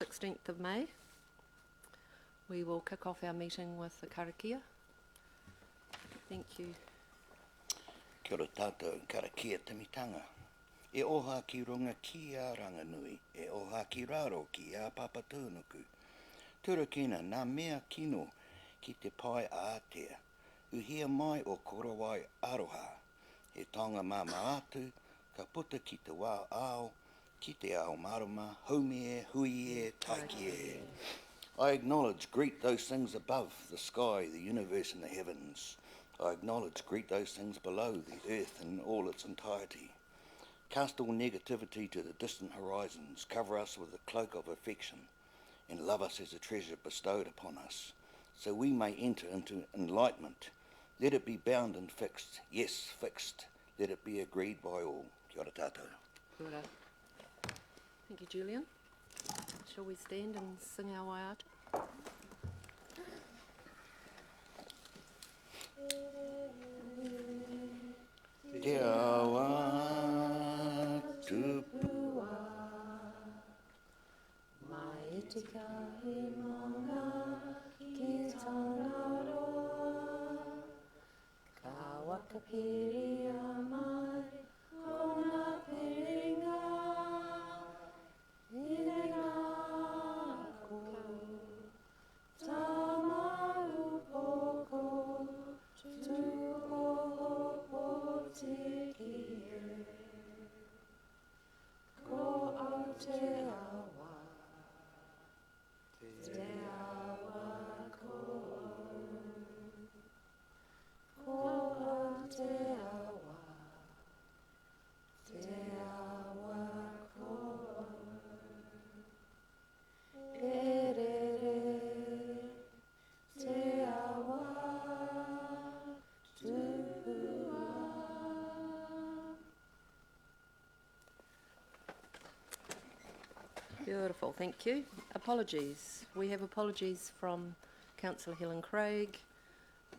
16th of May. We will kick off our meeting with the Karakia. Thank you. Kia ora tātou Karakia tamitanga. E oha ki runga ki a ranganui, e oha ki raro ki a papatūnuku. Turakina nā mea kino ki te pai a Atea. Uhia mai o korawai aroha. He taonga māma atu, ka puta ki te wā ao, ki te ao marama, haumi e, hui e, taiki e. I acknowledge, greet those things above, the sky, the universe and the heavens. I acknowledge, greet those things below, the earth in all its entirety. Cast all negativity to the distant horizons, cover us with the cloak of affection, and love us as a treasure bestowed upon us, so we may enter into enlightenment. Let it be bound and fixed, yes, fixed. Let it be agreed by all. Kia ora tātou. Kia ora. Thank you, Julian. Shall we stand and sing our Waiata? Te awa tupua, mai tika he manga ki tāna roa, ka wakapiri a mai ko ngā piringa, ine ngā ko, tā mau poko, tuko po te kie, ko Aotearoa, te awa ko, ko Aotearoa, te awa ko, perere, te awa tua. Beautiful, thank you. Apologies. We have apologies from Councillor Helen Craig,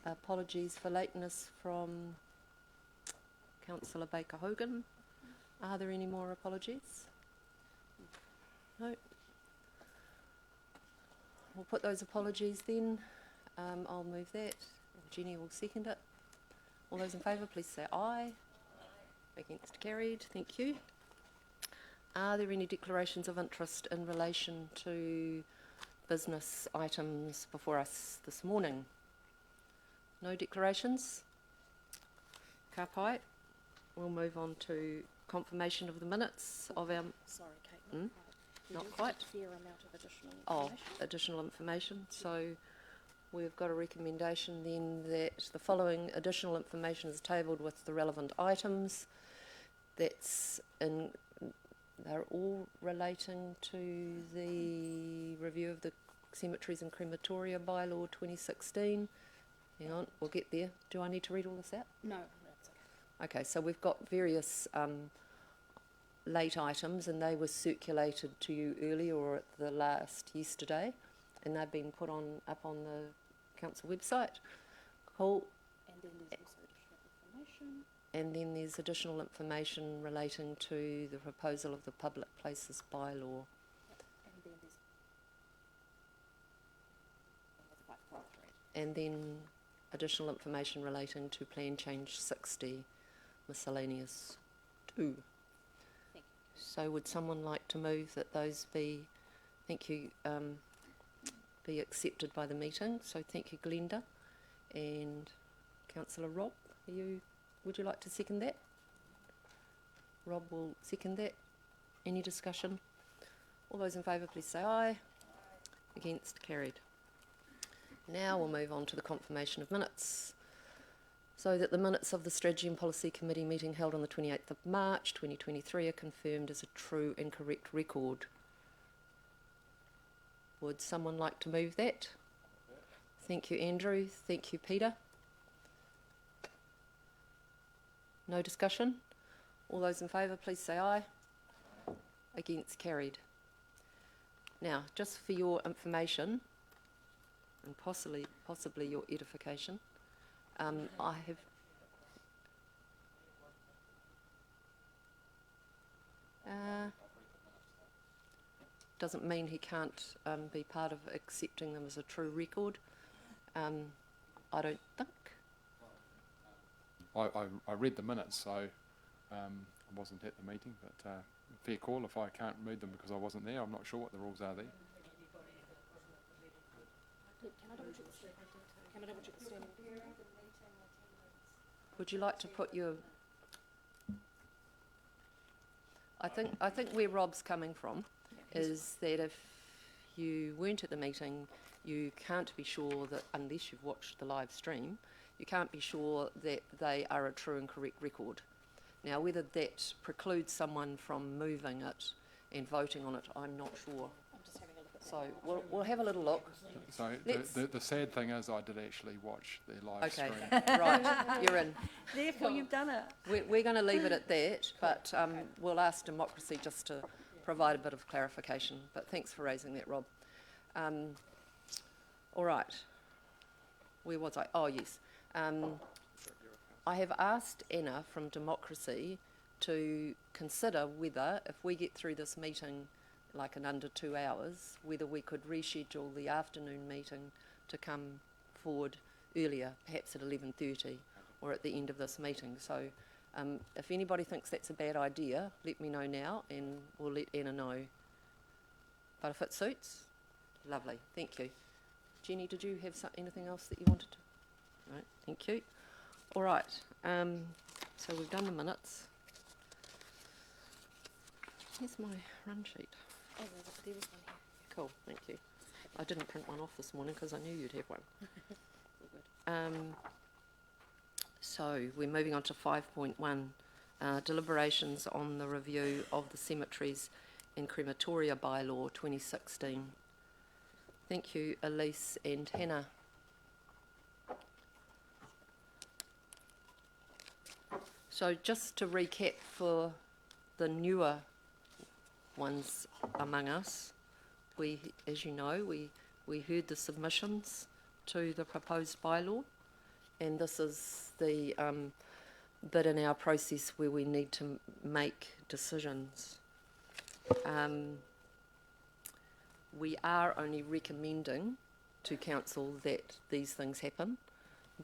apologies for lateness from Councillor Baker Hogan. Are there any more apologies? No. We'll put those apologies then. I'll move that. Jenny will second it. All those in favour, please say aye. Against, carried. Thank you. Are there any declarations of interest in relation to business items before us this morning? No declarations? Ka pai. We'll move on to confirmation of the minutes of our... Sorry, Kate, not quite. A fair amount of additional information. Additional information. So we've got a recommendation then that the following additional information is tabled with the relevant items. That's in... They're all relating to the review of the Cemeteries and Cematoria Bylaw 2016. Hang on, we'll get there. Do I need to read all this out? No, that's okay. Okay, so we've got various late items, and they were circulated to you earlier or at the yesterday, and they've been put up on the council website. Cool. And then there's also additional information. And then there's additional information relating to the proposal of the Public Places Bylaw. And then there's And then additional information relating to Plan Change 60, Miscellaneous 2. Thank you. So would someone like to move that those be, thank you, be accepted by the meeting? So thank you, Glenda. And Councillor Rob, would you like to second that? Rob will second that. Any discussion? All those in favour, please say aye. Against, carried. Now we'll move on to the confirmation of minutes. So that the minutes of the Strategy and Policy Committee meeting held on the 28th of March 2023 are confirmed as a true and correct record. Would someone like to move that? Thank you, Andrew. Thank you, Peter. No discussion? All those in favour, please say aye. Against, carried. Now, just for your information, and possibly your edification, I have... doesn't mean he can't be part of accepting them as a true record. I don't think. I read the minutes, so I wasn't at the meeting, but fair call. If I can't read them because I wasn't there, I'm not sure what the rules are there. Can I double check the standing? Would you like to put your... I think where Rob's coming from is that if you weren't at the meeting, you can't be sure that, unless you've watched the live stream, you can't be sure that they are a true and correct record. Now, whether that precludes someone from moving it and voting on it, I'm not sure. I'm just having a look at that. So we'll have a little look. So Let's- the sad thing is I did actually watch the live Okay, stream. right, you're in. Therefore, you've done it. We're going to leave it at that, but we'll ask Democracy just to provide a bit of clarification. But thanks for raising that, Rob. All right. Where was I? Oh, yes. I have asked Anna from Democracy to consider whether, if we get through this meeting like in under 2 hours, whether we could reschedule the afternoon meeting to come forward earlier, perhaps at 11:30 or at the end of this meeting. So if anybody thinks that's a bad idea, let me know now and we'll let Anna know. But if it suits, lovely, thank you. Jenny, did you have anything else that you wanted to? Right, thank you. All right, so we've done the minutes. Here's my run sheet. Oh, there was one here. Cool, thank you. I didn't print one off this morning because I knew you'd have one. All good. So we're moving on to 5.1, deliberations on the review of the Cemeteries and Crematoria Bylaw 2016. Thank you, Elise and Hannah. So just to recap for the newer ones among us, we, as you know, we heard the submissions to the proposed bylaw, and this is the bit in our process where we need to make decisions. We are only recommending to council that these things happen,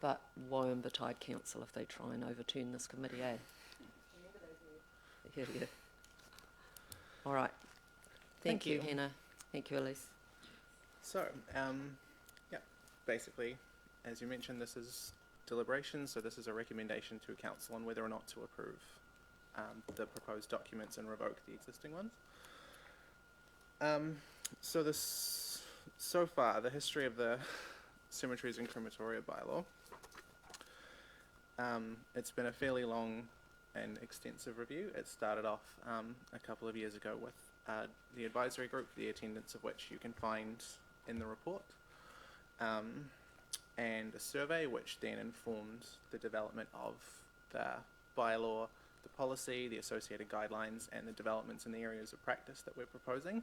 but woe and betide council if they try and overturn this committee, eh? Yeah. All right. Thank you, Hannah. Thank you, Elise. So, yeah, basically, as you mentioned, this is deliberations, so this is a recommendation to council on whether or not to approve the proposed documents and revoke the existing ones. So far, the history of the Cemeteries and Crematoria bylaw, it's been a fairly long and extensive review. It started off a couple of years ago with the advisory group, the attendance of which you can find in the report, and a survey which then informed the development of the bylaw, the policy, the associated guidelines, and the developments in the areas of practice that we're proposing.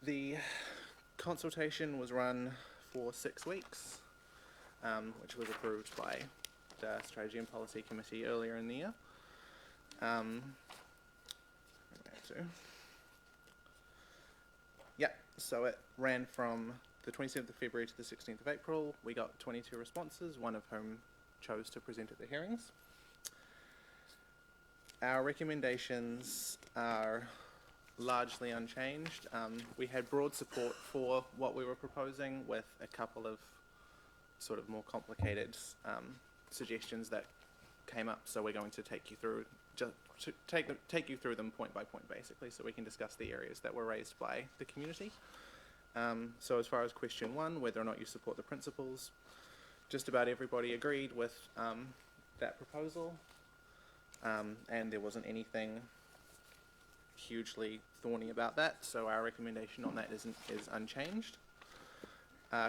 The consultation was run for 6 weeks, which was approved by the Strategy and Policy Committee earlier in the year. So it ran from the 27th of February to the 16th of April. We got 22 responses, one of whom chose to present at the hearings. Our recommendations are largely unchanged. We had broad support for what we were proposing, with a couple of sort of more complicated suggestions that came up. So we're going to take you through take you through them point by point, basically, so we can discuss the areas that were raised by the community. So as far as question 1, whether or not you support the principles, just about everybody agreed with that proposal, and there wasn't anything hugely thorny about that, so our recommendation on that is unchanged.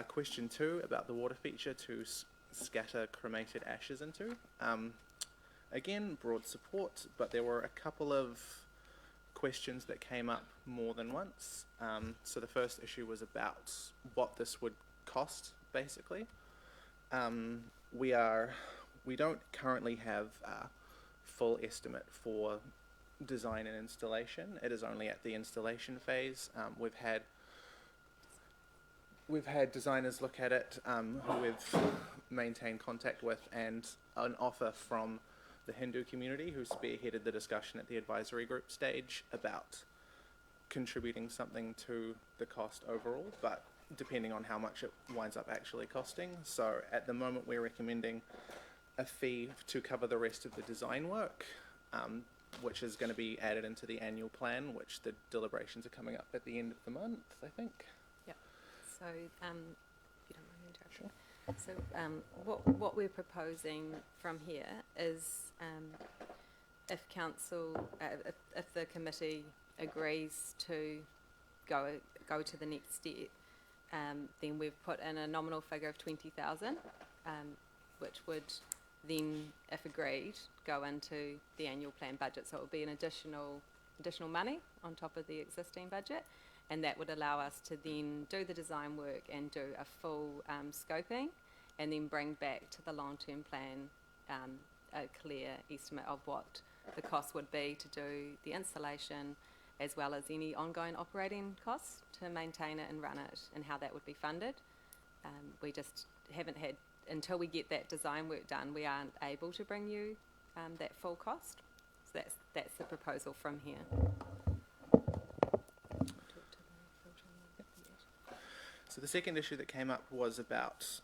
Question 2, about the water feature to scatter cremated ashes into. Again, broad support, but there were a couple of questions that came up more than once. So the first issue was about what this would cost, basically. We don't currently have a full estimate for design and installation. It is only at the installation phase. We've had designers look at it who we've maintained contact with, and an offer from the Hindu community who spearheaded the discussion at the advisory group stage about contributing something to the cost overall, but depending on how much it winds up actually costing. So at the moment we're recommending a fee to cover the rest of the design work, which is going to be added into the annual plan, which the deliberations are coming up at the end of the month, I think. So, if you don't mind interrupting. So, what we're proposing from here is, if council, if the committee agrees to go to the next step, then we've put in a nominal figure of 20,000, which would then, if agreed, go into the annual plan budget. So it would be an additional money on top of the existing budget. And that would allow us to then do the design work and do a full scoping, and then bring back to the long-term plan a clear estimate of what the cost would be to do the installation, as well as any ongoing operating costs to maintain it and run it, and how that would be funded. We just haven't had, until we get that design work done, we aren't able to bring you that full cost. So that's the proposal from here. So the second issue that came up was about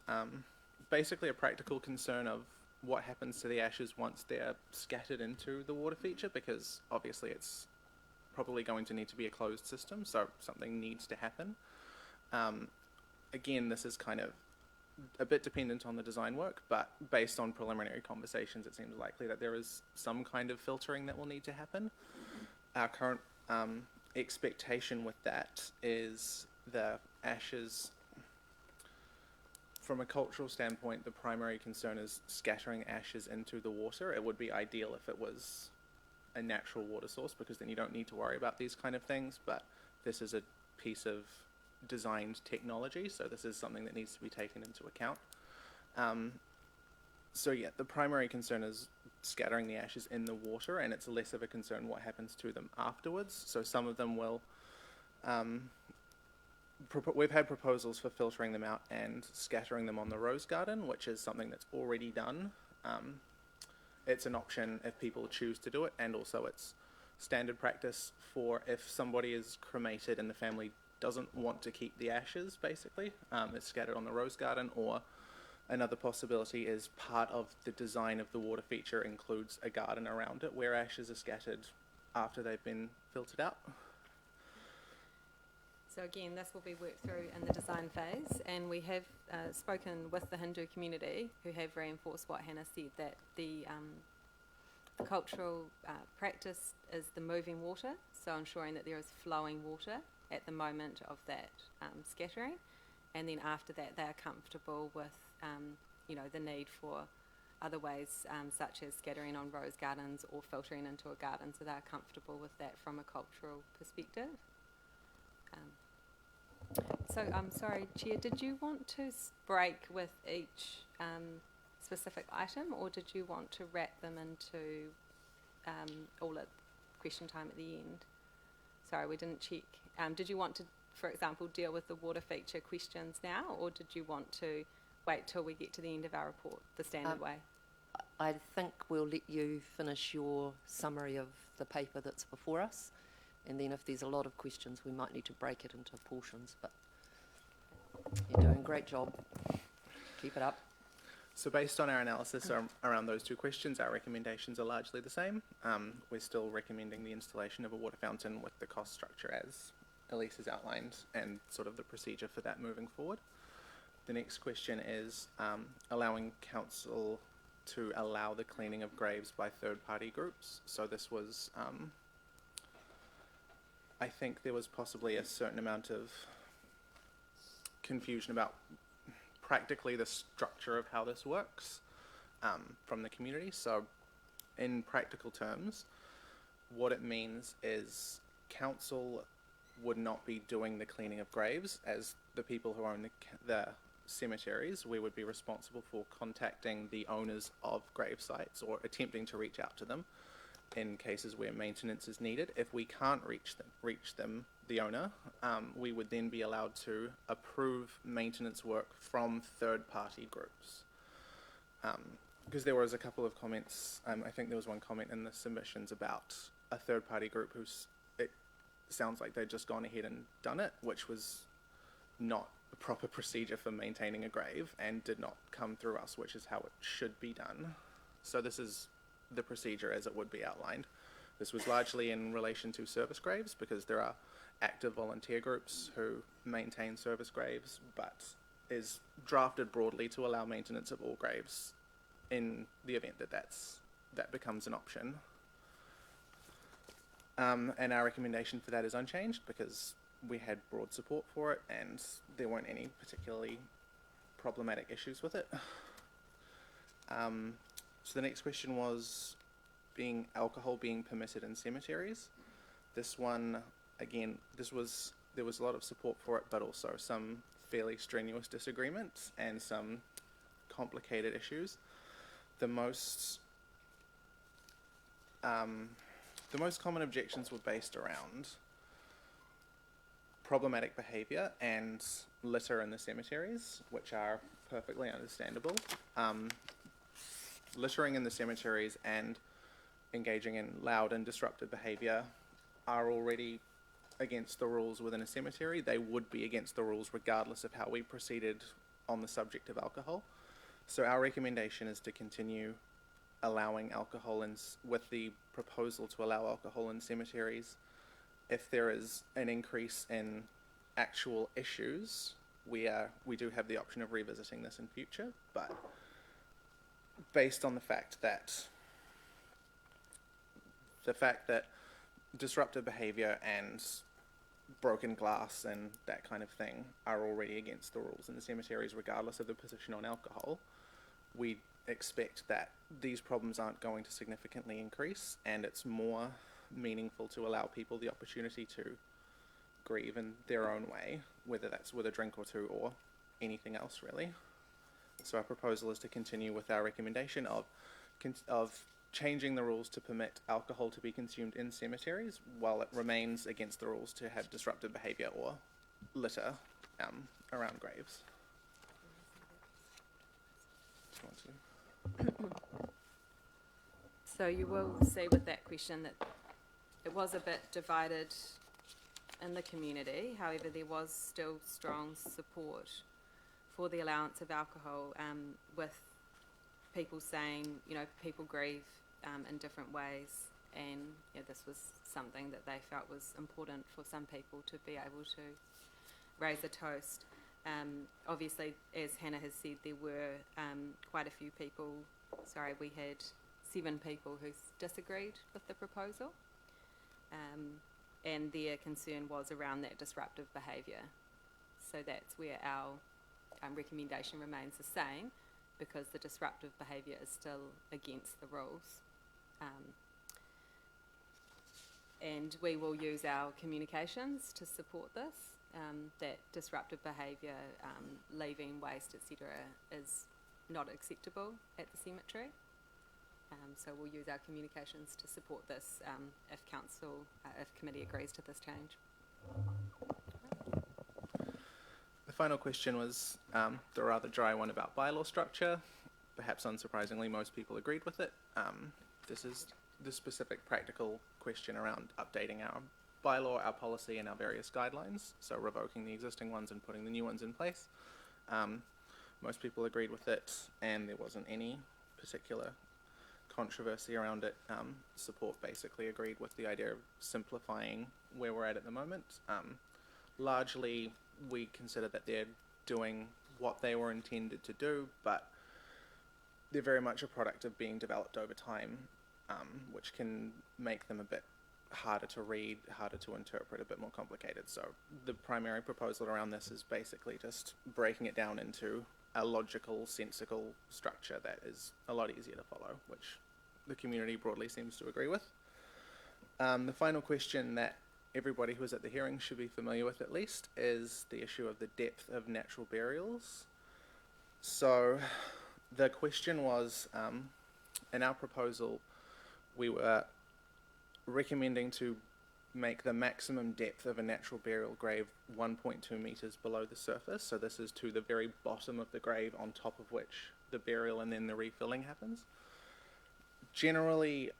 basically a practical concern of what happens to the ashes once they're scattered into the water feature, because obviously it's probably going to need to be a closed system, so something needs to happen. Again, this is kind of a bit dependent on the design work, but based on preliminary conversations, it seems likely that there is some kind of filtering that will need to happen. Our current expectation with that is the ashes, from a cultural standpoint, the primary concern is scattering ashes into the water. It would be ideal if it was a natural water source, because then you don't need to worry about these kind of things, but this is a piece of designed technology, so this is something that needs to be taken into account. So yeah, the primary concern is scattering the ashes in the water, and it's less of a concern what happens to them afterwards. So some of them will we've had proposals for filtering them out and scattering them on the rose garden, which is something that's already done. It's an option if people choose to do it, and also it's standard practice for if somebody is cremated and the family doesn't want to keep the ashes, basically. It's scattered on the rose garden, or another possibility is part of the design of the water feature includes a garden around it where ashes are scattered after they've been filtered out. So again, this will be worked through in the design phase, and we have spoken with the Hindu community, who have reinforced what Hannah said, that the cultural practice is the moving water, so ensuring that there is flowing water at the moment of that scattering, and then after that they are comfortable with the need for other ways, such as scattering on rose gardens or filtering into a garden, so they're comfortable with that from a cultural perspective. So I'm sorry, Chair, did you want to break with each specific item, or did you want to wrap them into all at question time at the end? Sorry, we didn't check. Did you want to, for example, deal with the water feature questions now, or did you want to wait till we get to the end of our report, the standard way? I think we'll let you finish your summary of the paper that's before us, and then if there's a lot of questions, we might need to break it into portions, but you're doing a great job. Keep it up. So based on our analysis around those two questions, our recommendations are largely the same. We're still recommending the installation of a water fountain with the cost structure as Elise has outlined, and sort of the procedure for that moving forward. The next question is allowing council to allow the cleaning of graves by third-party groups. So this was, I think there was possibly a certain amount of confusion about practically the structure of how this works from the community. So in practical terms, what it means is council would not be doing the cleaning of graves. As the people who own the cemeteries, we would be responsible for contacting the owners of grave sites or attempting to reach out to them in cases where maintenance is needed. If we can't reach them, the owner, we would then be allowed to approve maintenance work from third-party groups. Because there was a couple of comments, I think there was one comment in the submissions about a third-party group it sounds like they'd just gone ahead and done it, which was not a proper procedure for maintaining a grave and did not come through us, which is how it should be done. So this is the procedure as it would be outlined. This was largely in relation to service graves because there are active volunteer groups who maintain service graves, but is drafted broadly to allow maintenance of all graves in the event that that becomes an option. And our recommendation for that is unchanged because we had broad support for it and there weren't any particularly problematic issues with it. So the next question was alcohol being permitted in cemeteries. This one, again, there was a lot of support for it, but also some fairly strenuous disagreements and some complicated issues. The most common objections were based around problematic behaviour and litter in the cemeteries, which are perfectly understandable. Littering in the cemeteries and engaging in loud and disruptive behaviour are already against the rules within a cemetery. They would be against the rules regardless of how we proceeded on the subject of alcohol. So our recommendation is to continue allowing alcohol with the proposal to allow alcohol in cemeteries. If there is an increase in actual issues, we do have the option of revisiting this in future, but based on the fact that disruptive behaviour and broken glass and that kind of thing are already against the rules in the cemeteries regardless of the position on alcohol, we expect that these problems aren't going to significantly increase, and it's more meaningful to allow people the opportunity to grieve in their own way, whether that's with a drink or two or anything else really. So our proposal is to continue with our recommendation of changing the rules to permit alcohol to be consumed in cemeteries while it remains against the rules to have disruptive behaviour or litter around graves. So you will see with that question that it was a bit divided in the community. However, there was still strong support for the allowance of alcohol, with people saying, people grieve in different ways, and this was something that they felt was important for some people to be able to raise a toast. Obviously, as Hannah has said, there were quite a few people, we had 7 people who disagreed with the proposal, and their concern was around that disruptive behaviour. So that's where our recommendation remains the same, because the disruptive behaviour is still against the rules. And we will use our communications to support this, that disruptive behaviour, leaving waste, etc., is not acceptable at the cemetery. So we'll use our communications to support this if committee agrees to this change. The final question was the rather dry one about bylaw structure. Perhaps unsurprisingly, most people agreed with it. This is the specific practical question around updating our bylaw, our policy, and our various guidelines. So revoking the existing ones and putting the new ones in place. Most people agreed with it, and there wasn't any particular controversy around it. Support basically agreed with the idea of simplifying where we're at the moment. Largely, we consider that they're doing what they were intended to do, but they're very much a product of being developed over time, which can make them a bit harder to read, harder to interpret, a bit more complicated. So the primary proposal around this is basically just breaking it down into a logical, sensical structure that is a lot easier to follow, which the community broadly seems to agree with. The final question that everybody who was at the hearing should be familiar with at least is the issue of the depth of natural burials. So the question was, in our proposal, we were recommending to make the maximum depth of a natural burial grave 1.2 metres below the surface. So this is to the very bottom of the grave, on top of which the burial and then the refilling happens. Generally,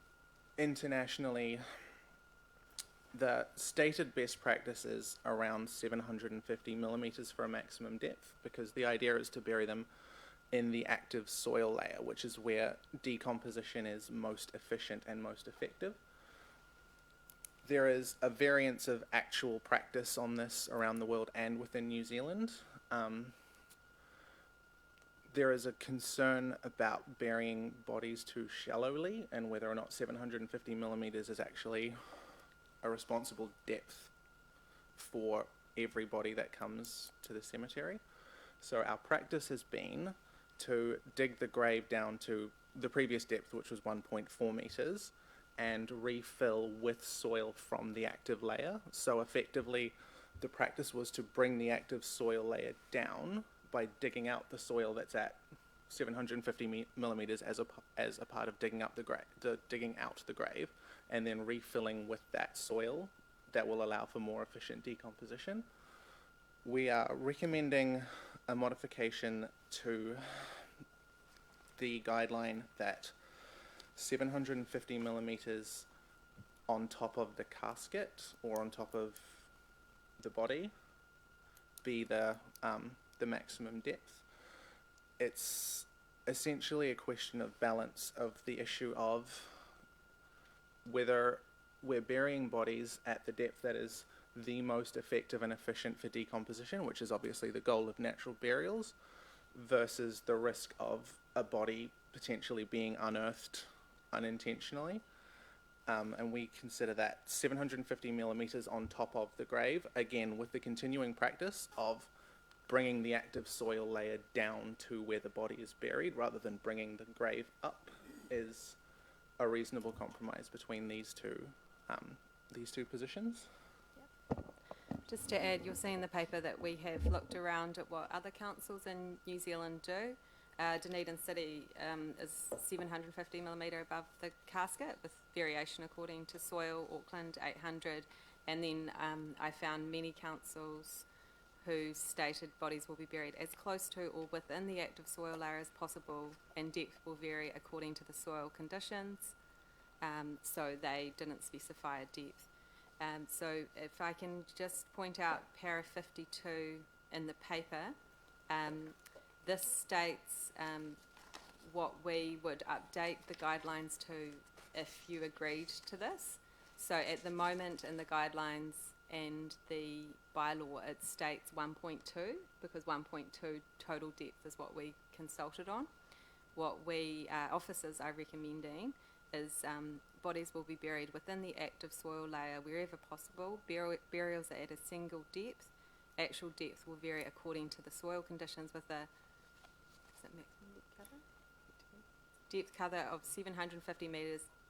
internationally, the stated best practice is around 750 millimetres for a maximum depth, because the idea is to bury them in the active soil layer, which is where decomposition is most efficient and most effective. There is a variance of actual practice on this around the world and within New Zealand. There is a concern about burying bodies too shallowly, and whether or not 750 millimetres is actually a responsible depth for every body that comes to the cemetery. So our practice has been to dig the grave down to the previous depth, which was 1.4 metres, and refill with soil from the active layer. So effectively, the practice was to bring the active soil layer down by digging out the soil that's at 750 millimetres as a part of digging out the grave, and then refilling with that soil that will allow for more efficient decomposition. We are recommending a modification to the guideline that 750 millimetres on top of the casket or on top of the body be the maximum depth. It's essentially a question of balance of the issue of whether we're burying bodies at the depth that is the most effective and efficient for decomposition, which is obviously the goal of natural burials, versus the risk of a body potentially being unearthed unintentionally. And we consider that 750 millimetres on top of the grave, again with the continuing practice of bringing the active soil layer down to where the body is buried rather than bringing the grave up, is a reasonable compromise between these two positions. Just to add, you'll see in the paper that we have looked around at what other councils in New Zealand do. Dunedin City is 750 millimetre above the casket, with variation according to soil. Auckland 800, and then I found many councils whose stated bodies will be buried as close to or within the active soil layer as possible, and depth will vary according to the soil conditions. So they didn't specify a depth. So if I can just point out para 52 in the paper, this states what we would update the guidelines to if you agreed to this. So at the moment in the guidelines and the bylaw, it states 1.2, because 1.2 total depth is what we consulted on. What we officers are recommending is bodies will be buried within the active soil layer wherever possible. Burials are at a single depth. Actual depth will vary according to the soil conditions, with a depth cover of 750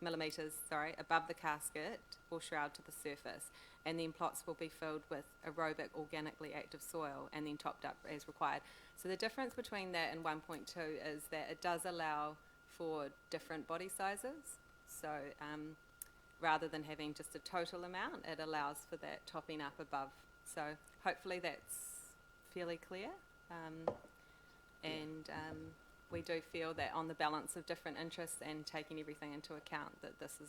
millimetres above the casket or shroud to the surface, and then plots will be filled with aerobic organically active soil and then topped up as required. So the difference between that and 1.2 is that it does allow for different body sizes. So rather than having just a total amount, it allows for that topping up above. So hopefully that's fairly clear. We do feel that on the balance of different interests and taking everything into account, that this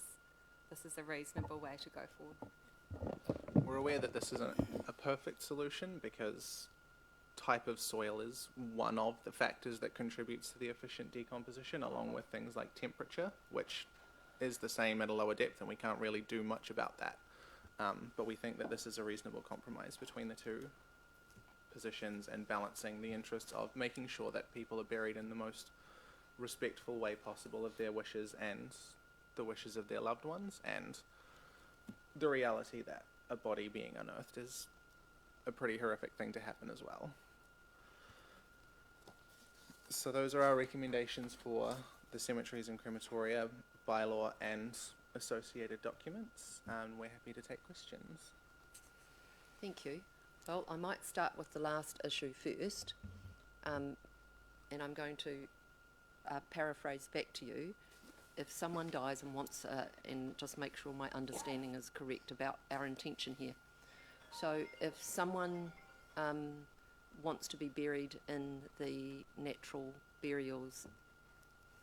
is a reasonable way to go forward. We're aware that this isn't a perfect solution, because type of soil is one of the factors that contributes to the efficient decomposition, along with things like temperature, which is the same at a lower depth, and we can't really do much about that. But we think that this is a reasonable compromise between the two positions, and balancing the interests of making sure that people are buried in the most respectful way possible of their wishes and the wishes of their loved ones, and the reality that a body being unearthed is a pretty horrific thing to happen as well. So those are our recommendations for the Cemeteries and Crematoria bylaw and associated documents, and we're happy to take questions. Thank you. Well, I might start with the last issue first, and I'm going to paraphrase back to you. if someone dies and wants, and just make sure my understanding is correct about our intention here. So if someone wants to be buried in the natural burials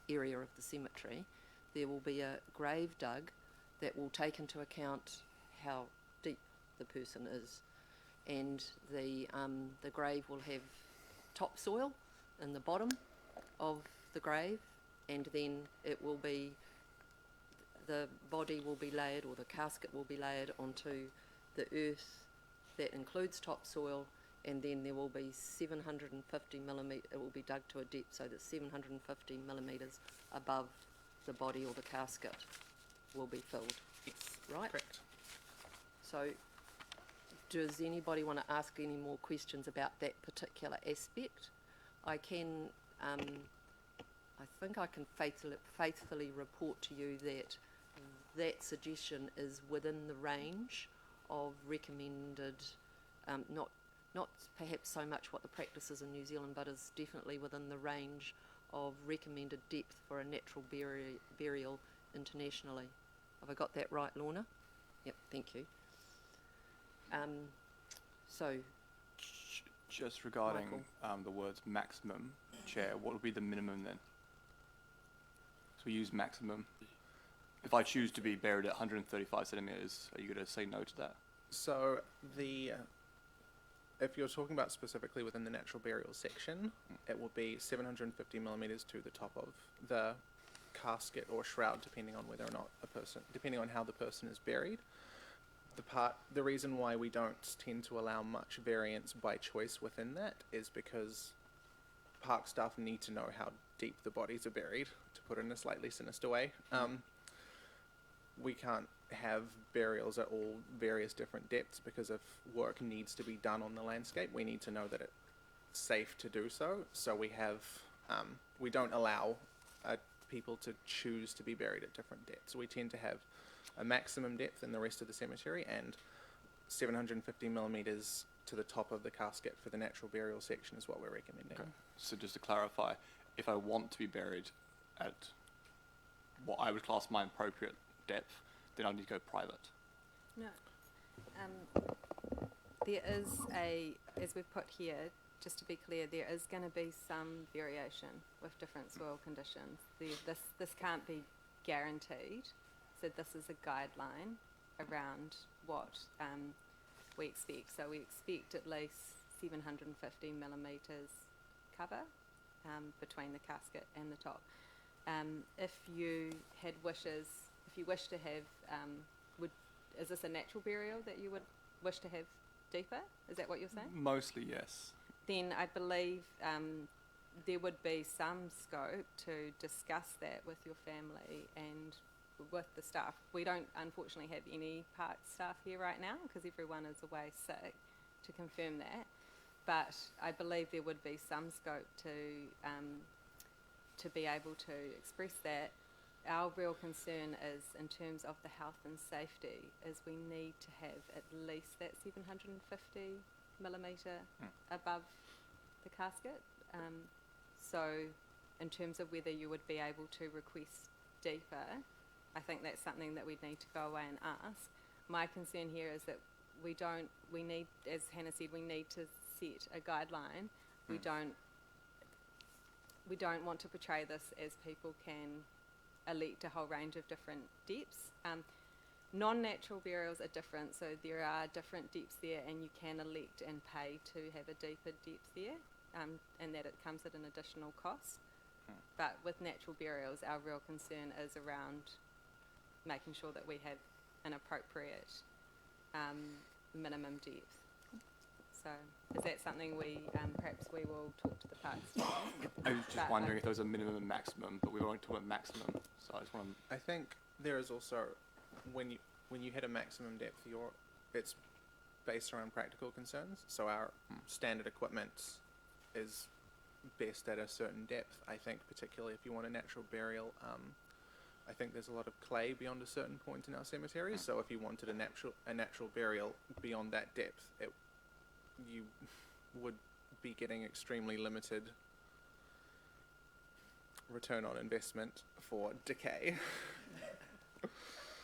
area of the cemetery, there will be a grave dug that will take into account how deep the person is, and the grave will have topsoil in the bottom of the grave, and then it will be, the body will be layered, or the casket will be layered onto the earth that includes topsoil, and then there will be 750 millimetre, it will be dug to a depth so that 750 millimetres above the body or the casket will be filled. Yes, right? correct. So does anybody want to ask any more questions about that particular aspect? I can, I think I can faithfully report to you that that suggestion is within the range of recommended, not perhaps so much what the practice is in New Zealand, but is definitely within the range of recommended depth for a natural burial internationally. Have I got that right, Lorna? Yep, thank you. So, Just regarding Michael. the words maximum, Chair, what would be the minimum then? So we use maximum. If I choose to be buried at 135 centimetres, are you going to say no to that? So if you're talking about specifically within the natural burial section, it will be 750 millimetres to the top of the casket or shroud, depending on whether or not depending on how the person is buried. The reason why we don't tend to allow much variance by choice within that is because park staff need to know how deep the bodies are buried, to put it in a slightly sinister way. We can't have burials at all various different depths, because if work needs to be done on the landscape, we need to know that it's safe to do so. So we don't allow people to choose to be buried at different depths. We tend to have a maximum depth in the rest of the cemetery, and 750 millimetres to the top of the casket for the natural burial section is what we're recommending. Okay. So just to clarify, if I want to be buried at what I would class my appropriate depth, then I need to go private. No. There is as we've put here, just to be clear, there is going to be some variation with different soil conditions. This can't be guaranteed. So this is a guideline around what we expect. So we expect at least 750 millimetres cover between the casket and the top. If you wish to have, is this a natural burial that you would wish to have deeper? Is that what you're saying? Mostly, yes. Then I believe there would be some scope to discuss that with your family and with the staff. We don't unfortunately have any park staff here right now because everyone is away sick to confirm that, but I believe there would be some scope to be able to express that. Our real concern is in terms of the health and safety is we need to have at least that 750 millimetre above the casket. So in terms of whether you would be able to request deeper, I think that's something that we'd need to go away and ask. My concern here is that we need, as Hannah said, we need to set a guideline. We don't want to portray this as people can elect a whole range of different depths. Non-natural burials are different, so there are different depths there, and you can elect and pay to have a deeper depth there, and that it comes at an additional cost. But with natural burials, our real concern is around making sure that we have an appropriate minimum depth. So is that something perhaps we will talk to the park staff? I was just wondering if there was a minimum and maximum, but we were only talking about maximum, so I just want to... I think there is also, when you hit a maximum depth, it's based around practical concerns. So our standard equipment is best at a certain depth. I think particularly if you want a natural burial, I think there's a lot of clay beyond a certain point in our cemeteries. So if you wanted a natural burial beyond that depth, you would be getting extremely limited return on investment for decay.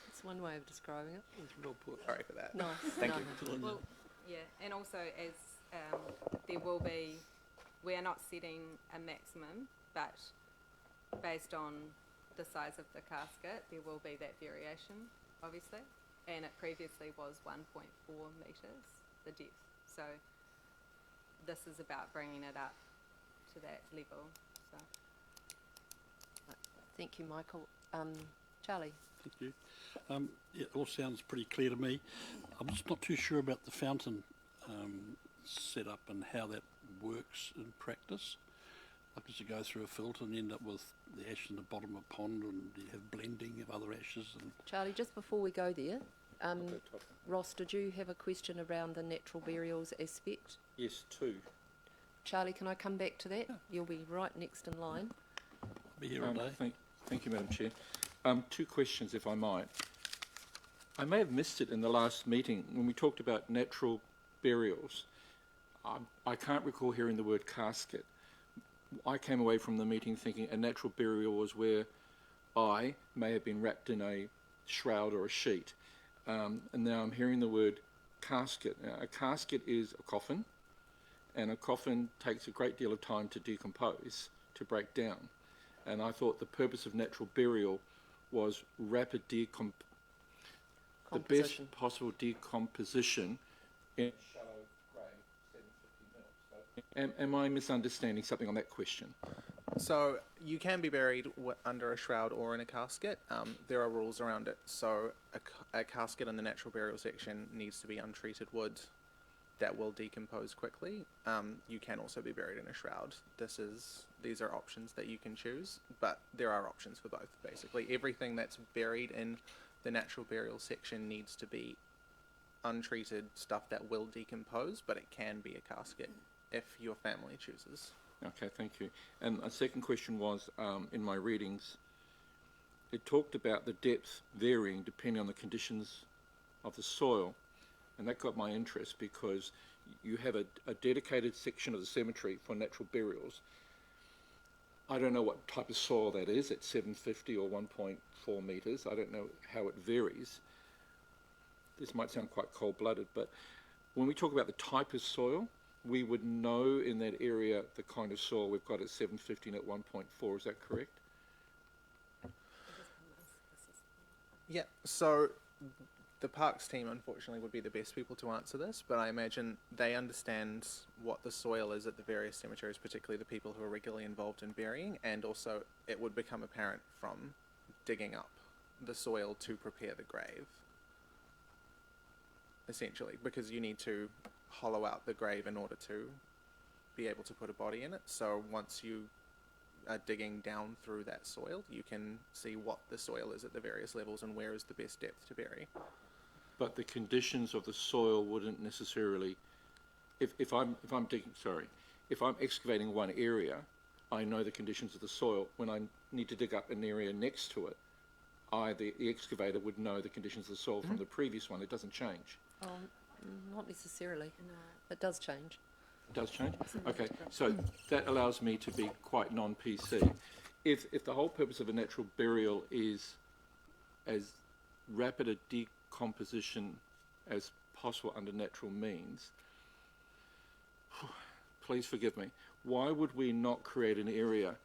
It's one way of describing it. Well put. Sorry for that. Nice. Thank no. you. Well, yeah, and also as there will be, we are not setting a maximum, but based on the size of the casket, there will be that variation, obviously. And it previously was 1.4 metres, the depth. So this is about bringing it up to that level. So. Thank you, Michael. Charlie? Thank you. Yeah, it all sounds pretty clear to me. I'm just not too sure about the fountain setup and how that works in practice. Like, as you go through a filter and end up with the ash in the bottom of a pond, and you have blending of other ashes. And Charlie, just before we go there, Ross, did you have a question around the natural burials aspect? Yes, two. Charlie, can I come back to that? You'll be right next in line. I'll be here all day. Thank you, Madam Chair. Two questions, if I might. I may have missed it in the last meeting when we talked about natural burials. I can't recall hearing the word casket. I came away from the meeting thinking a natural burial was where I may have been wrapped in a shroud or a sheet. And now I'm hearing the word casket. Now, a casket is a coffin, and a coffin takes a great deal of time to decompose, to break down. And I thought the purpose of natural burial was rapid the best possible decomposition in shallow grave, 750 mils. So, am I misunderstanding something on that question? So you can be buried under a shroud or in a casket. There are rules around it. So a casket in the natural burial section needs to be untreated wood that will decompose quickly. You can also be buried in a shroud. These are options that you can choose, but there are options for both. Basically, everything that's buried in the natural burial section needs to be untreated stuff that will decompose, but it can be a casket if your family chooses. Okay, thank you. And a second question was, in my readings, it talked about the depth varying depending on the conditions of the soil, and that got my interest because you have a dedicated section of the cemetery for natural burials. I don't know what type of soil that is at 750 or 1.4 metres. I don't know how it varies. This might sound quite cold-blooded, but when we talk about the type of soil, we would know in that area the kind of soil we've got at 750 and at 1.4. Is that correct? Yeah, so the parks team unfortunately would be the best people to answer this, but I imagine they understand what the soil is at the various cemeteries, particularly the people who are regularly involved in burying, and also it would become apparent from digging up the soil to prepare the grave, essentially, because you need to hollow out the grave in order to be able to put a body in it. So once you are digging down through that soil, you can see what the soil is at the various levels and where is the best depth to bury. But the conditions of the soil wouldn't necessarily, if I'm excavating one area, I know the conditions of the soil. When I need to dig up an area next to it, the excavator would know the conditions of the soil from the previous one. It doesn't change. Not necessarily. No. It does change. It does change? Okay, so that allows me to be quite non-PC. If the whole purpose of a natural burial is as rapid a decomposition as possible under natural means, please forgive me, why would we not create an area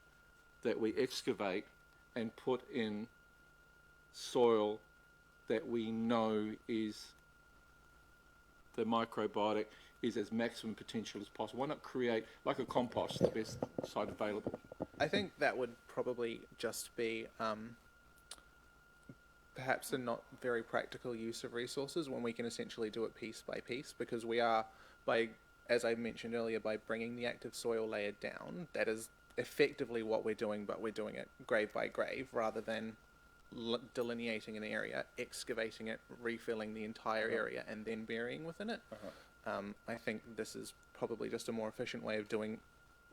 that we excavate and put in soil that we know is the microbiotic is as maximum potential as possible? Why not create, like a compost, the best site available? I think that would probably just be perhaps a not very practical use of resources when we can essentially do it piece by piece, because we are, as I mentioned earlier, by bringing the active soil layer down, that is effectively what we're doing, but we're doing it grave by grave rather than delineating an area, excavating it, refilling the entire area, and then burying within it. I think this is probably just a more efficient way of doing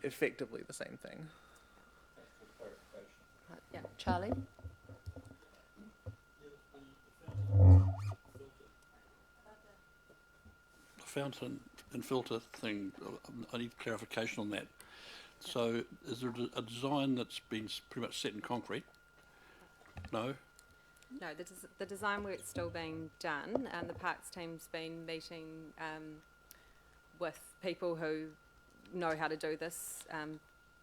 effectively the same thing. Right, yeah. Charlie? The fountain and filter thing, I need clarification on that. So is there a design that's been pretty much set in concrete? No? No, the design work's still being done, and the parks team's been meeting with people who know how to do this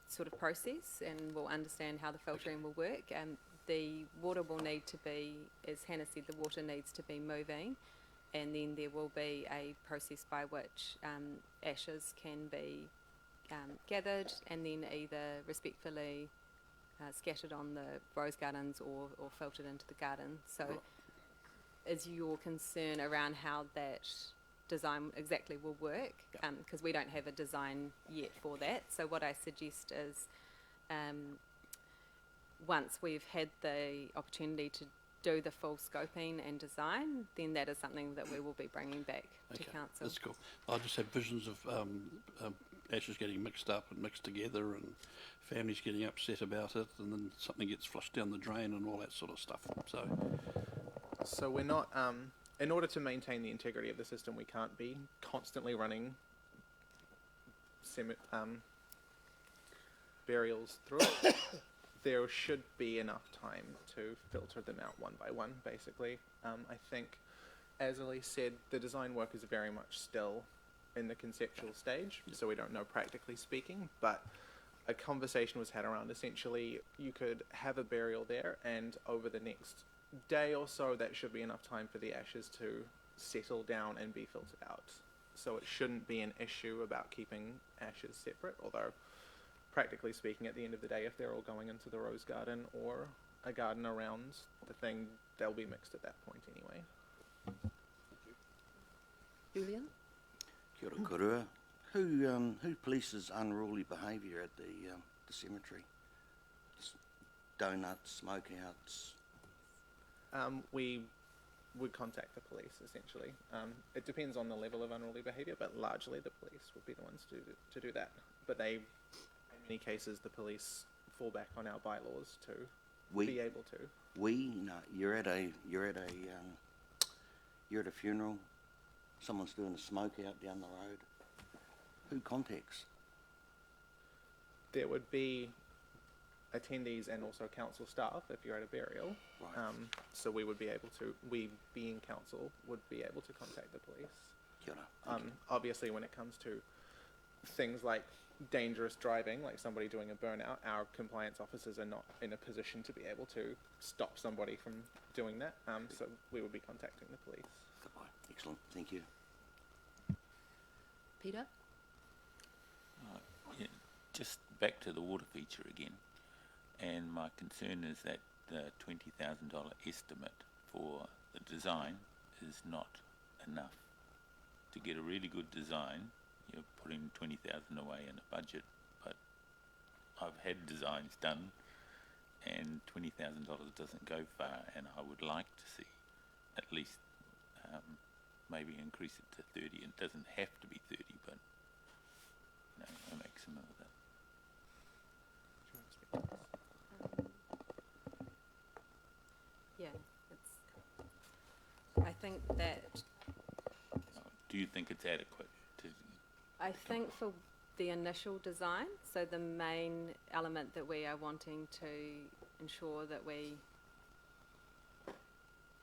sort of process and will understand how the filtering will work. And the water will need to be, as Hannah said, the water needs to be moving, and then there will be a process by which ashes can be gathered and then either respectfully scattered on the rose gardens or filtered into the garden. So is your concern around how that design exactly will work? Because we don't have a design yet for that. So what I suggest is once we've had the opportunity to do the full scoping and design, then that is something that we will be bringing back to council. That's cool. I just have visions of ashes getting mixed up and mixed together and families getting upset about it, and then something gets flushed down the drain and all that sort of stuff. So we're not, in order to maintain the integrity of the system, we can't be constantly running burials through it. There should be enough time to filter them out one by one, basically. I think, as Elise said, the design work is very much still in the conceptual stage, so we don't know practically speaking, but a conversation was had around essentially you could have a burial there, and over the next day or so that should be enough time for the ashes to settle down and be filtered out. So it shouldn't be an issue about keeping ashes separate, although practically speaking at the end of the day if they're all going into the rose garden or a garden around the thing, they'll be mixed at that point anyway. Julian? Kia ora korua. Who polices unruly behaviour at the cemetery? Donuts, smokeouts. We would contact the police essentially. It depends on the level of unruly behaviour, but largely the police would be the ones to do that. But they, in many cases, the police fall back on our bylaws to be able to. No, you're at a funeral. Someone's doing a smoke out down the road. Who contacts? There would be attendees and also council staff if you're at a burial. Right. So we would be able to, we being council, would be able to contact the police. Kia ora. Obviously when it comes to things like dangerous driving, like somebody doing a burnout, our compliance officers are not in a position to be able to stop somebody from doing that. So we would be contacting the police. Excellent, thank you. Peter? Yeah, just back to the water feature again, and my concern is that the $20,000 estimate for the design is not enough. To get a really good design, you're putting $20,000 away in a budget, but I've had designs done and $20,000 doesn't go far, and I would like to see at least maybe increase it to 30. It doesn't have to be 30, but you know, a maximum of that. Yeah, I think that. Do you think it's adequate? I think for the initial design, so the main element that we are wanting to ensure that we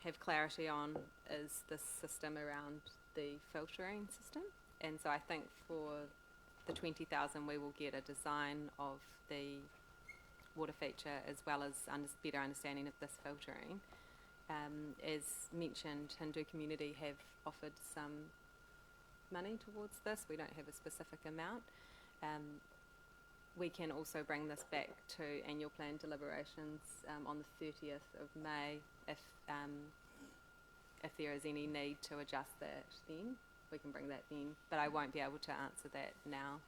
have clarity on is this system around the filtering system. And so I think for the 20,000 we will get a design of the water feature as well as better understanding of this filtering. As mentioned, Hindu community have offered some money towards this. We don't have a specific amount. We can also bring this back to annual plan deliberations on the 30th of May if there is any need to adjust that then. We can bring that then, but I won't be able to answer that now.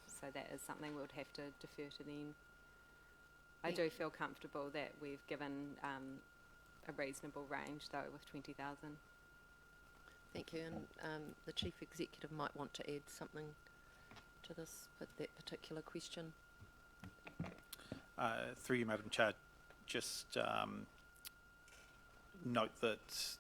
So that is something we would have to defer to then. I do feel comfortable that we've given a reasonable range though with 20,000. Thank you, and the Chief Executive might want to add something to this, but that particular question. Through you, Madam Chair, just note that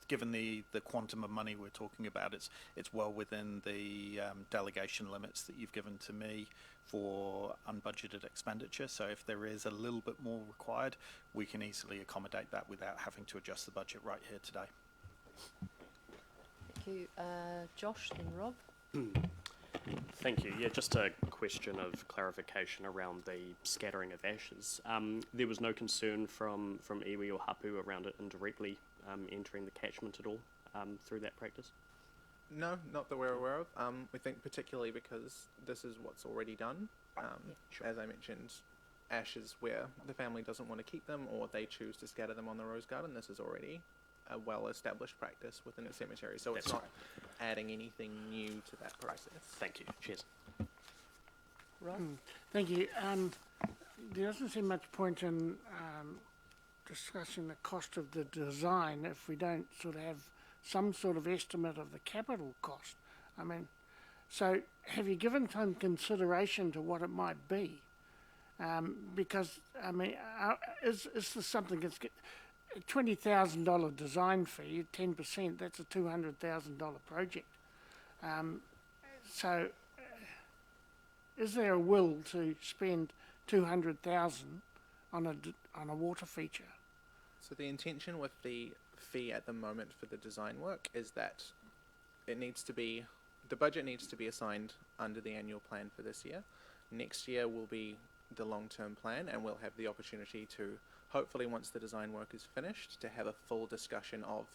given the quantum of money we're talking about, it's well within the delegation limits that you've given to me for unbudgeted expenditure. So if there is a little bit more required, we can easily accommodate that without having to adjust the budget right here today. Thank you. Josh, then Rob. Thank you. Yeah, just a question of clarification around the scattering of ashes. There was no concern from iwi or hapu around it indirectly entering the catchment at all through that practice? No, not that we're aware of. We think particularly because this is what's already done. Sure. As I mentioned, ashes where the family doesn't want to keep them or they choose to scatter them on the rose garden. This is already a well-established practice within a cemetery, so it's That's not adding anything new to that process. Thank you. Cheers. Rob? Thank you. There doesn't seem much point in discussing the cost of the design if we don't sort of have some sort of estimate of the capital cost. I mean, so have you given some consideration to what it might be? Because, I mean, is this something that's $20,000 design fee, 10%, that's a $200,000 project. So is there a will to spend $200,000 on a water feature? So the intention with the fee at the moment for the design work is that it needs to be, the budget needs to be assigned under the annual plan for this year. Next year will be the long-term plan, and we'll have the opportunity to, hopefully once the design work is finished, to have a full discussion of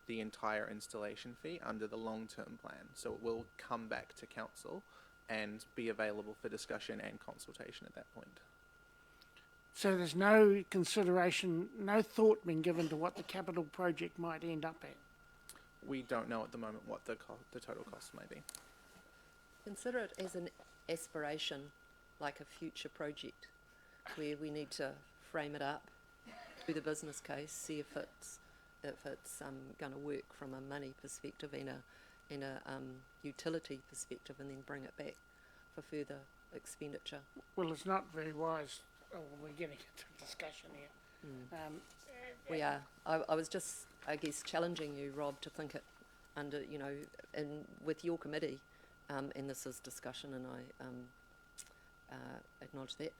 the entire installation fee under the long-term plan. So it will come back to council and be available for discussion and consultation at that point. So there's no consideration, no thought being given to what the capital project might end up at? We don't know at the moment what the total cost may be. Consider it as an aspiration, like a future project, where we need to frame it up, do the business case, see if it's going to work from a money perspective and a utility perspective, and then bring it back for further expenditure. Well, it's not very wise. Oh, we're getting into a discussion here. We are. I was just, I guess, challenging you, Rob, to think it under, you know, and with your committee, and this is discussion, and I acknowledge that,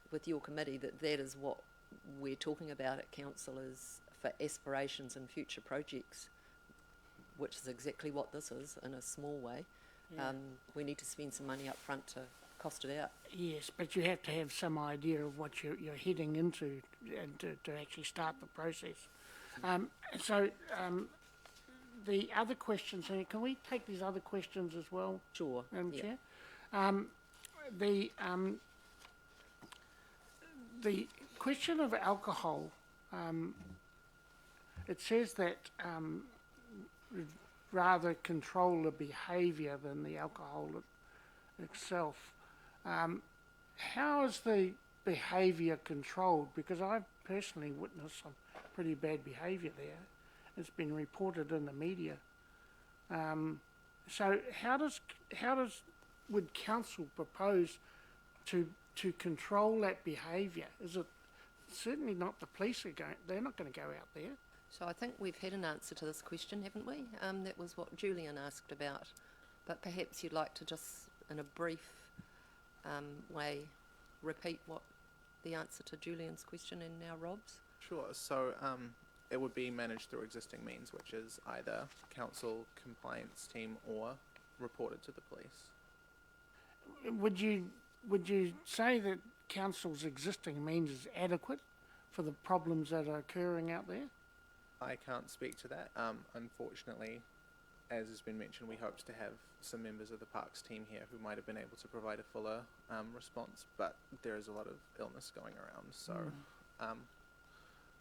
with your committee, that is what we're talking about at council, is for aspirations and future projects, which is exactly what this is in a small way. Yeah. We need to spend some money up front to cost it out. Yes, but you have to have some idea of what you're heading into and to actually start the process. The other questions, can we take these other questions as well? Sure. Madam Yeah. Chair? The question of alcohol, it says that rather control the behaviour than the alcohol itself. How is the behaviour controlled? Because I've personally witnessed some pretty bad behaviour there. It's been reported in the media. So would council propose to control that behaviour? Is it certainly not the police they're not going to go out there? So I think we've had an answer to this question, haven't we? That was what Julian asked about. But perhaps you'd like to just, in a brief way, repeat what the answer to Julian's question and now Rob's? Sure. So it would be managed through existing means, which is either council compliance team or reported to the police. Would you say that council's existing means is adequate for the problems that are occurring out there? I can't speak to that. Unfortunately, as has been mentioned, we hoped to have some members of the parks team here who might have been able to provide a fuller response, but there is a lot of illness going around, so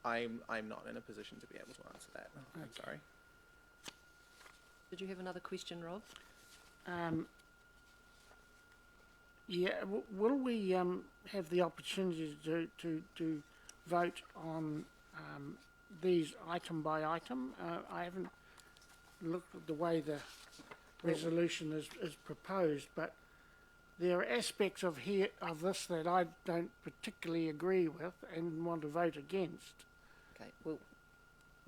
I'm not in a position to be able to answer that. Okay. I'm sorry. Did you have another question, Rob? Will we have the opportunity to vote on these item by item? I haven't looked at the way the resolution is proposed, but there are aspects of this that I don't particularly agree with and want to vote against. Okay, well,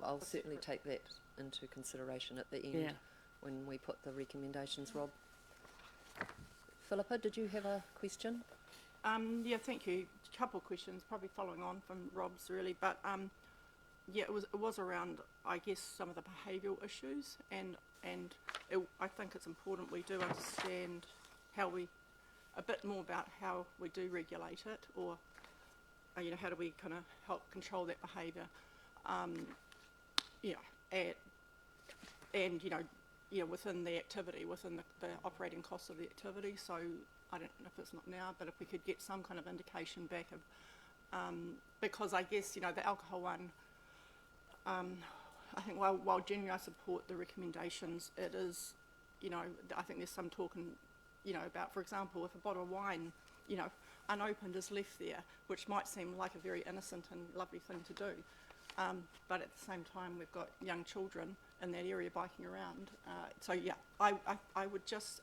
I'll certainly take that into consideration at the end Yeah. when we put the recommendations, Rob. Philippa, did you have a question? Yeah, thank you. A couple of questions, probably following on from Rob's really, but yeah, it was around, I guess, some of the behavioural issues, and I think it's important we do understand a bit more about how we do regulate it, or how do we kind of help control that behaviour, and within the activity, within the operating costs of the activity. So I don't know if it's not now, but if we could get some kind of indication back of, because I guess, the alcohol one, I think while generally I support the recommendations, it is, I think there's some talking, about, for example, if a bottle of wine, unopened is left there, which might seem like a very innocent and lovely thing to do. But at the same time, we've got young children in that area biking around. So yeah, I would just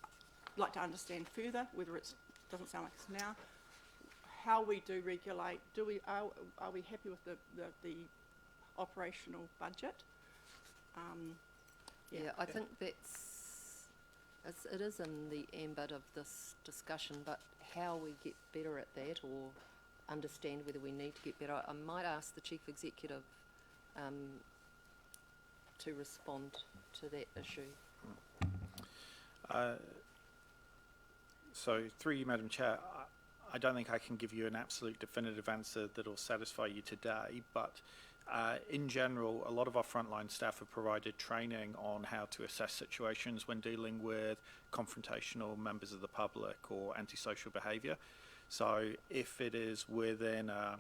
like to understand further, whether it doesn't sound like it's now, how we do regulate. Are we happy with the operational budget? Yeah, I think it is in the ambit of this discussion, but how we get better at that, or understand whether we need to get better, I might ask the Chief Executive to respond to that issue. So through you, Madam Chair, I don't think I can give you an absolute definitive answer that will satisfy you today, but in general, a lot of our frontline staff have provided training on how to assess situations when dealing with confrontational members of the public or antisocial behaviour. So if it is within a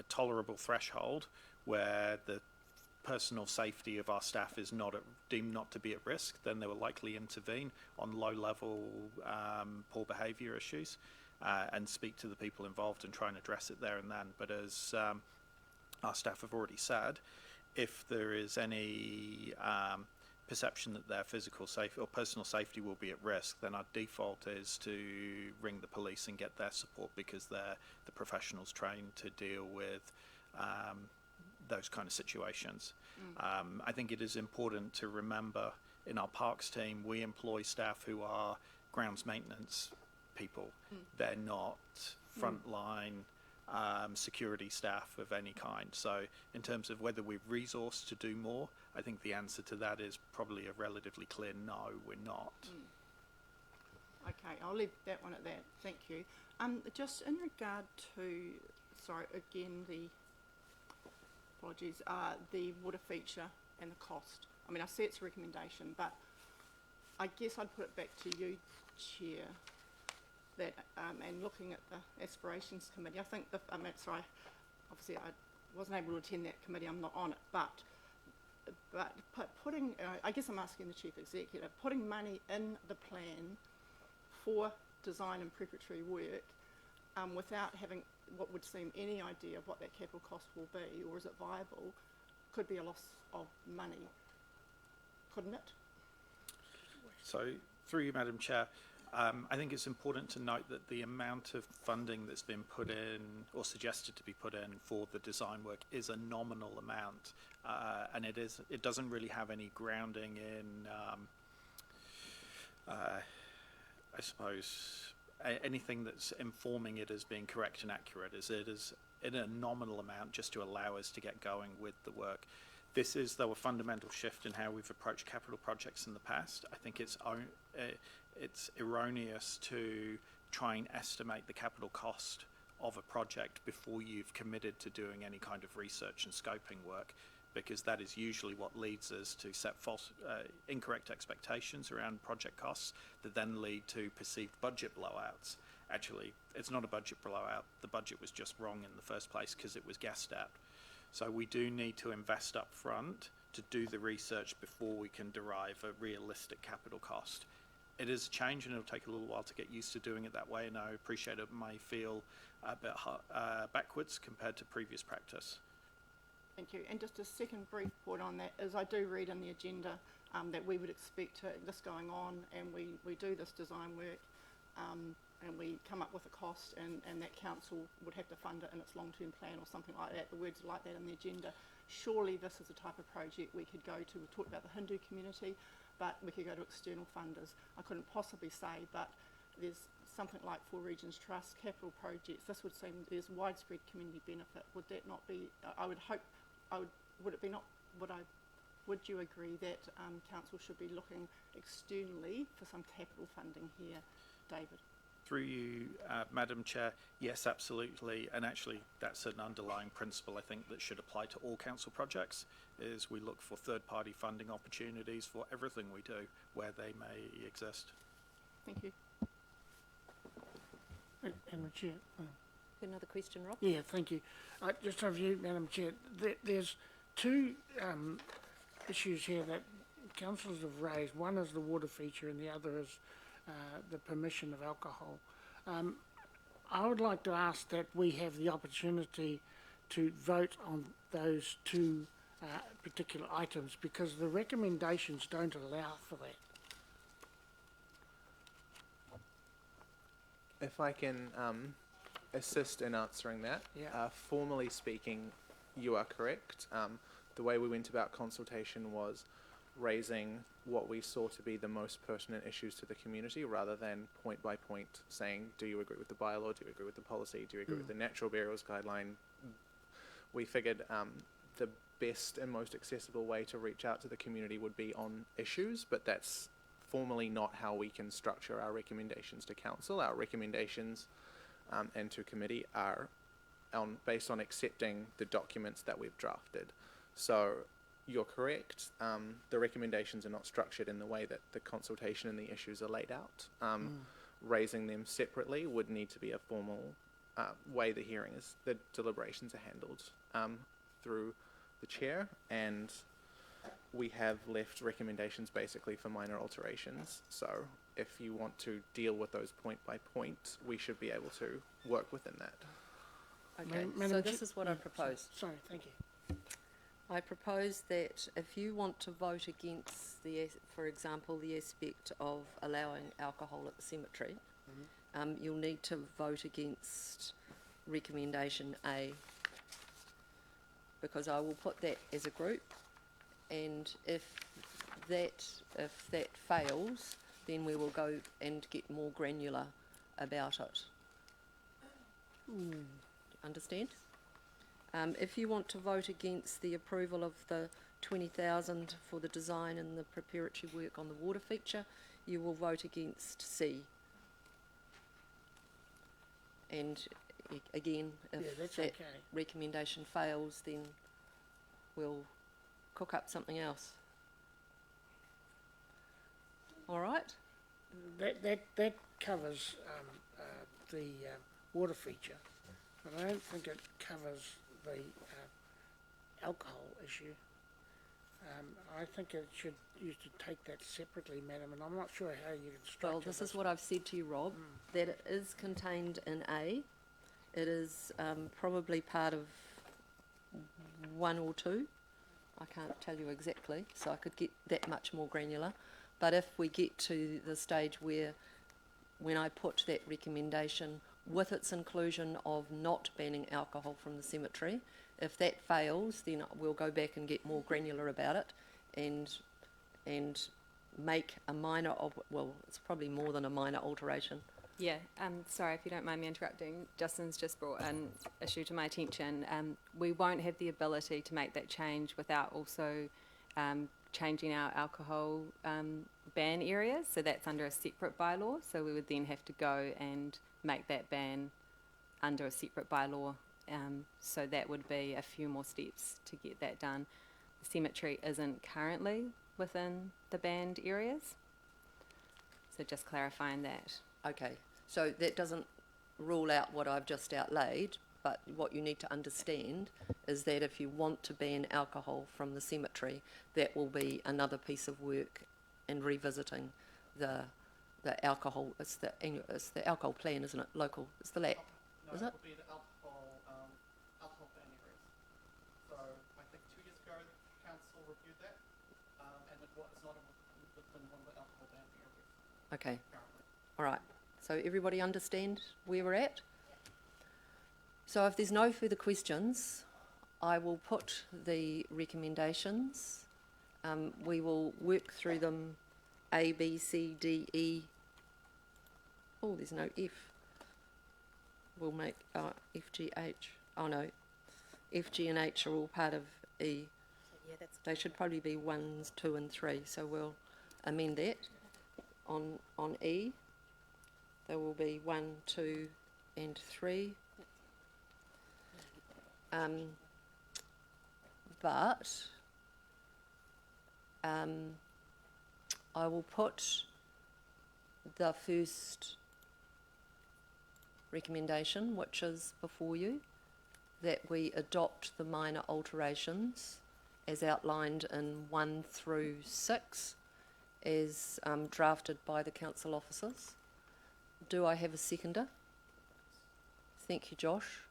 tolerable threshold where the personal safety of our staff is deemed not to be at risk, then they will likely intervene on low-level poor behaviour issues and speak to the people involved and try and address it there and then. But as our staff have already said, if there is any perception that their physical safety or personal safety will be at risk, then our default is to ring the police and get their support, because they're the professionals trained to deal with those kind of situations. I think it is important to remember, in our parks team, we employ staff who are grounds maintenance people. They're not frontline security staff of any kind. So in terms of whether we've resourced to do more, I think the answer to that is probably a relatively clear no, we're not. Okay, I'll leave that one at that. Thank you. Just in regard to, sorry, again, the water feature and the cost. I mean, I see it's a recommendation, but I guess I'd put it back to you, Chair, that, and looking at the Aspirations Committee, I think, sorry, obviously I wasn't able to attend that committee, I'm not on it, but putting, I guess I'm asking the Chief Executive, putting money in the plan for design and preparatory work without having what would seem any idea of what that capital cost will be, or is it viable, could be a loss of money, couldn't it? So through you, Madam Chair, I think it's important to note that the amount of funding that's been put in or suggested to be put in for the design work is a nominal amount, and it doesn't really have any grounding in, I suppose, anything that's informing it as being correct and accurate. It is in a nominal amount just to allow us to get going with the work. This is, though, a fundamental shift in how we've approached capital projects in the past. I think it's erroneous to try and estimate the capital cost of a project before you've committed to doing any kind of research and scoping work, because that is usually what leads us to set incorrect expectations around project costs that then lead to perceived budget blowouts. Actually, it's not a budget blowout. The budget was just wrong in the first place because it was guessed at. So we do need to invest up front to do the research before we can derive a realistic capital cost. It is a change, and it'll take a little while to get used to doing it that way, and I appreciate it may feel a bit backwards compared to previous practice. Thank you. And just a second brief point on that is I do read in the agenda that we would expect this going on, and we do this design work and we come up with a cost, and that council would have to fund it in its long-term plan or something like that. The words are like that in the agenda. Surely this is the type of project we could go to. We talked about the Hindu community, but we could go to external funders. I couldn't possibly say, but there's something like Four Regions Trust, capital projects. This would seem there's widespread community benefit. Would that not be? I would hope. Would it be not? Would you agree that council should be looking externally for some capital funding here, David? Through you, Madam Chair, yes, absolutely. And actually, that's an underlying principle, I think, that should apply to all council projects, is we look for third-party funding opportunities for everything we do, where they may exist. Thank you. Madam Chair. Another question, Rob? Yeah, thank you. Just a view, Madam Chair. There's two issues here that councillors have raised. One is the water feature and the other is the permission of alcohol. I would like to ask that we have the opportunity to vote on those two particular items, because the recommendations don't allow for that. If I can assist in answering that. Yeah. Formally speaking, you are correct. The way we went about consultation was raising what we saw to be the most pertinent issues to the community, rather than point by point saying, do you agree with the bylaw, do you agree with the policy, do you agree with the natural burials guideline. We figured the best and most accessible way to reach out to the community would be on issues, but that's formally not how we can structure our recommendations to council. Our recommendations and to committee are based on accepting the documents that we've drafted. So you're correct. The recommendations are not structured in the way that the consultation and the issues are laid out. Raising them separately would need to be a formal way the deliberations are handled through the chair, and we have left recommendations basically for minor alterations. So if you want to deal with those point by point, we should be able to work within that. Okay, Madam so this Chair- is what I propose. Sorry, thank you. I propose that if you want to vote against for example, the aspect of allowing alcohol at the cemetery, you'll need to vote against recommendation A, because I will put that as a group, and if that fails, then we will go and get more granular about it. Understand? If you want to vote against the approval of the 20,000 for the design and the preparatory work on the water feature, you will vote against C. And again, if that's that okay. recommendation fails, then we'll cook up something else. All right? That covers the water feature, but I don't think it covers the alcohol issue. I think you should take that separately, Madam, and I'm not sure how you can structure Well, this is what I've said to you, Rob, that it is contained in A. It is probably part of 1 or 2. I can't tell you exactly, so I could get that much more granular. But if we get to the stage where, when I put that recommendation with its inclusion of not banning alcohol from the cemetery, if that fails, then we'll go back and get more granular about it and make a minor, well, it's probably more than a minor alteration. Yeah, sorry if you don't mind me interrupting. Justin's just brought an issue to my attention. We won't have the ability to make that change without also changing our alcohol ban areas. So that's under a separate bylaw. So we would then have to go and make that ban under a separate bylaw. So that would be a few more steps to get that done. The cemetery isn't currently within the banned areas. So just clarifying that. Okay, so that doesn't rule out what I've just outlaid, but what you need to understand is that if you want to ban alcohol from the cemetery, that will be another piece of work in revisiting the alcohol. It's the alcohol plan, isn't it? Local. It's the LAP, is it? Would be the alcohol ban areas. So I think 2 years ago, council reviewed that, and it was not within one of the alcohol ban areas. Okay. Currently. All right. So everybody understand where we're at? So if there's no further questions, I will put the recommendations. We will work through them A, B, C, D, E. Oh, there's no F. We'll make F, G, H. Oh no, F, G and H are all part of E. Yeah, that's They should probably be 1, 2 and 3, so we'll amend that. On E, there will be 1, 2 and 3. But I will put the first recommendation, which is before you, that we adopt the minor alterations as outlined in 1 through 6 as drafted by the council officers. Do I have a seconder? Thank you, Josh.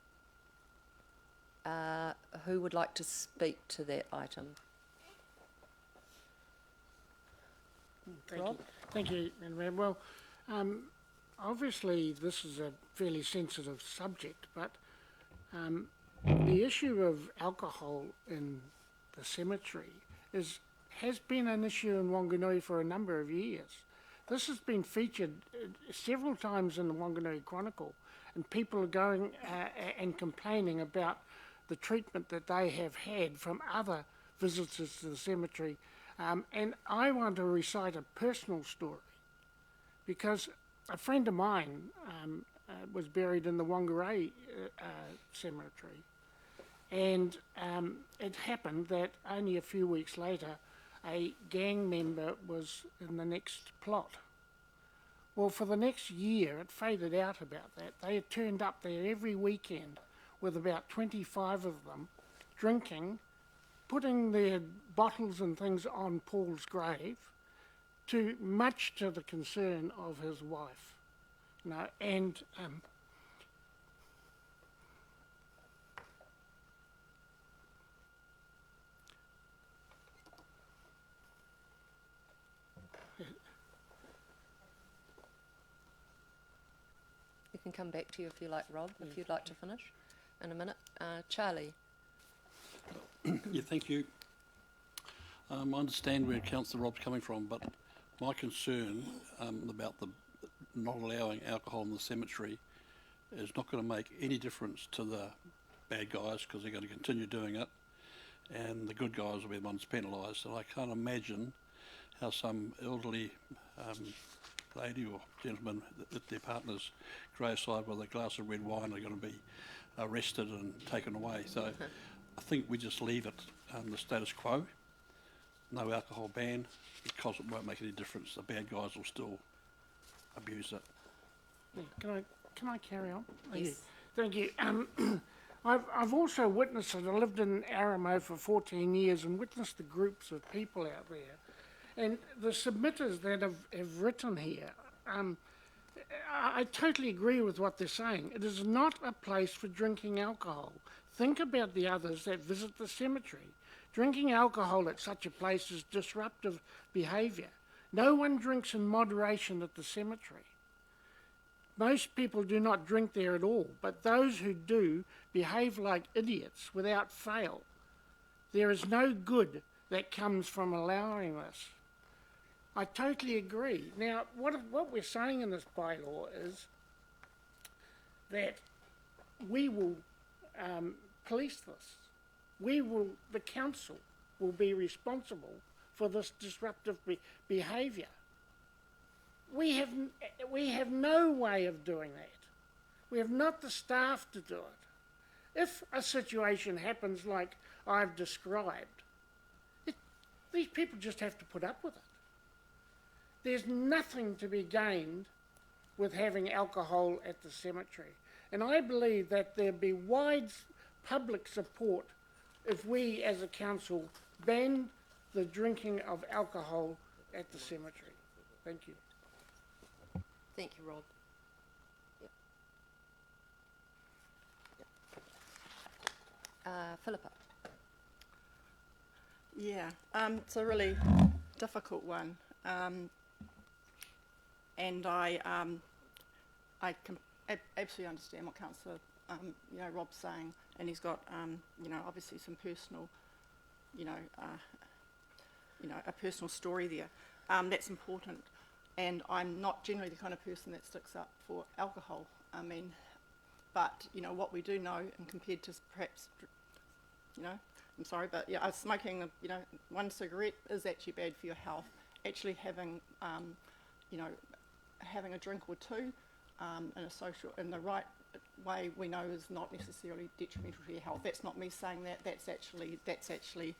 Who would like to speak to that item? Rob? Thank you, Madam Mayor. Well, obviously this is a fairly sensitive subject, but the issue of alcohol in the cemetery has been an issue in Wanganui for a number of years. This has been featured several times in the Wanganui Chronicle, and people are going and complaining about the treatment that they have had from other visitors to the cemetery. And I want to recite a personal story, because a friend of mine was buried in the Whangarei cemetery, and it happened that only a few weeks later a gang member was in the next plot. Well, for the next year it faded out about that. They had turned up there every weekend with about 25 of them, drinking, putting their bottles and things on Paul's grave, much to the concern of his wife. And We can come back to you if you like, Rob, if you'd like to finish in a minute. Charlie? Yeah, thank you. I understand where Councillor Rob's coming from, but my concern about the not allowing alcohol in the cemetery is not going to make any difference to the bad guys, because they're going to continue doing it, and the good guys will be the ones penalised. And I can't imagine how some elderly lady or gentleman at their partner's graveside with a glass of red wine are going to be arrested and taken away. So I think we just leave it the status quo, no alcohol ban, because it won't make any difference. The bad guys will still abuse it. Can I carry on? Yes. Thank you. I've also witnessed it. I lived in Aramo for 14 years and witnessed the groups of people out there. And the submitters that have written here, I totally agree with what they're saying. It is not a place for drinking alcohol. Think about the others that visit the cemetery. Drinking alcohol at such a place is disruptive behaviour. No one drinks in moderation at the cemetery. Most people do not drink there at all, but those who do behave like idiots without fail. There is no good that comes from allowing this. I totally agree. Now, what we're saying in this bylaw is that we will police this. The council will be responsible for this disruptive behaviour. We have no way of doing that. We have not the staff to do it. If a situation happens like I've described, these people just have to put up with it. There's nothing to be gained with having alcohol at the cemetery. And I believe that there'd be wide public support if we as a council banned the drinking of alcohol at the cemetery. Thank you. Thank you, Rob. Philippa? Yeah, it's a really difficult one. And I I can absolutely understand what Councillor, Rob's saying, and he's got, obviously some personal, a personal story there. That's important, and I'm not generally the kind of person that sticks up for alcohol. I mean, but what we do know, and compared to perhaps, I'm sorry, but yeah, smoking, one cigarette is actually bad for your health. Actually having, having a drink or two in the right way, we know is not necessarily detrimental to your health. That's not me saying that. That's actually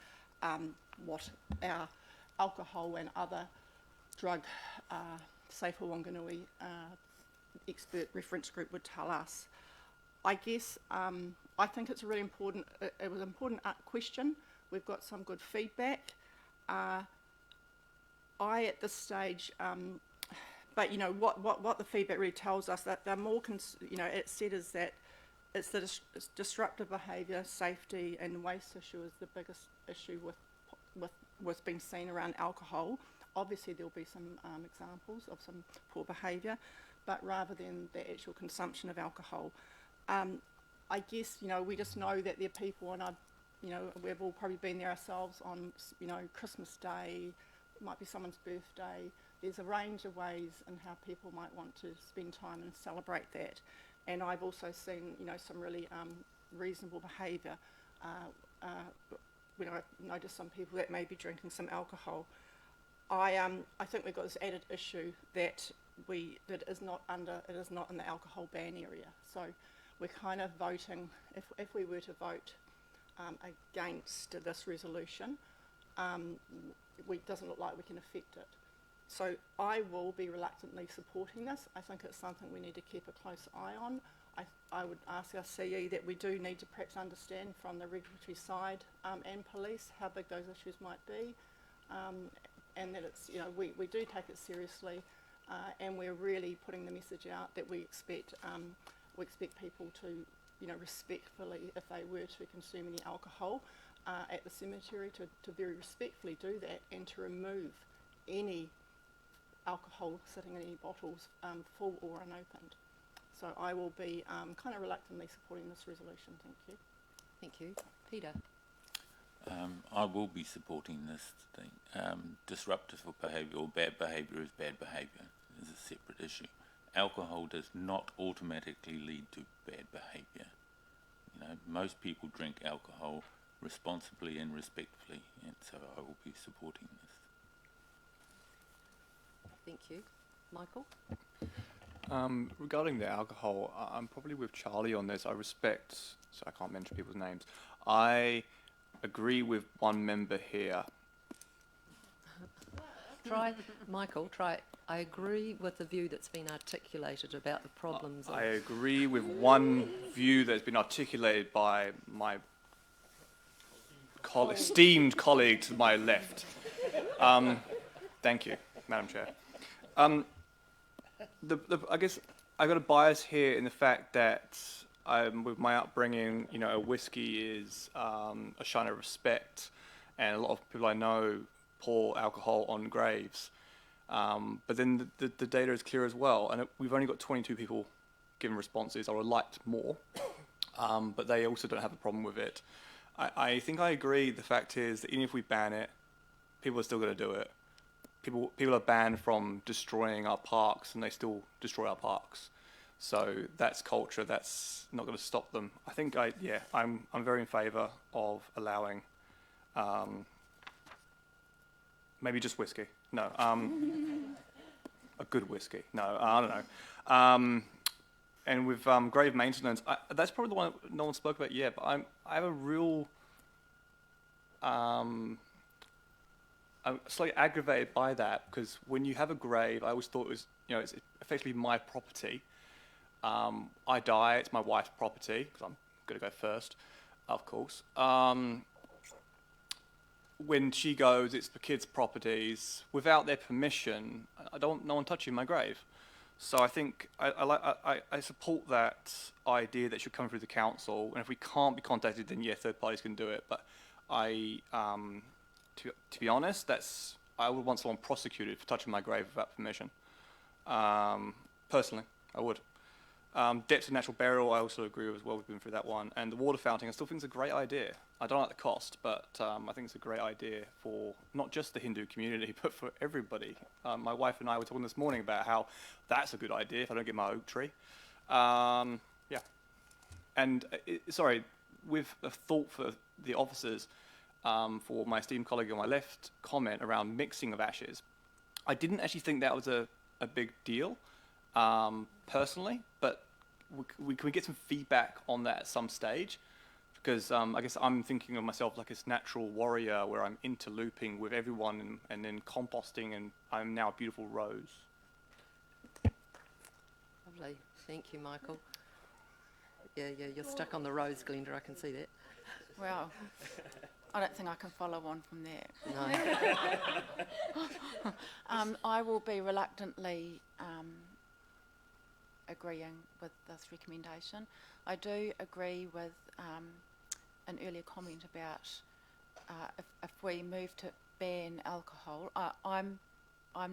what our alcohol and other drug safer Wanganui expert reference group would tell us. I guess I think it's a really important. It was an important question. We've got some good feedback. I at this stage. But what the feedback really tells us, that they're more, it said is that it's the disruptive behaviour, safety and waste issue is the biggest issue with what's been seen around alcohol. Obviously there'll be some examples of some poor behaviour, but rather than the actual consumption of alcohol. I guess, we just know that there are people, and we've all probably been there ourselves on, Christmas Day, it might be someone's birthday. There's a range of ways in how people might want to spend time and celebrate that. And I've also seen, some really reasonable behaviour. I've noticed some people that may be drinking some alcohol. I think we've got this added issue that it is not in the alcohol ban area. So we're kind of voting, if we were to vote against this resolution, it doesn't look like we can affect it. So I will be reluctantly supporting this. I think it's something we need to keep a close eye on. I would ask our CE that we do need to perhaps understand from the regulatory side and police how big those issues might be, and that it's, we do take it seriously, and we're really putting the message out that we expect people to, respectfully, if they were to consume any alcohol at the cemetery, to very respectfully do that and to remove any alcohol sitting in any bottles, full or unopened. So I will be kind of reluctantly supporting this resolution. Thank you. Thank you. Peter? I will be supporting this thing. Disruptive behaviour or bad behaviour is bad behaviour. It's a separate issue. Alcohol does not automatically lead to bad behaviour. Most people drink alcohol responsibly and respectfully, and so I will be supporting this. Thank you. Michael? Regarding the alcohol, I'm probably with Charlie on this. I respect, so I can't mention people's names. I agree with one member here. Michael, I agree with the view that's been articulated about the problems. I agree with one view that's been articulated by my esteemed colleague to my left. Thank you, Madam Chair. I guess I got a bias here in the fact that with my upbringing, a whiskey is a sign of respect, and a lot of people I know pour alcohol on graves. But then the data is clear as well, and we've only got 22 people giving responses. I would like more, but they also don't have a problem with it. I think I agree. The fact is that even if we ban it, people are still going to do it. People are banned from destroying our parks, and they still destroy our parks. So that's culture. That's not going to stop them. I think I'm very in favour of allowing maybe just whiskey. No, a good whiskey. No, I don't know. And with grave maintenance, that's probably the one that no one spoke about yet. But I have a real. I'm slightly aggravated by that, because when you have a grave, I always thought it was, it's effectively my property. I die, it's my wife's property, because I'm going to go first, of course. When she goes, it's the kids' properties. Without their permission, no one touching my grave. So I think I support that idea that should come through the council, and if we can't be contacted, then third parties can do it. But to be honest, I would want someone prosecuted for touching my grave without permission. Personally, I would. Depths of natural burial, I also agree with as well. We've been through that one. And the water fountain, I still think it's a great idea. I don't like the cost, but I think it's a great idea for not just the Hindu community, but for everybody. My wife and I were talking this morning about how that's a good idea if I don't get my oak tree. Yeah. And, sorry, with a thought for the officers, for my esteemed colleague on my left comment around mixing of ashes, I didn't actually think that was a big deal, personally, but can we get some feedback on that at some stage? Because I guess I'm thinking of myself like this natural warrior where I'm interlooping with everyone and then composting, and I'm now a beautiful rose. Lovely. Thank you, Michael. Yeah, you're stuck on the rose, Glenda, I can see that. Well, I don't think I can follow on from that. No. I will be reluctantly agreeing with this recommendation. I do agree with an earlier comment about if we move to ban alcohol. I'm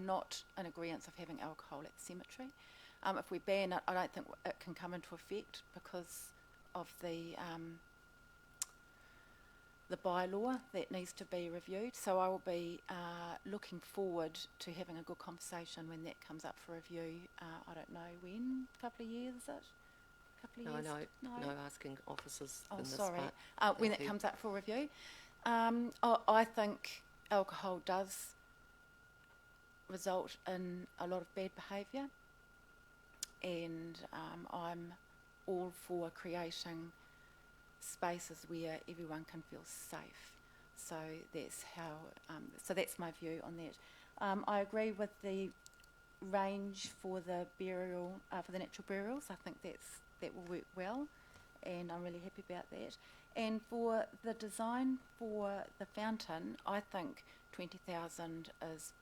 not in agreement of having alcohol at the cemetery. If we ban it, I don't think it can come into effect because of the bylaw that needs to be reviewed. So I will be looking forward to having a good conversation when that comes up for review. I don't know when, a couple of years, is it? A couple of years? No, asking officers Oh, in this sorry. part. When Thank it you. comes up for review. I think alcohol does result in a lot of bad behaviour, and I'm all for creating spaces where everyone can feel safe. So that's how. So that's my view on that. I agree with the range for the burial, for the natural burials. I think that will work well, and I'm really happy about that. And for the design for the fountain, I think 20,000 is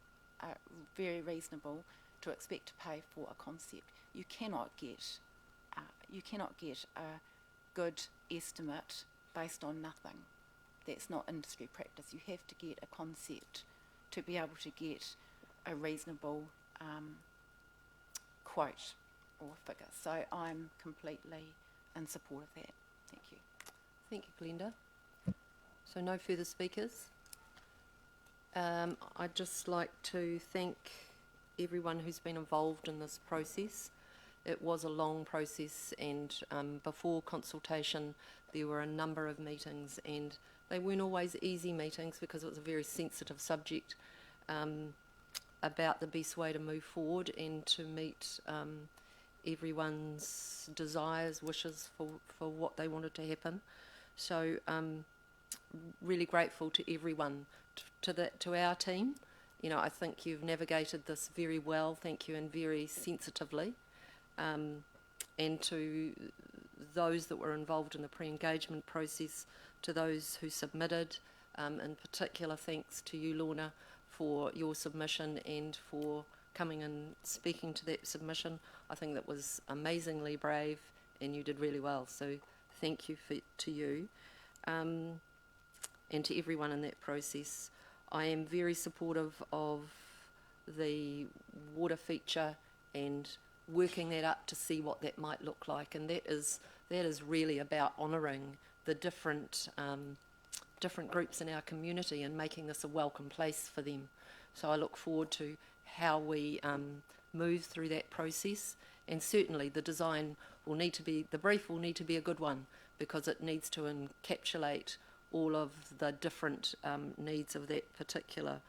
very reasonable to expect to pay for a concept. You cannot get a good estimate based on nothing. That's not industry practice. You have to get a concept to be able to get a reasonable quote or figure. So I'm completely in support of that. Thank you. Thank you, Glenda. So no further speakers. I'd just like to thank everyone who's been involved in this process. It was a long process, and before consultation there were a number of meetings, and they weren't always easy meetings because it was a very sensitive subject about the best way to move forward and to meet everyone's desires, wishes for what they wanted to happen. So really grateful to everyone, to our team. You know, I think you've navigated this very well, thank you, and very sensitively. And to those that were involved in the pre-engagement process, to those who submitted, in particular thanks to you, Lorna, for your submission and for coming and speaking to that submission. I think that was amazingly brave and you did really well, so thank you to you. And to everyone in that process. I am very supportive of the water feature and working that up to see what that might look like, and that is really about honouring the different groups in our community and making this a welcome place for them. So I look forward to how we move through that process, and certainly the design will need to be, the brief will need to be a good one, because it needs to encapsulate all of the different needs of that particular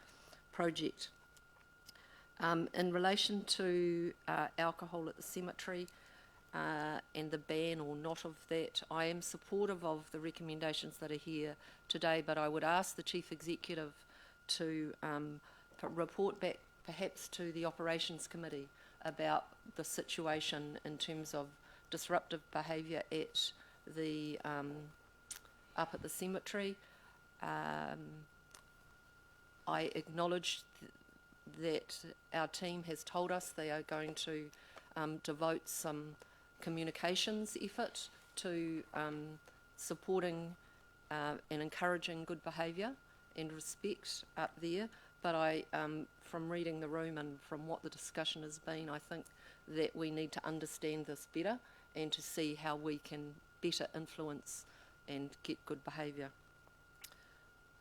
project. In relation to alcohol at the cemetery and the ban or not of that, I am supportive of the recommendations that are here today, but I would ask the Chief Executive to report back perhaps to the Operations Committee about the situation in terms of disruptive behaviour at the up at the cemetery. I acknowledge that our team has told us they are going to devote some communications effort to supporting and encouraging good behaviour and respect up there. But I, from reading the room and from what the discussion has been, I think that we need to understand this better and to see how we can better influence and get good behaviour.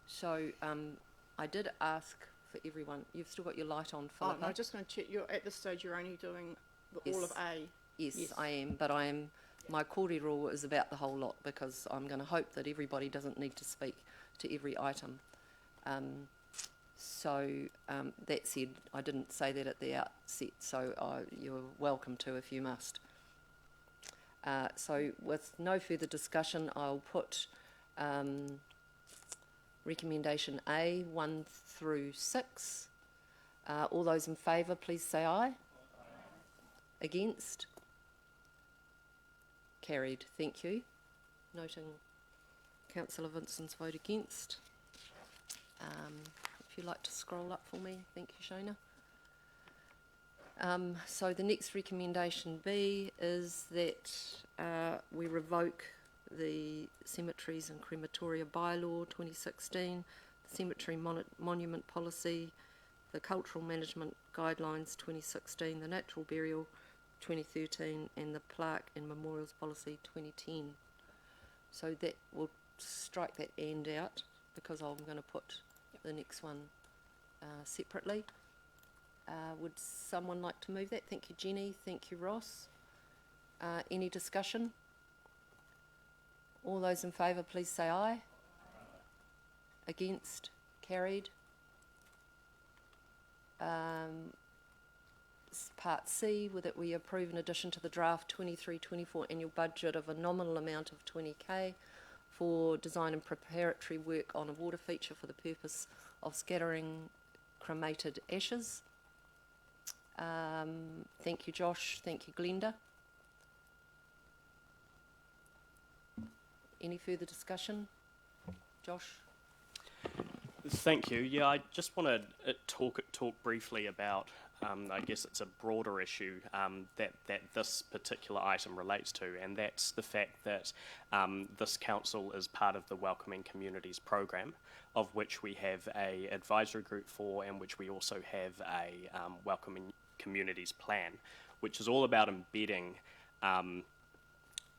So I did ask for everyone. You've still got your light on, Philippa? Oh, no, just going to check. You're at this stage. You're only doing all of A. Yes, I am. But my kōrero is about the whole lot, because I'm going to hope that everybody doesn't need to speak to every item. That said, I didn't say that at the outset, so you're welcome to if you must. So with no further discussion, I'll put recommendation A, 1 through 6. All those in favour, please say aye. Against? Carried. Thank you. Noting Councillor Vinson's vote against. If you'd like to scroll up for me. Thank you, Shona. So the next recommendation B is that we revoke the Cemeteries and Crematoria Bylaw 2016, the Cemetery Monument Policy, the Cultural Management Guidelines 2016, the Natural Burial 2013, and the Plaque and Memorials Policy 2010. So that will strike that and out, because I'm going to put the next one separately. Would someone like to move that? Thank you, Jenny. Thank you, Ross. Any discussion? All those in favour, please say aye. Against? Carried. Part C, that we approve in addition to the draft 23-24 annual budget of a nominal amount of 20k for design and preparatory work on a water feature for the purpose of scattering cremated ashes. Thank you, Josh. Thank you, Glenda. Any further discussion? Josh? Thank you. Yeah, I just want to talk briefly about, I guess it's a broader issue that this particular item relates to, and that's the fact that this council is part of the Welcoming Communities program, of which we have a advisory group for, and which we also have a Welcoming Communities plan, which is all about embedding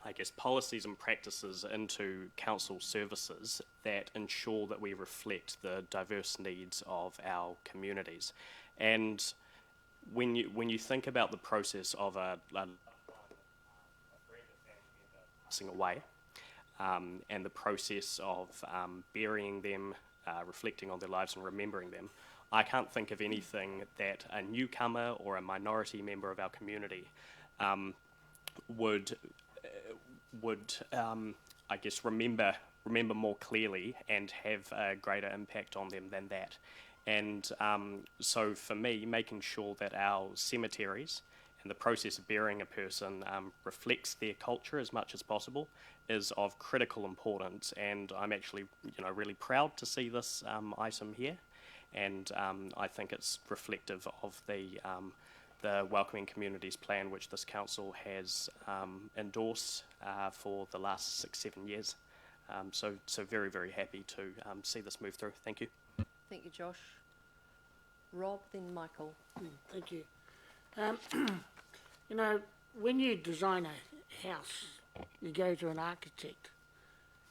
I guess, policies and practices into council services that ensure that we reflect the diverse needs of our communities. And when you think about the process of passing away, and the process of burying them, reflecting on their lives and remembering them, I can't think of anything that a newcomer or a minority member of our community would I guess remember more clearly and have a greater impact on them than that. And so for me, making sure that our cemeteries and the process of burying a person reflects their culture as much as possible is of critical importance. And I'm actually, really proud to see this item here. And I think it's reflective of the Welcoming Communities plan, which this council has endorsed for the last 6-7 years. So very, very happy to see this move through. Thank you. Thank you, Josh. Rob, then Michael. Thank you. When you design a house, you go to an architect,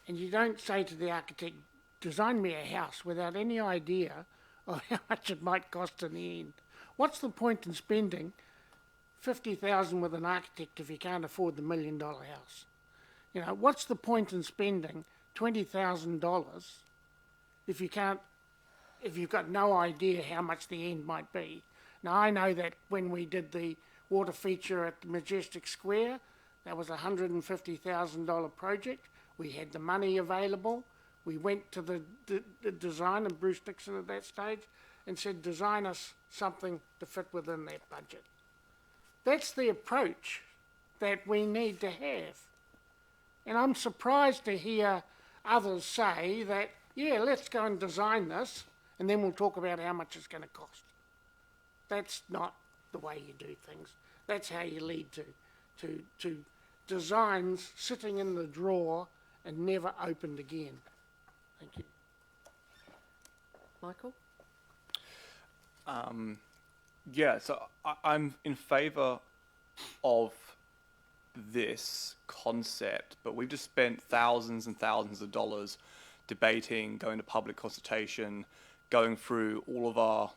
and you don't say to the architect, design me a house, without any idea of how much it might cost in the end. What's the point in spending $50,000 with an architect if you can't afford the $1 million house? What's the point in spending $20,000 if you've got no idea how much the end might be? Now, I know that when we did the water feature at the Majestic Square, that was a $150,000 project. We had the money available. We went to the design, and Bruce Dixon at that stage, and said, design us something to fit within that budget. That's the approach that we need to have. And I'm surprised to hear others say that, yeah, let's go and design this, and then we'll talk about how much it's going to cost. That's not the way you do things. That's how you lead to designs sitting in the drawer and never opened again. Thank you. Michael? Yeah, so I'm in favour of this concept, but we've just spent thousands and thousands of dollars debating, going to public consultation, going through all of our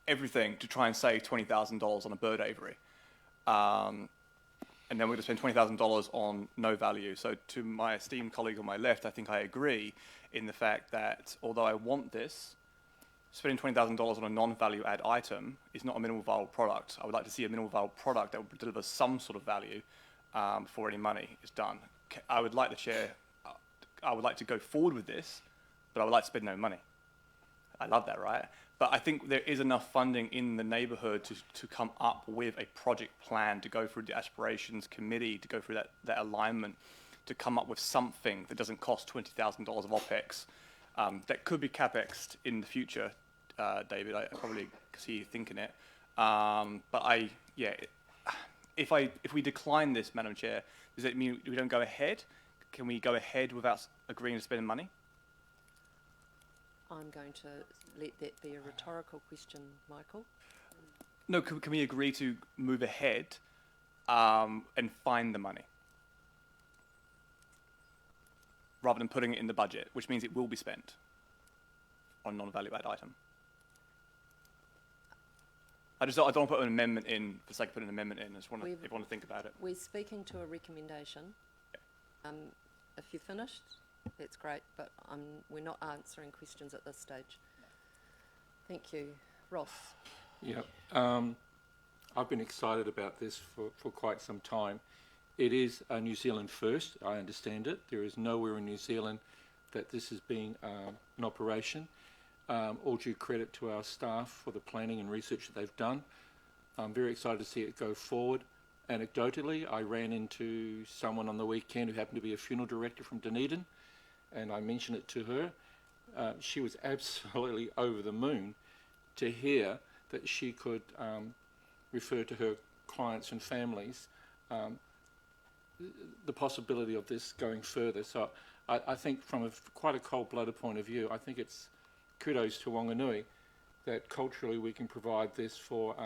everything to try and save $20,000 on a bird aviary. And then we're going to spend $20,000 on no value. So to my esteemed colleague on my left, I think I agree in the fact that although I want this, spending $20,000 on a non-value add item is not a minimal viable product. I would like to see a minimal viable product that would deliver some sort of value before any money is done. I would like to go forward with this, but I would like to spend no money. I love that, right? But I think there is enough funding in the neighbourhood to come up with a project plan, to go through the aspirations committee, to go through that alignment, to come up with something that doesn't cost $20,000 of OPEX, that could be CapExed in the future, David. I probably see you thinking it. If we decline this, Madam Chair, does that mean we don't go ahead? Can we go ahead without agreeing to spend money? I'm going to let that be a rhetorical question, Michael. No, can we agree to move ahead and find the money? Rather than putting it in the budget, which means it will be spent on a non-value add item. I don't want to put an amendment in for the sake of putting an amendment in. I just want everyone to think about it. We're speaking to a recommendation. If you're finished, that's great, but we're not answering questions at this stage. Thank you. Ross? Yeah, I've been excited about this for quite some time. It is a New Zealand first, I understand it. There is nowhere in New Zealand that this is being an operation. All due credit to our staff for the planning and research that they've done. I'm very excited to see it go forward. Anecdotally, I ran into someone on the weekend who happened to be a funeral director from Dunedin, and I mentioned it to her. She was absolutely over the moon to hear that she could refer to her clients and families the possibility of this going further. So I think from quite a cold-blooded point of view, I think it's kudos to Wanganui that culturally we can provide this for,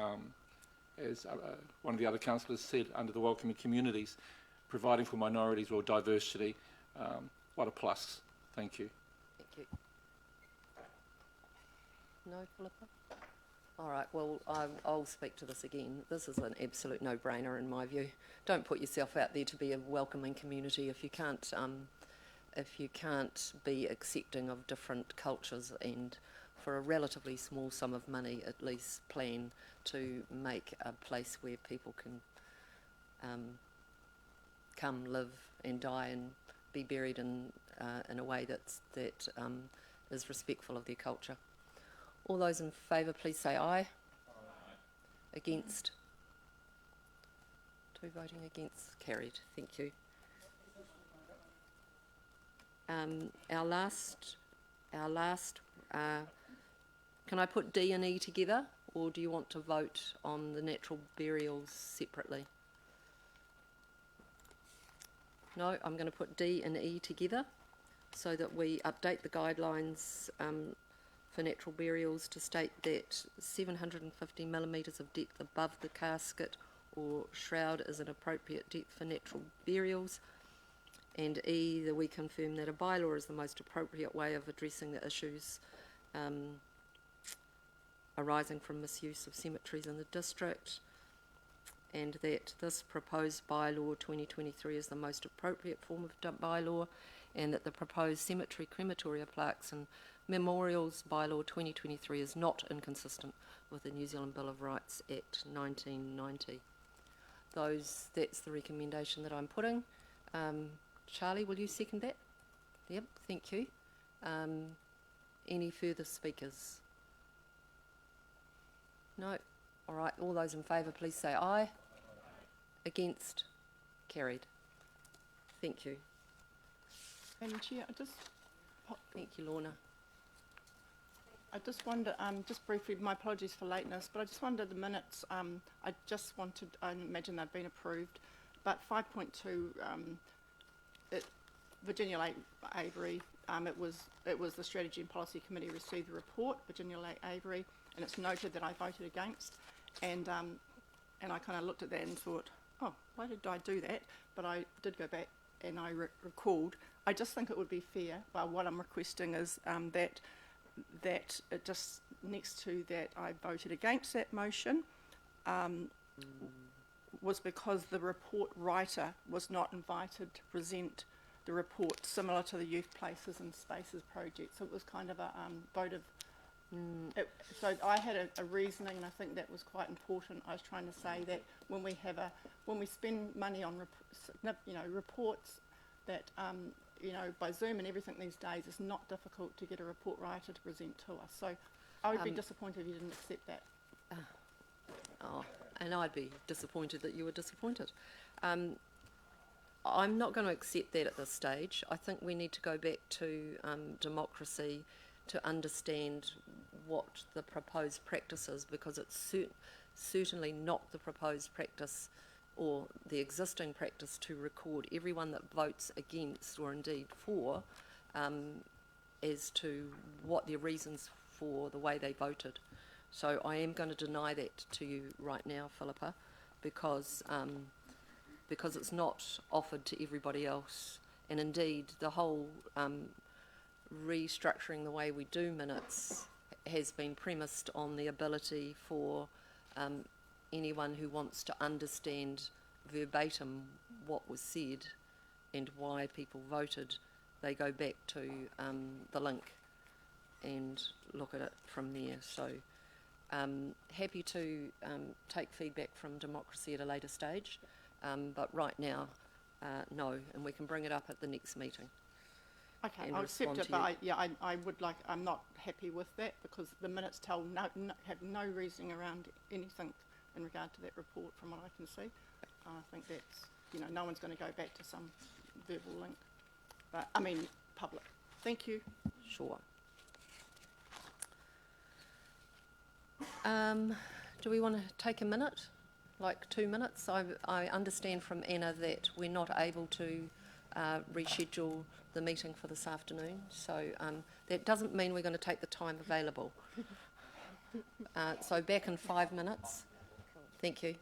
as one of the other councillors said, under the welcoming communities, providing for minorities or diversity. What a plus. Thank you. Thank you. No, Philippa? All right, well, I'll speak to this again. This is an absolute no-brainer in my view. Don't put yourself out there to be a welcoming community if you can't be accepting of different cultures, and for a relatively small sum of money at least plan to make a place where people can come, live and die and be buried in a way that is respectful of their culture. All those in favour, please say aye. Aye. Against? 2 voting against. Carried. Thank you. Our last. Can I put D and E together, or do you want to vote on the natural burials separately? No, I'm going to put D and E together so that we update the guidelines for natural burials to state that 750 millimetres of depth above the casket or shroud is an appropriate depth for natural burials. And E, that we confirm that a bylaw is the most appropriate way of addressing the issues arising from misuse of cemeteries in the district, and that this proposed bylaw 2023 is the most appropriate form of bylaw, and that the proposed cemetery, crematoria, plaques and memorials bylaw 2023 is not inconsistent with the New Zealand Bill of Rights Act 1990. That's the recommendation that I'm putting. Charlie, will you second that? Yep, thank you. Any further speakers? No? All right, all those in favour, please say aye. Against? Carried. Thank you. Madam Chair, Thank you, Lorna. I just wonder, just briefly, my apologies for lateness, but I just wondered the minutes, I imagine they've been approved, but 5.2, Virginia Lake Avery, it was the Strategy and Policy Committee received the report, Virginia Lake Avery, and it's noted that I voted against, and I kind of looked at that and thought, oh, why did I do that? But I did go back and I recalled. I just think it would be fair. But what I'm requesting is that it just next to that I voted against that motion was because the report writer was not invited to present the report similar to the Youth Places and Spaces project. So it was kind of a vote of. So I had a reasoning, and I think that was quite important. I was trying to say that when we spend money on reports that by Zoom and everything these days, it's not difficult to get a report writer to present to us. So I would be disappointed if you didn't accept that. And I'd be disappointed that you were disappointed. I'm not going to accept that at this stage. I think we need to go back to democracy to understand what the proposed practice is, because it's certainly not the proposed practice or the existing practice to record everyone that votes against or indeed for as to what their reasons for the way they voted. So I am going to deny that to you right now, Philippa, because it's not offered to everybody else. And indeed, the whole restructuring the way we do minutes has been premised on the ability for anyone who wants to understand verbatim what was said and why people voted, they go back to the link and look at it from there. So happy to take feedback from democracy at a later stage, but right now, no, and we can bring it up at the next meeting. Okay, I'll accept it, but I would like. I'm not happy with that because the minutes have no reasoning around anything in regard to that report, from what I can see. I think that's no one's going to go back to some verbal link, but I mean public. Thank you. Sure. Do we want to take a minute, like 2 minutes? I understand from Anna that we're not able to reschedule the meeting for this afternoon, so that doesn't mean we're going to take the time available. So back in 5 minutes. Thank you.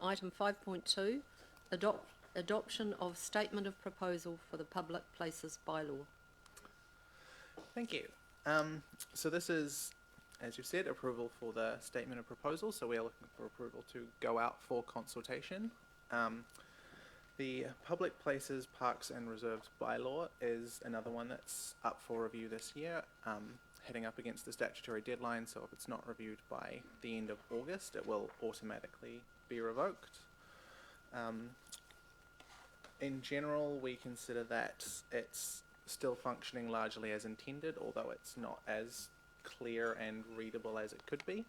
item 5.2, adoption of statement of proposal for the public places bylaw. Thank you. So this is, as you said, approval for the statement of proposal. So we are looking for approval to go out for consultation. The Public Places, Parks and Reserves bylaw is another one that's up for review this year, heading up against the statutory deadline. So if it's not reviewed by the end of August, it will automatically be revoked. In general, we consider that it's still functioning largely as intended, although it's not as clear and readable as it could be.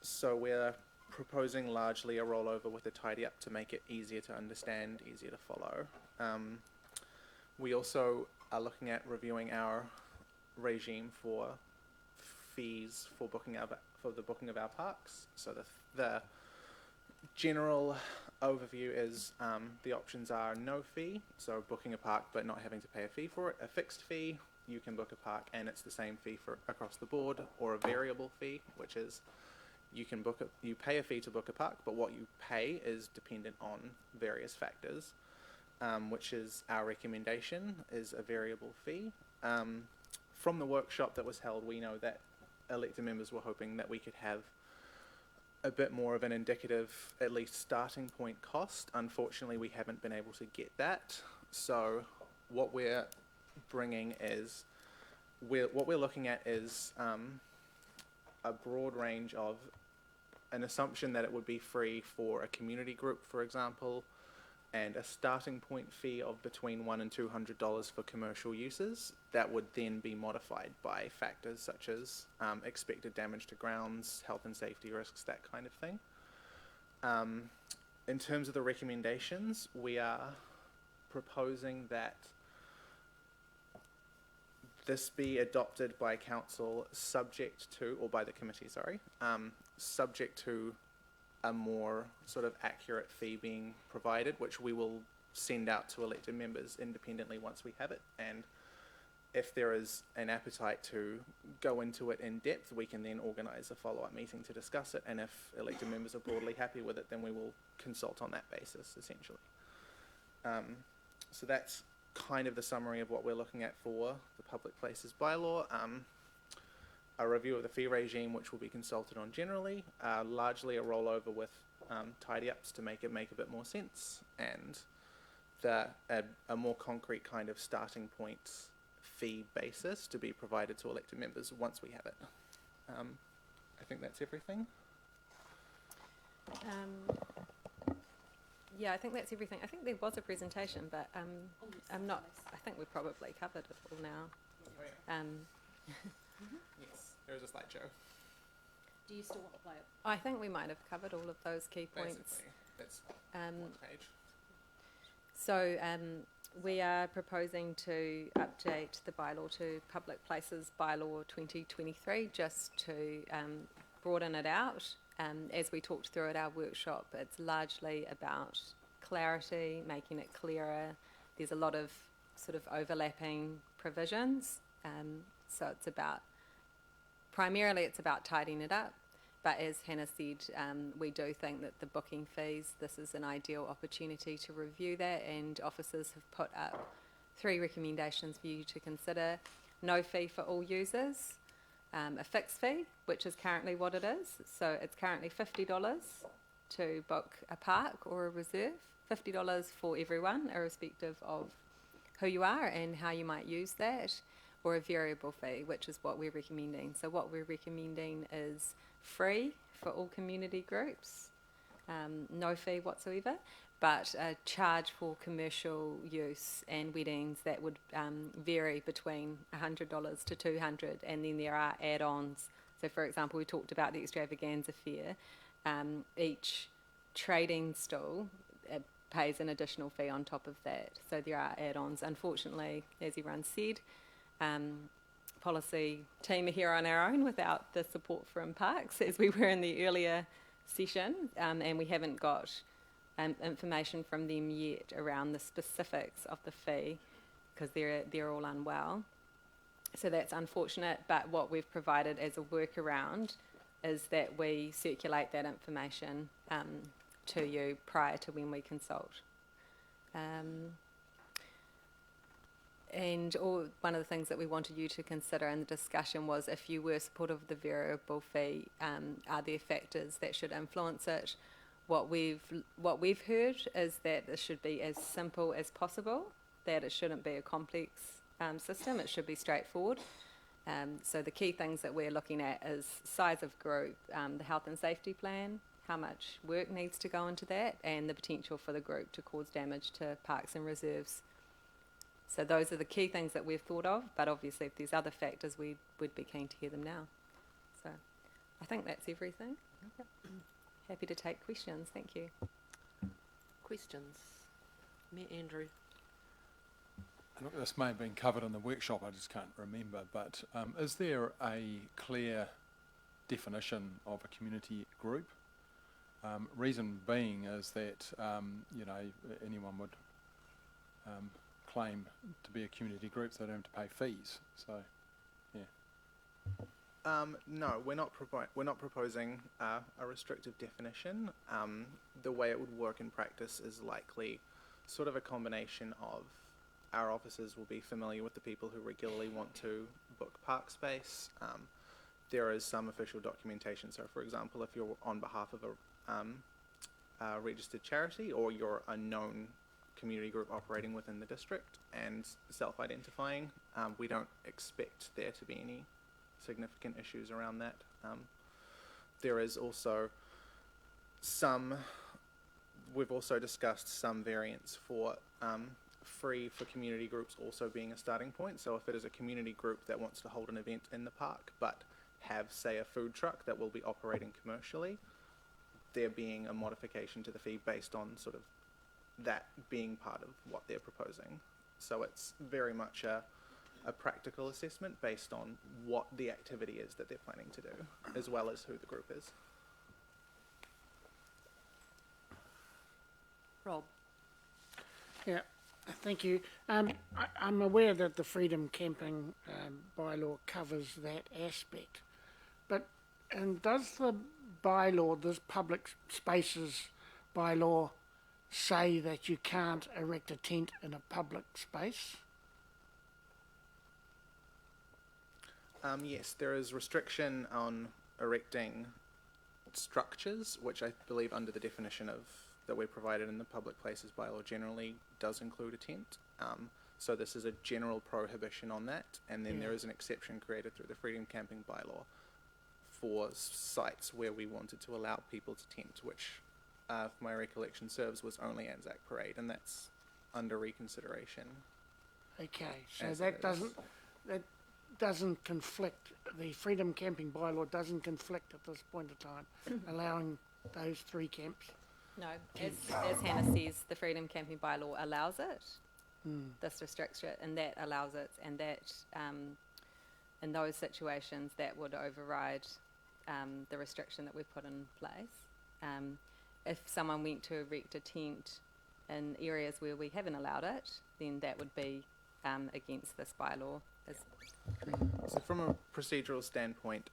So we're proposing largely a rollover with a tidy up to make it easier to understand, easier to follow. We also are looking at reviewing our regime for fees for the booking of our parks. So the general overview is the options are no fee, so booking a park but not having to pay a fee for it, a fixed fee, you can book a park and it's the same fee for across the board, or a variable fee, which is you pay a fee to book a park, but what you pay is dependent on various factors, which is our recommendation is a variable fee. From the workshop that was held, we know that elected members were hoping that we could have a bit more of an indicative, at least starting point cost. Unfortunately, we haven't been able to get that. So what we're bringing is, what we're looking at is a broad range of an assumption that it would be free for a community group, for example, and a starting point fee of between $100 and $200 for commercial uses. That would then be modified by factors such as expected damage to grounds, health and safety risks, that kind of thing. In terms of the recommendations, we are proposing that this be adopted by council subject to, or by the committee, sorry, subject to a more sort of accurate fee being provided, which we will send out to elected members independently once we have it. And if there is an appetite to go into it in depth, we can then organise a follow-up meeting to discuss it. And if elected members are broadly happy with it, then we will consult on that basis, essentially. So that's kind of the summary of what we're looking at for the Public Places bylaw. A review of the fee regime, which will be consulted on generally, largely a rollover with tidy-ups to make it make a bit more sense, and a more concrete kind of starting point fee basis to be provided to elected members once we have it. I think that's everything. Yeah, I think that's everything. I think there was a presentation, but I'm not. I think we've probably covered it all now. Yes, there is a slideshow. Do you still want to play it? I think we might have covered all of those key points. Basically, that's one page. So we are proposing to update the bylaw to Public Places Bylaw 2023, just to broaden it out. As we talked through at our workshop, it's largely about clarity, making it clearer. There's a lot of sort of overlapping provisions. So it's primarily it's about tidying it up. But as Hannah said, we do think that the booking fees, this is an ideal opportunity to review that, and officers have put up 3 recommendations for you to consider. No fee for all users. A fixed fee, which is currently what it is. So it's currently $50 to book a park or a reserve, $50 for everyone, irrespective of who you are and how you might use that, or a variable fee, which is what we're recommending. So what we're recommending is free for all community groups, no fee whatsoever, but a charge for commercial use and weddings that would vary between $100 to $200, and then there are add-ons. So for example, we talked about the extravaganza fair. Each trading stall pays an additional fee on top of that. So there are add-ons. Unfortunately, as everyone said, policy team are here on our own without the support from Parks, as we were in the earlier session, and we haven't got information from them yet around the specifics of the fee, because they're all unwell. So that's unfortunate, but what we've provided as a workaround is that we circulate that information to you prior to when we consult. And one of the things that we wanted you to consider in the discussion was, if you were supportive of the variable fee, are there factors that should influence it? What we've heard is that it should be as simple as possible, that it shouldn't be a complex system, it should be straightforward. So the key things that we're looking at is size of group, the health and safety plan, how much work needs to go into that, and the potential for the group to cause damage to parks and reserves. So those are the key things that we've thought of, but obviously if there's other factors, we'd be keen to hear them now. So I think that's everything. Yep. Happy to take questions, thank you. Questions? Mayor Andrew. Look, this may have been covered in the workshop, I just can't remember, but is there a clear definition of a community group? Reason being is that, anyone would claim to be a community group, so they don't have to pay fees. So, yeah. No, we're not proposing a restrictive definition. The way it would work in practice is likely sort of a combination of our officers will be familiar with the people who regularly want to book park space. There is some official documentation. So, for example, if you're on behalf of a registered charity, or you're a known community group operating within the district and self-identifying, we don't expect there to be any significant issues around that. There is also we've also discussed some variants for free for community groups also being a starting point. So if it is a community group that wants to hold an event in the park but have, say, a food truck that will be operating commercially, there being a modification to the fee based on sort of that being part of what they're proposing. So it's very much a practical assessment based on what the activity is that they're planning to do, as well as who the group is. Rob. Yeah, thank you. I'm aware that the Freedom Camping bylaw covers that aspect, but does the bylaw, this public spaces bylaw, say that you can't erect a tent in a public space? Yes, there is restriction on erecting structures, which I believe under the definition of that we provided in the public places bylaw generally does include a tent. So this is a general prohibition on that, and then there is an exception created through the Freedom Camping bylaw for sites where we wanted to allow people to tent, which, if my recollection serves, was only Anzac Parade, and that's under reconsideration. Okay, so that doesn't conflict. The Freedom Camping bylaw doesn't conflict at this point of time, allowing those three camps. No, as Hannah says, the Freedom Camping bylaw allows it, this restriction, and that allows it, and that in those situations that would override the restriction that we've put in place. If someone went to erect a tent in areas where we haven't allowed it, then that would be against this bylaw. So from a procedural standpoint,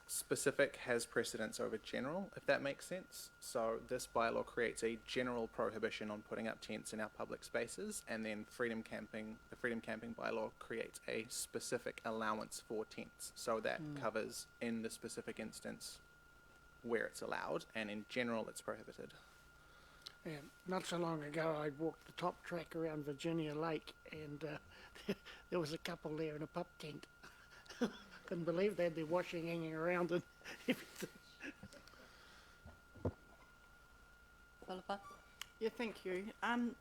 specific has precedence over general, if that makes sense. So this bylaw creates a general prohibition on putting up tents in our public spaces, and then the Freedom Camping bylaw creates a specific allowance for tents. So that covers in the specific instance where it's allowed, and in general it's prohibited. Yeah, not so long ago I walked the top track around Virginia Lake, and there was a couple there in a pup tent. Couldn't believe they had their washing hanging around and everything. Philippa? Yeah, thank you. I don't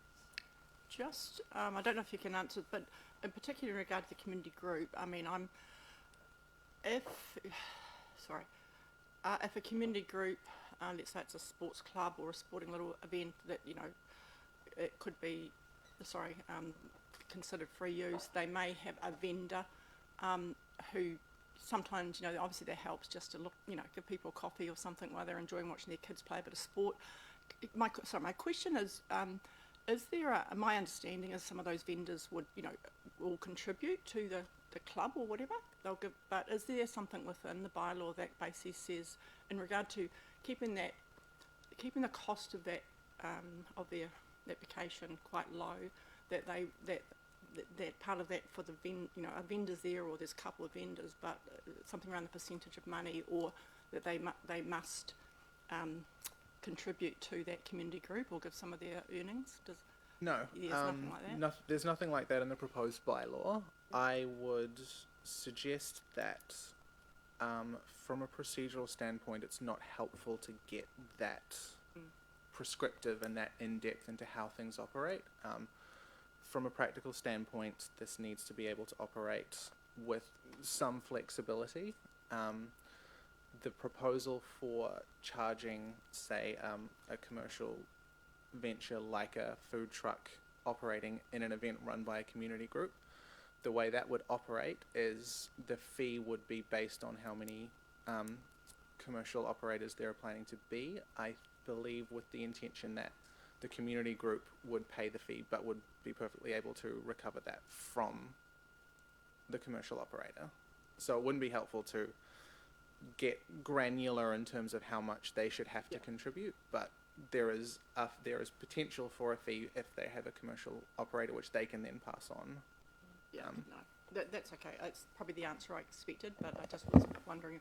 know if you can answer, but in particular in regard to the community group, I mean, if a community group, let's say it's a sports club or a sporting little event that, it could be, considered free use, they may have a vendor who sometimes, obviously that helps just to look, give people coffee or something while they're enjoying watching their kids play a bit of sport. My question is there my understanding is some of those vendors would, will contribute to the club or whatever they'll give, but is there something within the bylaw that basically says in regard to keeping that keeping the cost of that of their application quite low, that part of that for the a vendor's there, or there's a couple of vendors, but something around the percentage of money, or that they must contribute to that community group or give some of their earnings. No, there's nothing like that. there's nothing like that in the proposed bylaw. I would suggest that from a procedural standpoint, it's not helpful to get that prescriptive and that in-depth into how things operate. From a practical standpoint, this needs to be able to operate with some flexibility. The proposal for charging, say, a commercial venture like a food truck operating in an event run by a community group, the way that would operate is the fee would be based on how many commercial operators there are planning to be. I believe with the intention that the community group would pay the fee, but would be perfectly able to recover that from the commercial operator. So it wouldn't be helpful to get granular in terms of how much they should have to contribute, but there is potential for a fee if they have a commercial operator, which they can then pass on. No, that's okay. It's probably the answer I expected, but I just was wondering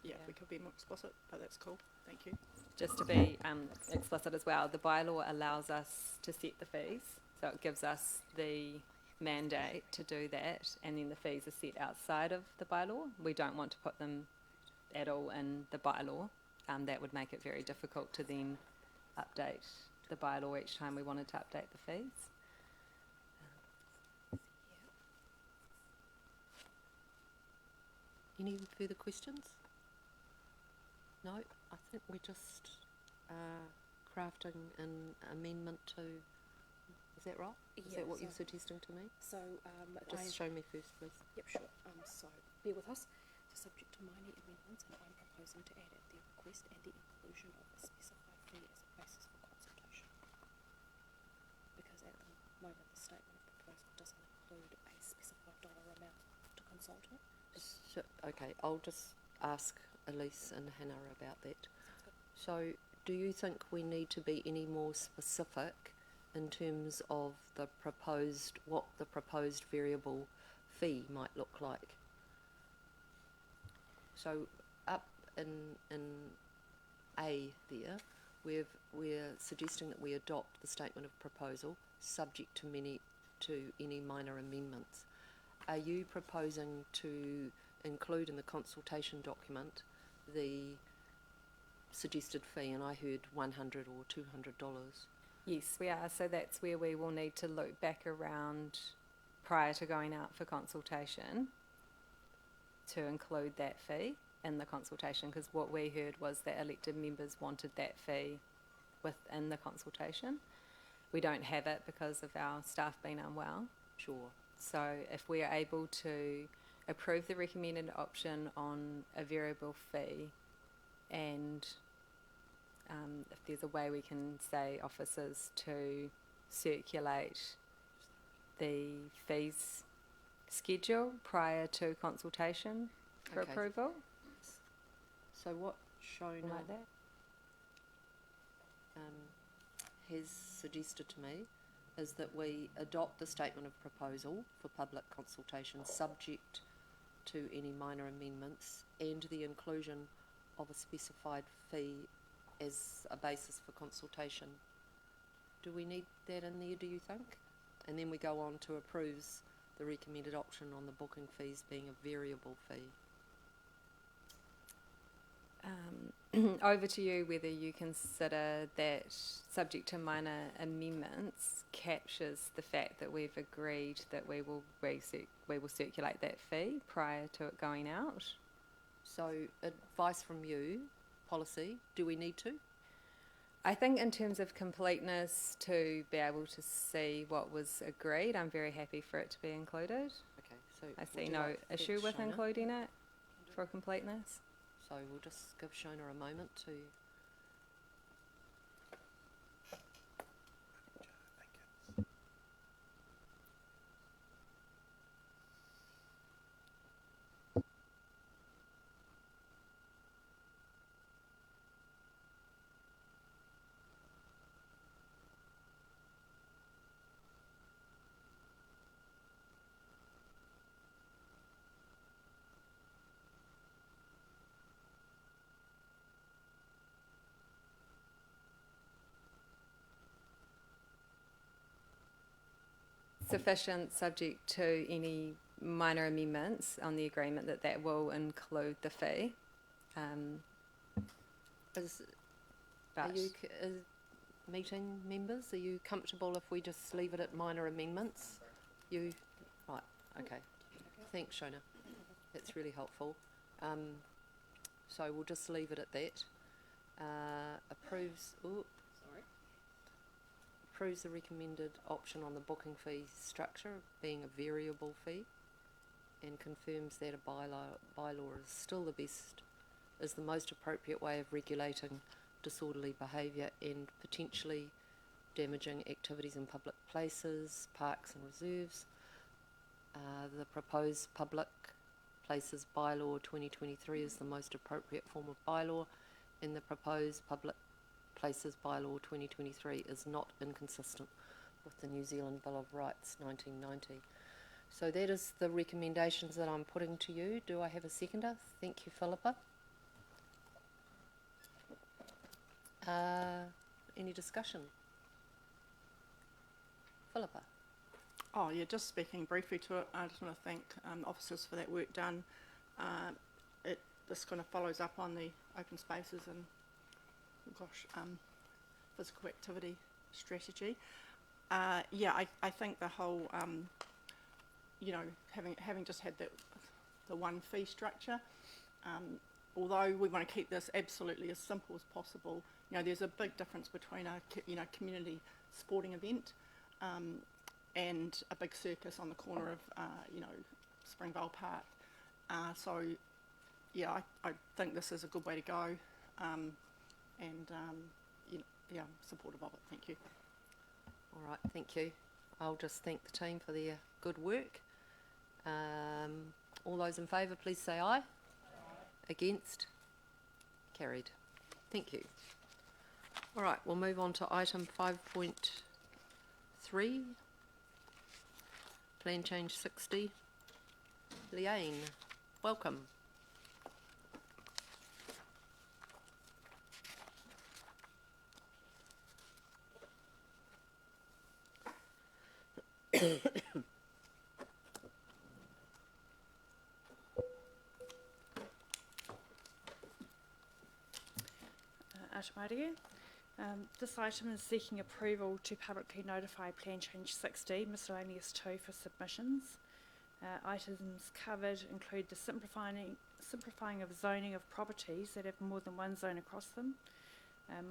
if we could be more explicit, but that's cool. Thank you. Just to be explicit as well, the bylaw allows us to set the fees, so it gives us the mandate to do that, and then the fees are set outside of the bylaw. We don't want to put them at all in the bylaw. That would make it very difficult to then update the bylaw each time we wanted to update the fees. Any further questions? No, I think we're just crafting an amendment to. Is that right? Is that what you're suggesting to me? So just show me first, please. Yep, sure. So bear with us. So subject to minor amendments, and I'm proposing to add at the request and the inclusion of a specified fee as a basis for consultation. Because at the moment the statement of proposal doesn't include a specified dollar amount to consultant. So, okay, I'll just ask Elise and Hannah about that. So, do you think we need to be any more specific in terms of what the proposed variable fee might look like? So, up in A there, we're suggesting that we adopt the statement of proposal subject to any minor amendments. Are you proposing to include in the consultation document the suggested fee? And I heard $100 or $200. Yes, we are. So that's where we will need to loop back around prior to going out for consultation to include that fee in the consultation, because what we heard was that elected members wanted that fee within the consultation. We don't have it because of our staff being unwell. Sure. So if we are able to approve the recommended option on a variable fee, and if there's a way we can say officers to circulate the fees schedule prior to consultation for approval. So what Shona like that has suggested to me is that we adopt the statement of proposal for public consultation subject to any minor amendments and the inclusion of a specified fee as a basis for consultation. Do we need that in there, do you think? And then we go on to approves the recommended option on the booking fees being a variable fee. Over to you whether you consider that subject to minor amendments captures the fact that we've agreed that we will circulate that fee prior to it going out. So advice from you, policy, do we need to? I think in terms of completeness, to be able to see what was agreed, I'm very happy for it to be included. Okay, so I see no issue with including it for completeness. So we'll just give Shona a moment to. sufficient, subject to any minor amendments on the agreement, that will include the fee. Are you, meeting members, are you comfortable if we just leave it at minor amendments? You, right, okay. Thanks, Shona. That's really helpful. So we'll just leave it at that. Approves the recommended option on the booking fee structure being a variable fee, and confirms that a bylaw is still is the most appropriate way of regulating disorderly behaviour and potentially damaging activities in public places, parks and reserves. The proposed public places bylaw 2023 is the most appropriate form of bylaw, and the proposed public places bylaw 2023 is not inconsistent with the New Zealand Bill of Rights 1990. So that is the recommendations that I'm putting to you. Do I have a seconder? Thank you, Philippa. Any discussion? Philippa. Oh yeah, just speaking briefly to it, I just want to thank officers for that work done. This kind of follows up on the open spaces and physical activity strategy. Yeah, I think the whole having just had the one fee structure, although we want to keep this absolutely as simple as possible, there's a big difference between a community sporting event and a big circus on the corner of Springvale Park. So yeah, I think this is a good way to go, and I'm supportive of it. Thank you. All right, thank you. I'll just thank the team for their good work. All those in favour, please say aye. Aye. Against? Carried. Thank you. All right, we'll move on to item 5.3. Plan change 60. Leanne, welcome. This item is seeking approval to publicly notify Plan Change 60, Miscellaneous 2 for submissions. Items covered include the simplifying of zoning of properties that have more than one zone across them,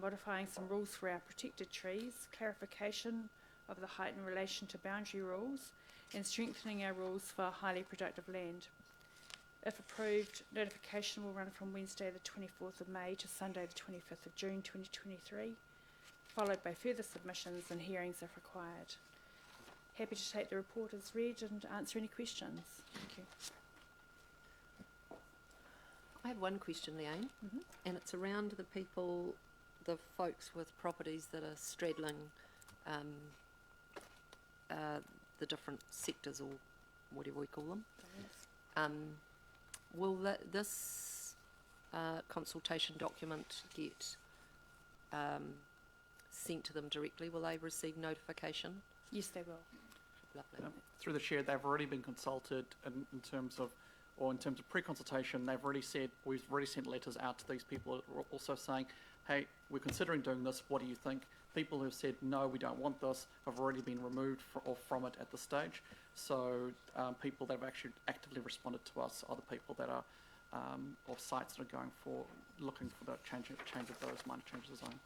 modifying some rules for our protected trees, clarification of the height in relation to boundary rules, and strengthening our rules for highly productive land. If approved, notification will run from Wednesday the 24th of May to Sunday the 25th of June 2023, followed by further submissions and hearings if required. Happy to take the report as read and answer any questions. Thank you. I have one question, Leanne, and it's around the folks with properties that are straddling the different sectors, or whatever we call them. Will this consultation document get sent to them directly? Will they receive notification? Yes, they will. Lovely. Through the chair, they've already been consulted in terms of pre-consultation. We've already sent letters out to these people, also saying, hey, we're considering doing this, what do you think? People who have said, no, we don't want this, have already been removed from it at this stage. So people that have actually actively responded to us are the people that are, or sites that are looking for the change of those minor changes of zone.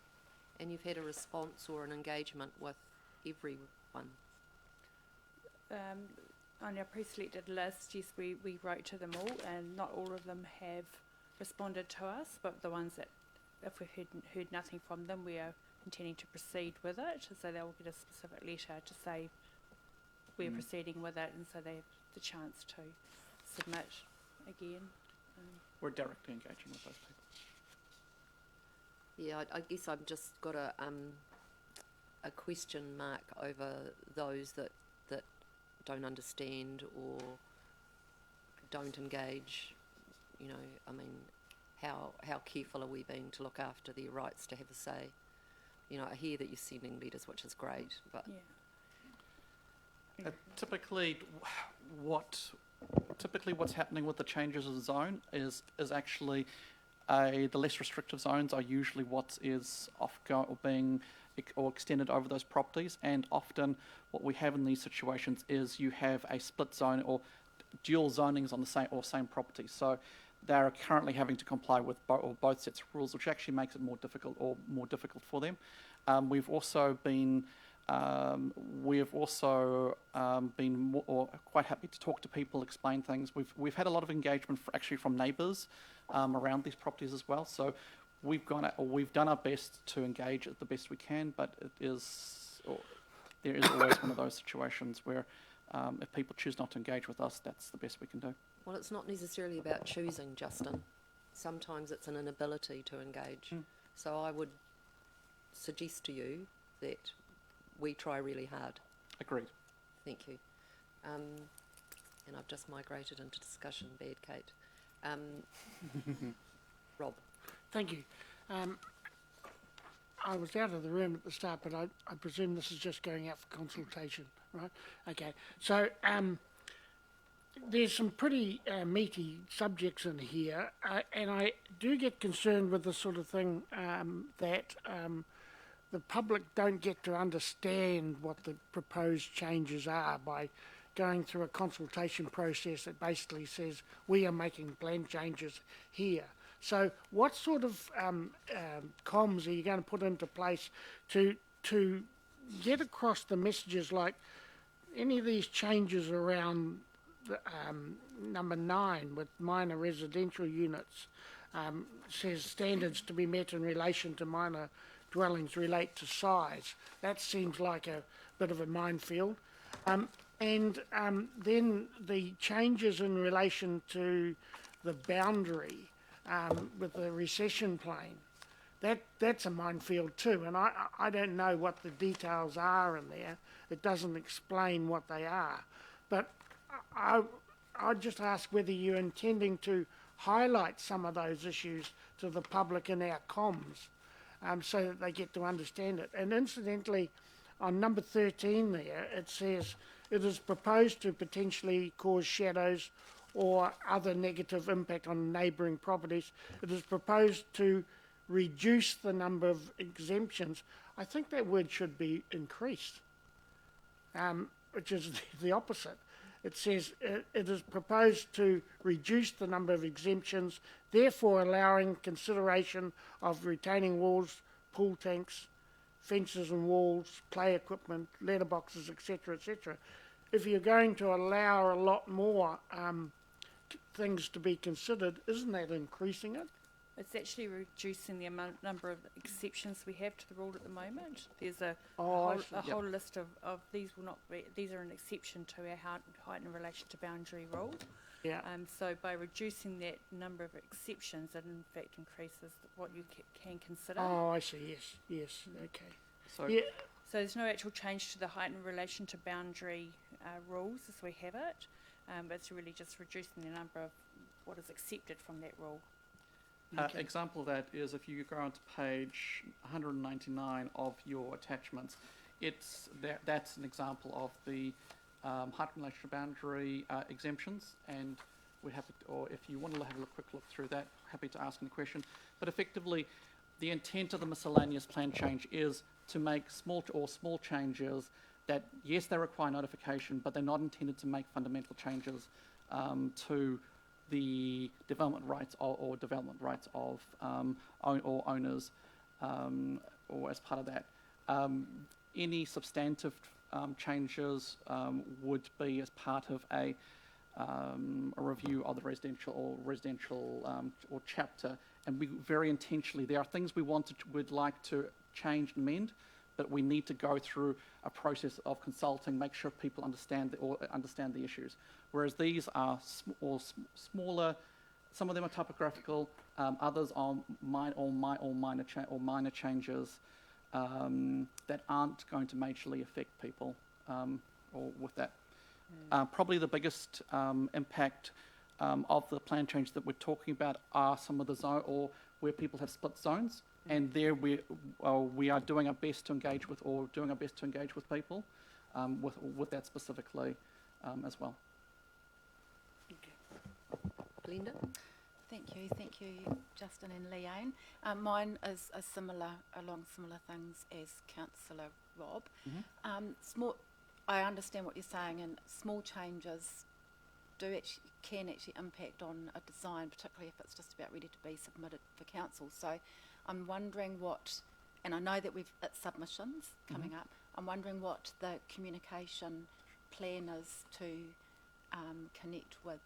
And you've had a response or an engagement with everyone? On our pre-selected list, yes, we wrote to them all, and not all of them have responded to us, but the ones that, if we've heard nothing from them, we are intending to proceed with it, so they will get a specific letter to say we're proceeding with it, and so they have the chance to submit again. We're directly engaging with those people. Yeah, I guess I've just got a question mark over those that don't understand or don't engage. I mean, how careful are we being to look after their rights to have a say? I hear that you're sending letters, which is great, but Typically, what's happening with the changes of zone is actually the less restrictive zones are usually what is being or extended over those properties, and often what we have in these situations is you have a split zone or dual zonings on the same property. So they are currently having to comply with both sets of rules, which actually makes it more difficult for them. We've also been quite happy to talk to people, explain things. We've had a lot of engagement actually from neighbours around these properties as well. So we've done our best to engage it the best we can, but there is always one of those situations where if people choose not to engage with us, that's the best we can do. Well, it's not necessarily about choosing, Justin. Sometimes it's an inability to engage. So I would suggest to you that we try really hard. Agreed. Thank you. And I've just migrated into discussion, bad Kate. Rob. Thank you. I was out of the room at the start, but I presume this is just going out for consultation, right? Okay. So there's some pretty meaty subjects in here, and I do get concerned with the sort of thing that the public don't get to understand what the proposed changes are by going through a consultation process that basically says we are making plan changes here. So what sort of comms are you going to put into place to get across the messages, like any of these changes around the, number 9 with minor residential units, says standards to be met in relation to minor dwellings relate to size. That seems like a bit of a minefield. And then the changes in relation to the boundary with the recession plane, that's a minefield too, and I don't know what the details are in there. It doesn't explain what they are. But I'd just ask whether you're intending to highlight some of those issues to the public in our comms, so that they get to understand it. And incidentally, on number 13 there, it says, it is proposed to potentially cause shadows or other negative impact on neighbouring properties. It is proposed to reduce the number of exemptions. I think that word should be increased, which is the opposite. It says it is proposed to reduce the number of exemptions, therefore allowing consideration of retaining walls, pool tanks, fences and walls, play equipment, letterboxes, etc., etc. If you're going to allow a lot more things to be considered, isn't that increasing it? It's actually reducing the number of exceptions we have to the rule at the moment. There's a whole list of these will not be, these are an exception to our height in relation to boundary rule. Yeah. So by reducing that number of exceptions, it in fact increases what you can consider. Oh, I see. Yes. Okay. So yeah. So there's no actual change to the height in relation to boundary rules as we have it, but it's really just reducing the number of what is accepted from that rule. Okay. Example of that is if you go on to page 199 of your attachments, that's an example of the height in relation to boundary exemptions, and we're happy to, or if you want to have a quick look through that, happy to ask any question. But effectively, the intent of the miscellaneous plan change is to make small changes that, yes, they require notification, but they're not intended to make fundamental changes to the development rights or development rights of owners, or as part of that. Any substantive changes would be as part of a review of the residential or chapter, and we very intentionally, there are things would like to change and amend, but we need to go through a process of consulting, make sure people understand the issues. Whereas these are smaller, some of them are typographical, others are minor changes that aren't going to majorly affect people or with that. Probably the biggest impact of the plan change that we're talking about are some of the zone or where people have split zones, and there we are doing our best to engage with people. with that specifically as well. Glenda? Thank you, Justin and Leanne. Mine is along similar things as Councillor Rob. I understand what you're saying, and small changes can actually impact on a design, particularly if it's just about ready to be submitted for council. So I'm wondering and I know that it's submissions coming up, I'm wondering what the communication plan is to connect with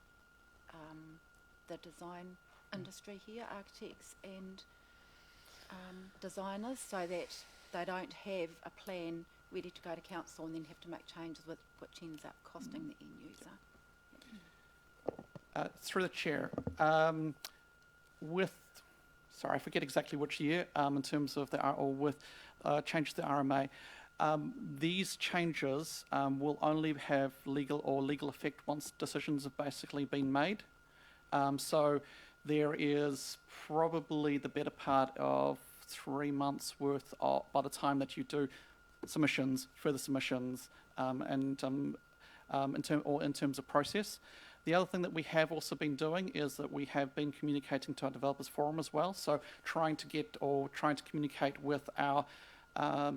the design industry here, architects and designers, so that they don't have a plan ready to go to council and then have to make changes which ends up costing the end user. Through the chair, I forget exactly which year, in terms of changes to the RMA, these changes will only have legal effect once decisions have basically been made. So there is probably the better part of 3 months worth by the time that you do further submissions, in terms of process. The other thing that we have also been doing is that we have been communicating to our developers forum as well. So trying to communicate with our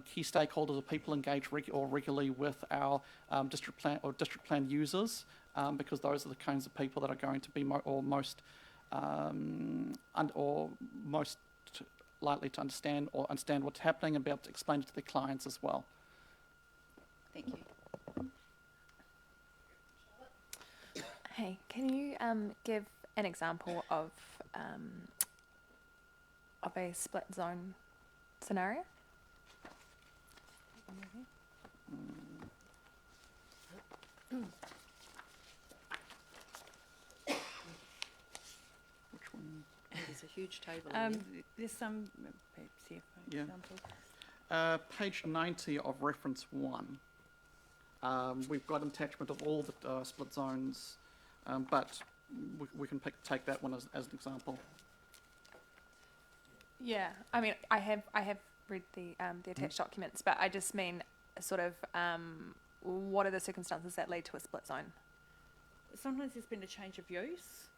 key stakeholders or people engaged regularly with our district plan users, because those are the kinds of people that are going to be most likely to understand what's happening and be able to explain it to their clients as well. Thank you. Hey, can you give an example of a split zone scenario? Which one? There's a huge table. There's some, perhaps here, for example. Page 90 of reference 1. We've got an attachment of all the split zones, but we can take that one as an example. Yeah, I mean, I have read the attached documents, but I just mean sort of what are the circumstances that lead to a split zone? Sometimes there's been a change of use,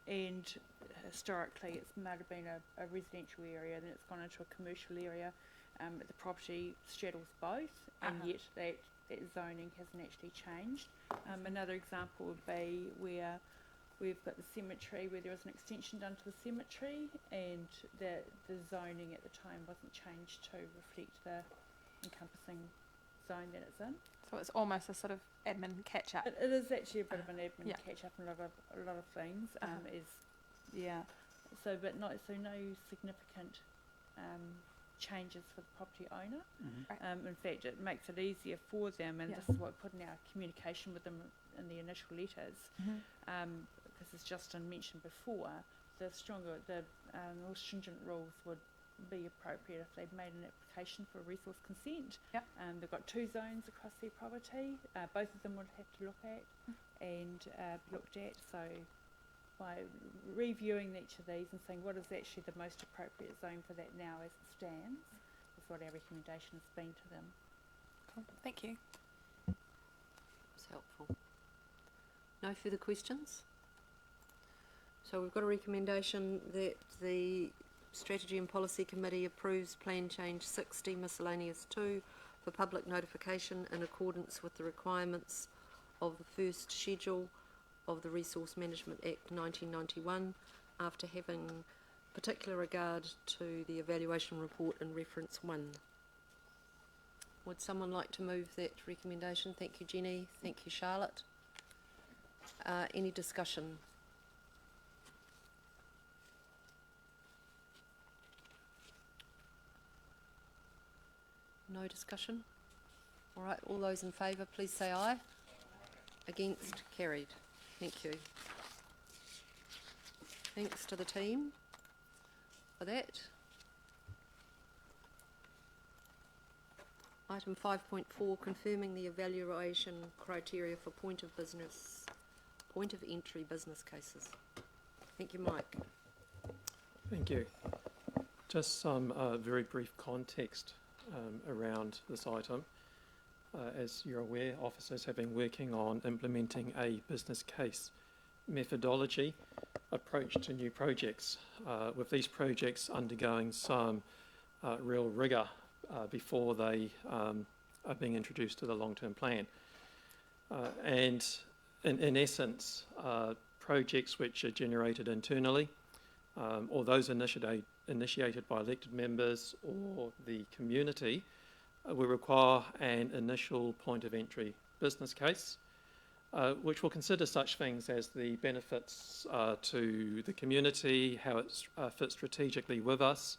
and historically it might have been a residential area, then it's gone into a commercial area. The property straddles both, and yet that zoning hasn't actually changed. Another example would be where we've got the cemetery, where there was an extension done to the cemetery, and the zoning at the time wasn't changed to reflect the encompassing zone that it's in. So it's almost a sort of admin catch-up. It is actually a bit of an admin catch-up in a lot of things. But no significant changes for the property owner. In fact, it makes it easier for them, and this is what we put in our communication with them in the initial letters. Because as Justin mentioned before, the more stringent rules would be appropriate if they've made an application for a resource consent. They've got 2 zones across their property. Both of them would have to look at and be looked at. So by reviewing each of these and saying what is actually the most appropriate zone for that now as it stands, is what our recommendation has been to them. Cool. Thank you. It's helpful. No further questions? So we've got a recommendation that the Strategy and Policy Committee approves Plan Change 60 Miscellaneous 2 for public notification in accordance with the requirements of the first schedule of the Resource Management Act 1991, after having particular regard to the evaluation report in reference 1. Would someone like to move that recommendation? Thank you, Jenny. Thank you, Charlotte. Any discussion? No discussion? All right, all those in favour, please say aye. Against? Carried. Thank you. Thanks to the team for that. Item 5.4, confirming the evaluation criteria for point of entry business cases. Thank you, Mike. Thank you. Just some very brief context around this item. as you're aware, officers have been working on implementing a business case methodology approach to new projects, with these projects undergoing some real rigour before they are being introduced to the long-term plan. And in essence, projects which are generated internally, or those initiated by elected members or the community, will require an initial point of entry business case, which will consider such things as the benefits to the community, how it fits strategically with us,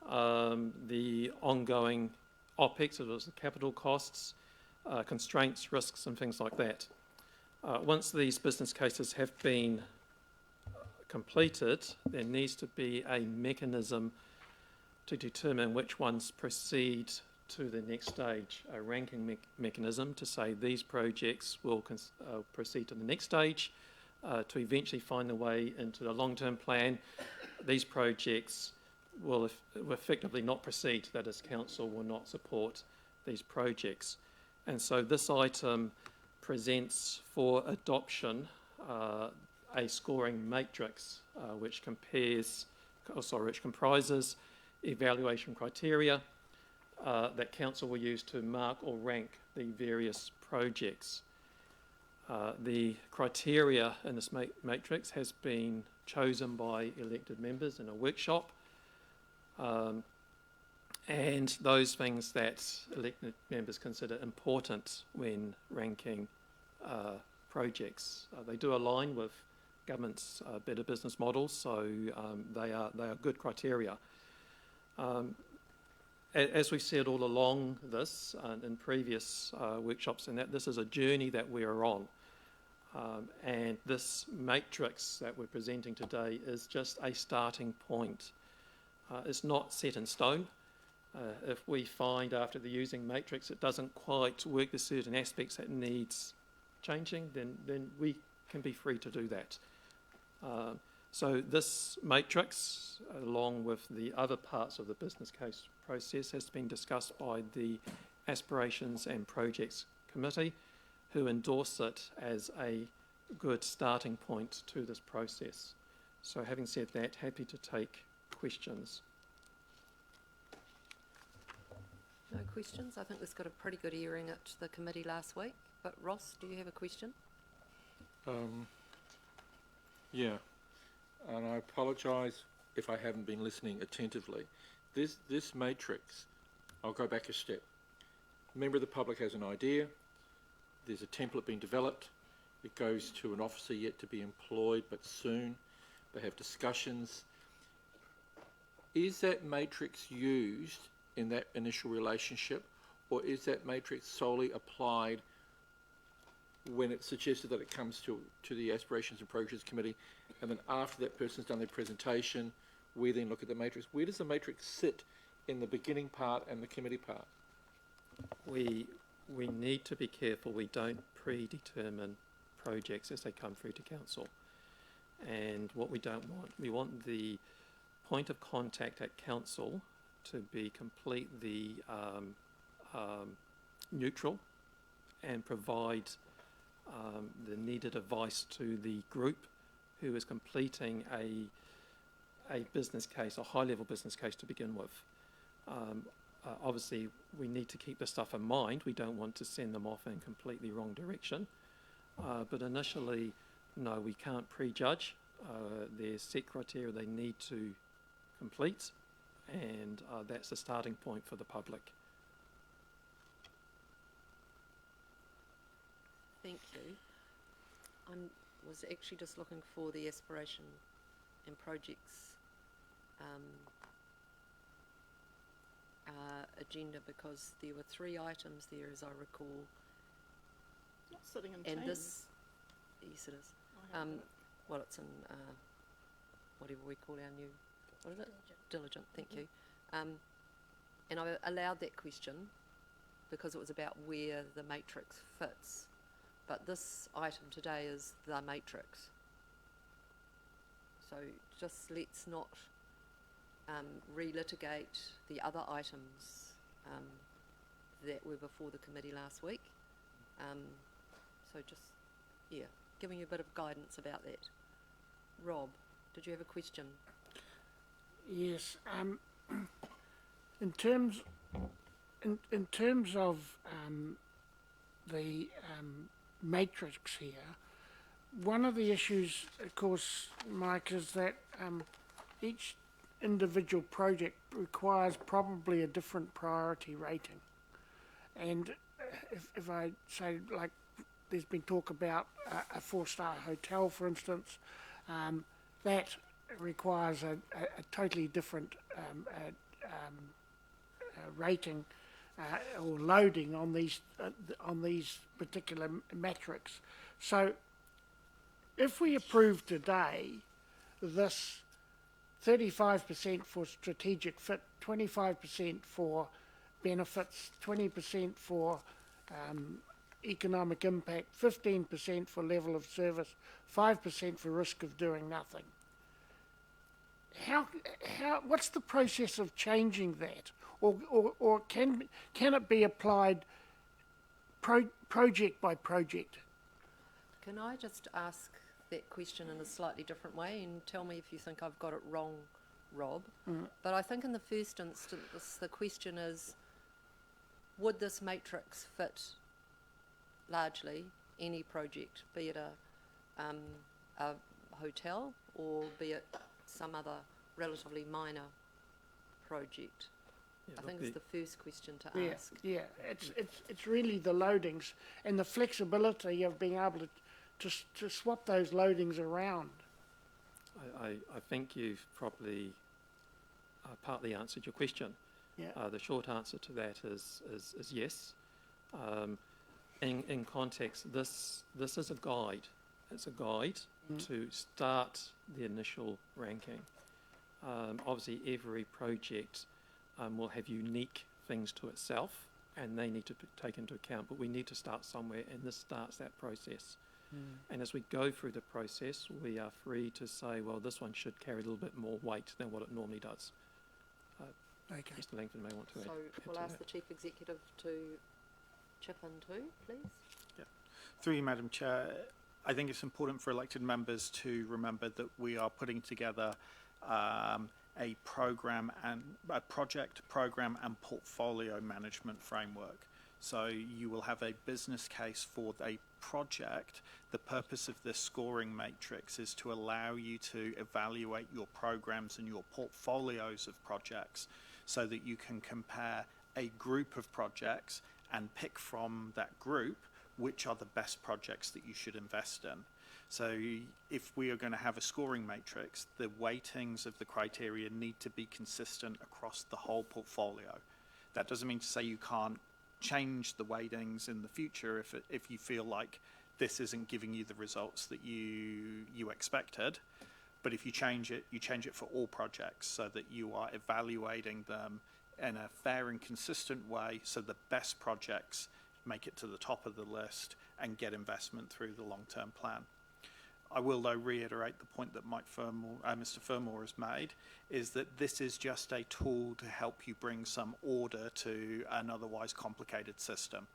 the ongoing OPEX, as well as the capital costs, constraints, risks, and things like that. Once these business cases have been completed, there needs to be a mechanism to determine which ones proceed to the next stage, a ranking mechanism to say these projects will proceed to the next stage, to eventually find their way into the long-term plan. These projects will effectively not proceed, that is, council will not support these projects. And so this item presents for adoption a scoring matrix which comprises evaluation criteria that council will use to mark or rank the various projects. The criteria in this matrix has been chosen by elected members in a workshop, and those things that elected members consider important when ranking projects. They do align with government's better business models, so they are good criteria. As we've said all along this in previous workshops, and that this is a journey that we are on, and this matrix that we're presenting today is just a starting point. It's not set in stone. If we find after the using matrix it doesn't quite work, there's certain aspects that needs changing, then we can be free to do that. So this matrix, along with the other parts of the business case process, has been discussed by the Aspirations and Projects Committee, who endorse it as a good starting point to this process. So having said that, happy to take questions. No questions? I think this got a pretty good hearing at the committee last week. But Ross, do you have a question? Yeah, and I apologise if I haven't been listening attentively. This matrix, I'll go back a step. A member of the public has an idea, there's a template being developed, it goes to an officer yet to be employed but soon, they have discussions. Is that matrix used in that initial relationship, or is that matrix solely applied when it's suggested that it comes to the Aspirations and Projects Committee, and then after that person's done their presentation, we then look at the matrix? Where does the matrix sit in the beginning part and the committee part? We need to be careful we don't predetermine projects as they come through to council. And what we don't want, we want the point of contact at council to be completely neutral and provide the needed advice to the group who is completing a business case, a high-level business case to begin with. Obviously, we need to keep this stuff in mind. We don't want to send them off in completely wrong direction. But initially, no, we can't prejudge. There's set criteria they need to complete, and that's the starting point for the public. Thank you. I was actually just looking for the Aspiration and Projects agenda, because there were 3 items there, as I recall. It's not sitting in And teams. this, yes it is. Well, it's in whatever we call our new, what is it? Diligent, thank you. And I allowed that question because it was about where the matrix fits. But this item today is the matrix. So just let's not relitigate the other items that were before the committee last week. So just, yeah, giving you a bit of guidance about that. Rob, did you have a question? Yes. In terms of the matrix here, one of the issues, of course, Mike, is that each individual project requires probably a different priority rating. And if I say, like, there's been talk about a 4-star hotel, for instance, that requires a totally different rating or loading on these particular metrics. So if we approve today this 35% for strategic fit, 25% for benefits, 20% for economic impact, 15% for level of service, 5% for risk of doing nothing. What's the process of changing that? Or can it be applied project by project? Can I just ask that question in a slightly different way and tell me if you think I've got it wrong, Rob? But I think in the first instance, the question is, would this matrix fit largely any project, be it a hotel or be it some other relatively minor project? I think it's the first question to ask. Yeah, it's really the loadings and the flexibility of being able to swap those loadings around. I think you've probably partly answered your question. Yeah. The short answer to that is yes. In context, this is a guide. It's a guide to start the initial ranking. Obviously, every project will have unique things to itself, and they need to take into account. But we need to start somewhere, and this starts that process. And as we go through the process, we are free to say, well, this one should carry a little bit more weight than what it normally does. Okay. Mr. Langford may want to add. So we'll ask the Chief Executive to chip in too, please. Yeah. Through you, Madam Chair, I think it's important for elected members to remember that we are putting together a project, program and portfolio management framework. So you will have a business case for a project. The purpose of this scoring matrix is to allow you to evaluate your programs and your portfolios of projects so that you can compare a group of projects and pick from that group which are the best projects that you should invest in. So if we are going to have a scoring matrix, the weightings of the criteria need to be consistent across the whole portfolio. That doesn't mean to say you can't change the weightings in the future if you feel like this isn't giving you the results that you expected. But if you change it for all projects so that you are evaluating them in a fair and consistent way so the best projects make it to the top of the list and get investment through the long-term plan. I will, though, reiterate the point that Mr. Fermor has made, is that this is just a tool to help you bring some order to an otherwise complicated system.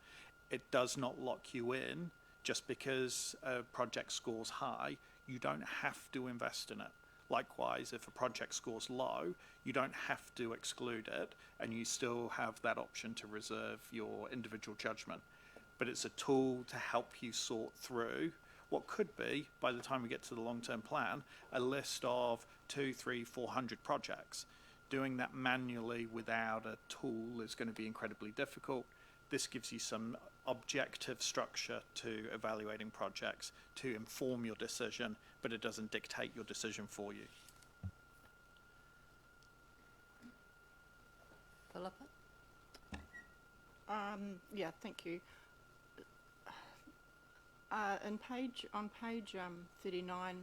It does not lock you in. Just because a project scores high, you don't have to invest in it. Likewise, if a project scores low, you don't have to exclude it, and you still have that option to reserve your individual judgment. But it's a tool to help you sort through what could be, by the time we get to the long-term plan, a list of 200, 300, 400 projects. Doing that manually without a tool is going to be incredibly difficult. This gives you some objective structure to evaluating projects to inform your decision, but it doesn't dictate your decision for you. Philippa? Yeah, thank you. On page 39,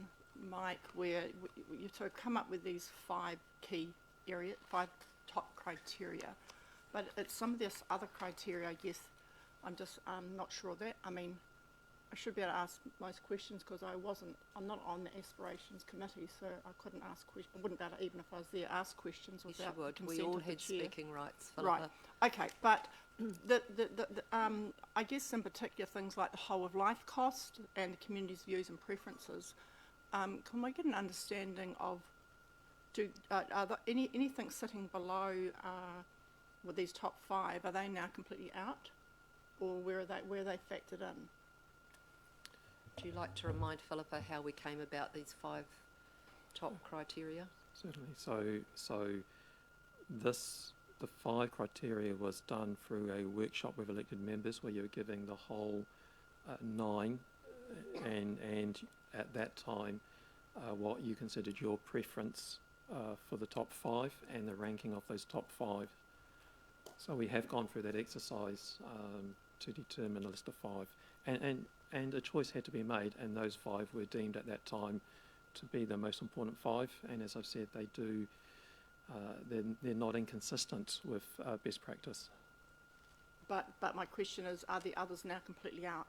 Mike, where you sort of come up with these 5 top criteria, but it's some of this other criteria, I guess, I'm not sure of that. I mean, I should be able to ask most questions because I'm not on the Aspirations Committee, so I couldn't ask questions. I wouldn't be able to, even if I was there, ask questions without the consent We all of the had chair. speaking rights, Philippa. Right. Okay, but I guess in particular things like the whole of life cost and the community's views and preferences. Can we get an understanding of are there anything sitting below with these top 5? Are they now completely out, or where are they factored in? Do you like to remind Philippa how we came about these 5 top criteria? Certainly. So the 5 criteria was done through a workshop with elected members where you were giving the whole 9, and at that time, what you considered your preference for the top 5 and the ranking of those top 5. So we have gone through that exercise to determine a list of 5, and a choice had to be made, and those 5 were deemed at that time to be the most important 5. And as I've said, they do they're not inconsistent with best practice. But my question is, are the others now completely out?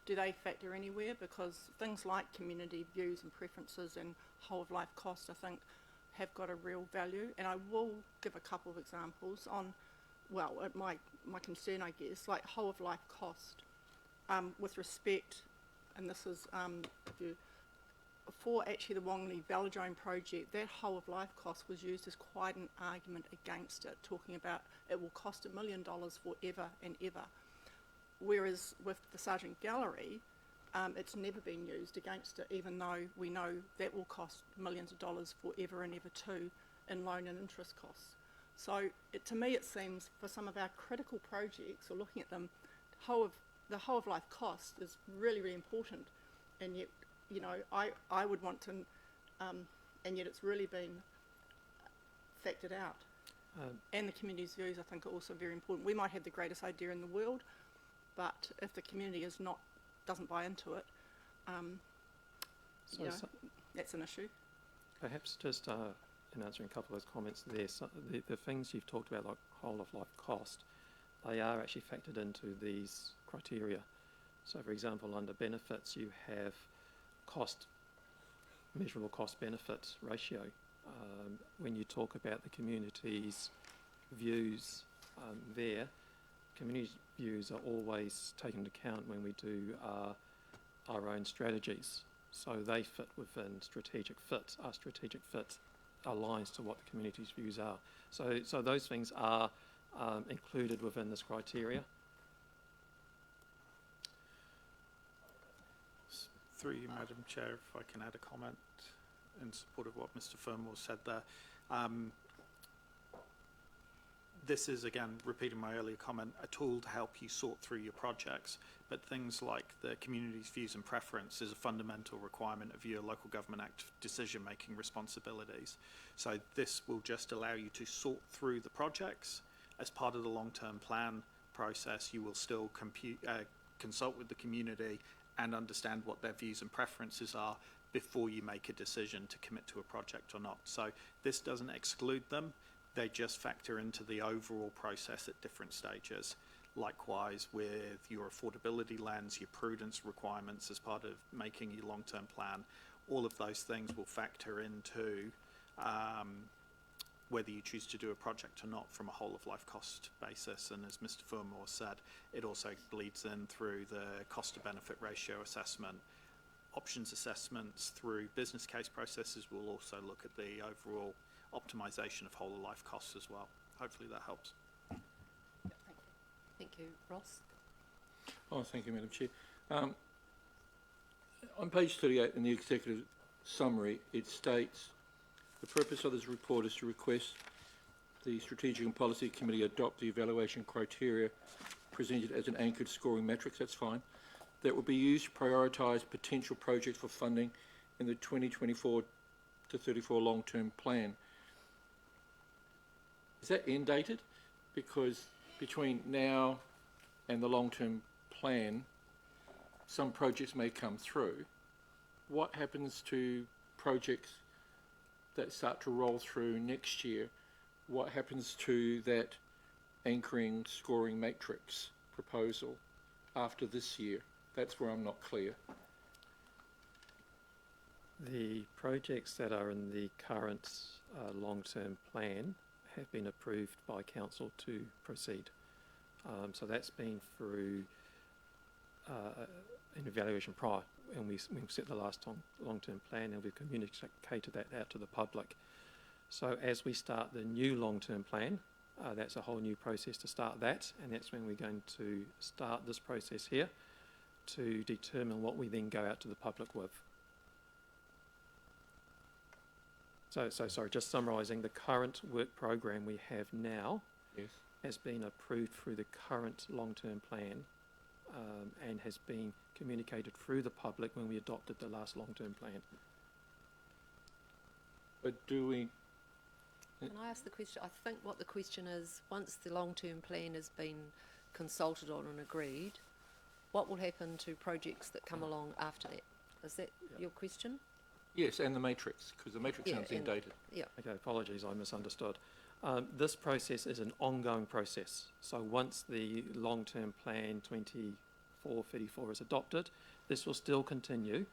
Do they factor anywhere? Because things like community views and preferences and whole of life cost, I think, have got a real value. And I will give a couple of examples on, well, my concern, I guess, like whole of life cost, with respect, and this is for actually the Wongley Velodrome project, that whole of life cost was used as quite an argument against it, talking about it will cost $1 million forever and ever. Whereas with the Sargent Gallery, it's never been used against it, even though we know that will cost millions of dollars forever and ever too in loan and interest costs. So to me it seems for some of our critical projects, or looking at them, the whole of life cost is really, really important, and yet, you know, I would want to, and yet it's really been factored out. And the community's views, I think, are also very important. We might have the greatest idea in the world, but if the community doesn't buy into it, that's an issue. Perhaps just in answering a couple of those comments there, so the things you've talked about, like whole of life cost, they are actually factored into these criteria. So, for example, under benefits, you have measurable cost benefit ratio. When you talk about the community's views there, community views are always taken into account when we do our own strategies. So they fit within strategic fit. Our strategic fit aligns to what the community's views are. So those things are included within this criteria. Through you, Madam Chair, if I can add a comment in support of what Mr. Fernmore said there. This is, again, repeating my earlier comment, a tool to help you sort through your projects, but things like the community's views and preference is a fundamental requirement of your Local Government Act decision-making responsibilities. So this will just allow you to sort through the projects. As part of the long-term plan process, you will still consult with the community and understand what their views and preferences are before you make a decision to commit to a project or not. So this doesn't exclude them. They just factor into the overall process at different stages. Likewise, with your affordability lens, your prudence requirements as part of making your long-term plan, all of those things will factor into whether you choose to do a project or not from a whole-of-life cost basis. And as Mr. Fernmore said, it also bleeds in through the cost-to-benefit ratio assessment. Options assessments through business case processes will also look at the overall optimisation of whole-of-life costs as well. Hopefully that helps. Thank you. Ross? Oh, thank you, Madam Chair. On page 38 in the executive summary, it states, the purpose of this report is to request the Strategic and Policy Committee adopt the evaluation criteria presented as an anchored scoring matrix, that's fine, that will be used to prioritise potential projects for funding in the 2024 to 34 long-term plan. Is that end dated? Because between now and the long-term plan, some projects may come through. What happens to projects that start to roll through next year? What happens to that anchoring scoring matrix proposal after this year? That's where I'm not clear. The projects that are in the current long-term plan have been approved by Council to proceed. So that's been through an evaluation prior, and we set the last long-term plan, and we've communicated that out to the public. So as we start the new long-term plan, that's a whole new process to start that, and that's when we're going to start this process here to determine what we then go out to the public with. So sorry, just summarising, the current work program we have now has been approved through the current long-term plan and has been communicated through the public when we adopted the last long-term plan. But do we... Can I ask the question? I think what the question is, once the long-term plan has been consulted on and agreed, what will happen to projects that come along after that? Is that your question? Yes, and the matrix, because the matrix sounds indated. Yeah. Okay, apologies, I misunderstood. This process is an ongoing process. So once the long-term plan 2434 is adopted, this will still continue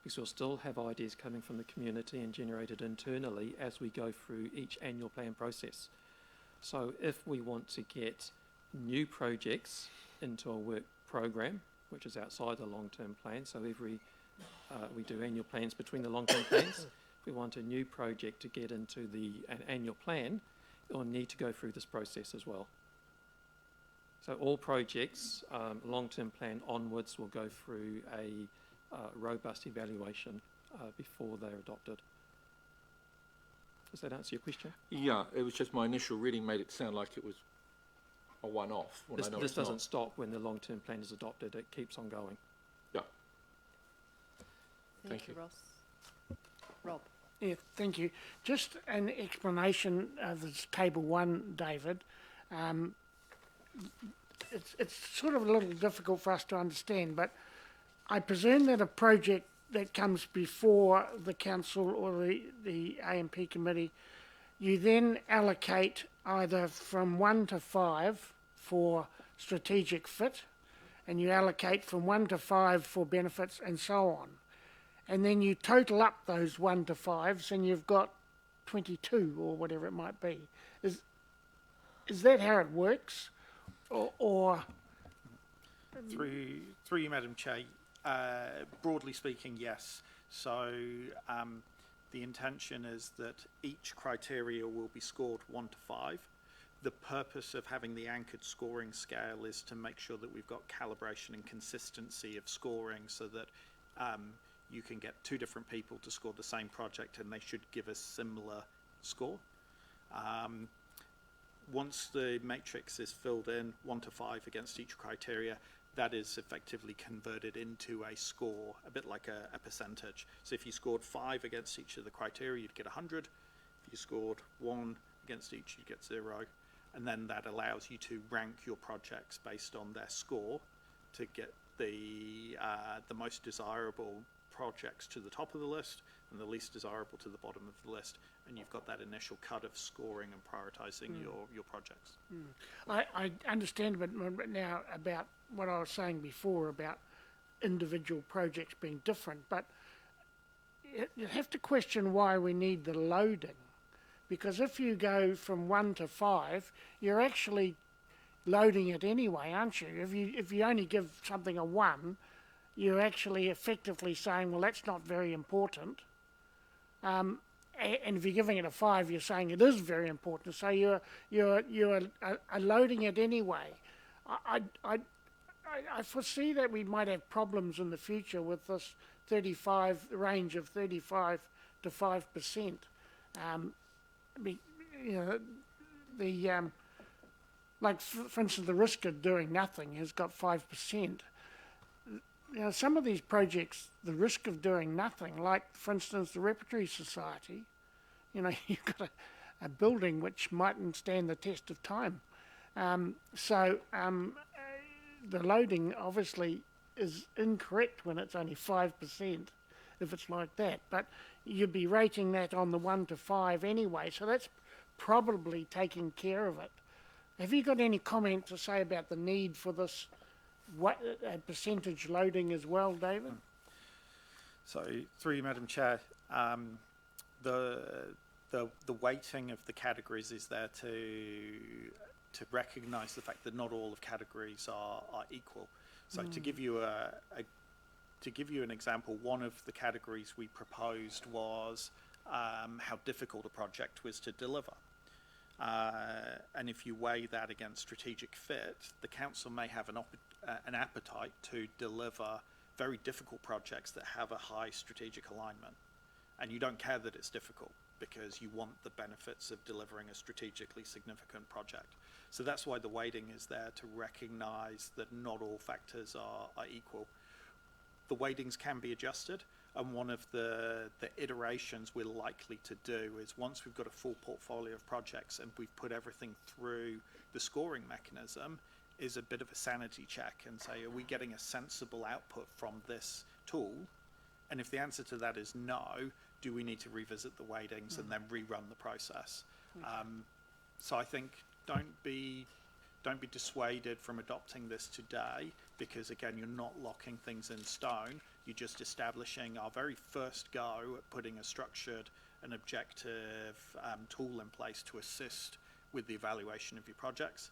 because we'll still have ideas coming from the community and generated internally as we go through each annual plan process. So if we want to get new projects into a work program, which is outside the long-term plan, so we do annual plans between the long-term plans. If we want a new project to get into an annual plan, it will need to go through this process as well. So all projects, long-term plan onwards, will go through a robust evaluation before they're adopted. Does that answer your question? Yeah, it was just my initial reading made it sound like it was a one-off. This doesn't stop when the long-term plan is adopted. It keeps on going. Yeah. Thank you, Ross. Rob. Yeah, thank you. Just an explanation of this table 1, David. It's sort of a little difficult for us to understand, but I presume that a project that comes before the council or the AMP committee, you then allocate either from 1 to 5 for strategic fit, and you allocate from 1 to 5 for benefits and so on. And then you total up those 1 to 5s and you've got 22 or whatever it might be. Is that how it works? Or Through you, Madam Chair, broadly speaking, yes. So the intention is that each criteria will be scored 1 to 5. The purpose of having the anchored scoring scale is to make sure that we've got calibration and consistency of scoring so that you can get 2 different people to score the same project and they should give a similar score. Once the matrix is filled in 1 to 5 against each criteria, that is effectively converted into a score, a bit like a percentage. So if you scored 5 against each of the criteria, you'd get 100. If you scored 1 against each, you'd get 0. And then that allows you to rank your projects based on their score to get the most desirable projects to the top of the list and the least desirable to the bottom of the list, and you've got that initial cut of scoring and prioritising your projects. I understand a bit more now about what I was saying before about individual projects being different, but you have to question why we need the loading, because if you go from 1 to 5, you're actually loading it anyway, aren't you? If you only give something a 1, you're actually effectively saying, well, that's not very important. And if you're giving it a 5, you're saying it is very important. So you're loading it anyway. I foresee that we might have problems in the future with this range of 35 to 5%. Like for instance, the risk of doing nothing has got 5%. Some of these projects, the risk of doing nothing, like for instance the Repertory Society, you've got a building which mightn't stand the test of time. The loading obviously is incorrect when it's only 5% if it's like that, but you'd be rating that on the 1 to 5 anyway, so that's probably taking care of it. Have you got any comment to say about the need for this percentage loading as well, David? So, through you, Madam Chair, the weighting of the categories is there to to recognise the fact that not all of categories are equal. So to give you to give you an example, one of the categories we proposed was how difficult a project was to deliver. And if you weigh that against strategic fit, the council may have an appetite to deliver very difficult projects that have a high strategic alignment. And you don't care that it's difficult because you want the benefits of delivering a strategically significant project. So that's why the weighting is there, to recognise that not all factors are equal. The weightings can be adjusted, and one of the iterations we're likely to do is, once we've got a full portfolio of projects and we've put everything through the scoring mechanism, is a bit of a sanity check and say, are we getting a sensible output from this tool? And if the answer to that is no, do we need to revisit the weightings and then rerun the process? So I think don't be dissuaded from adopting this today, because again, you're not locking things in stone. You're just establishing our very first go at putting a structured and objective tool in place to assist with the evaluation of your projects.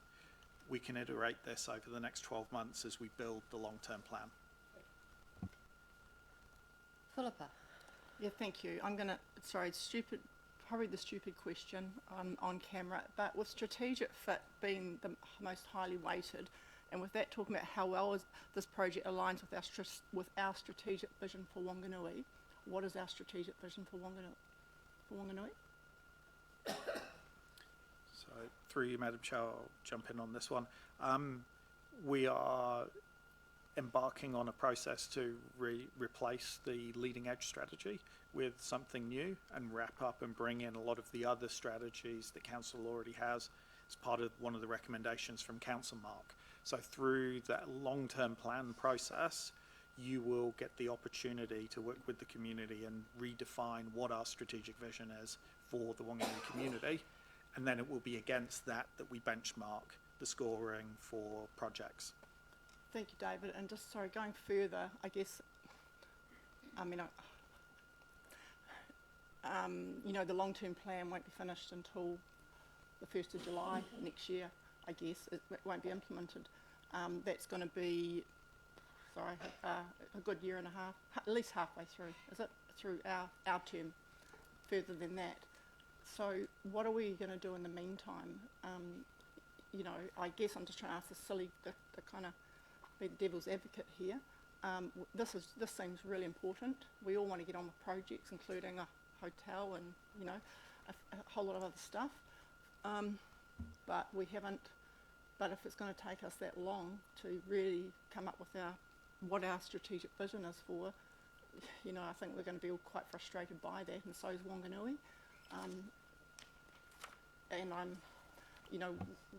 We can iterate this over the next 12 months as we build the long-term plan. Philippa. Yeah, thank you. I'm going to, sorry, probably the stupid question on camera, but with strategic fit being the most highly weighted, and with that talking about how well this project aligns with our strategic vision for Wanganui, what is our strategic vision for Wanganui? So through you, Madam Chair, I'll jump in on this one. We are embarking on a process to replace the leading edge strategy with something new and wrap up and bring in a lot of the other strategies that Council already has as part of one of the recommendations from Council Mark. So through that long-term plan process, you will get the opportunity to work with the community and redefine what our strategic vision is for the Wanganui community. And then it will be against that we benchmark the scoring for projects. Thank you, David. And just, sorry, going further, I guess, you know, the long-term plan won't be finished until the 1st of July next year, I guess. It won't be implemented. That's going to be, a good year and a half, at least halfway through, is it? Through our term, further than that. So what are we going to do in the meantime? You know, I guess I'm just trying to ask the kind of be the devil's advocate here. This seems really important. We all want to get on with projects, including a hotel and, you know, a whole lot of other stuff. But we haven't. But if it's going to take us that long to really come up with what our strategic vision is for, you know, I think we're going to be all quite frustrated by that, and so is Wanganui. And I'm, you know,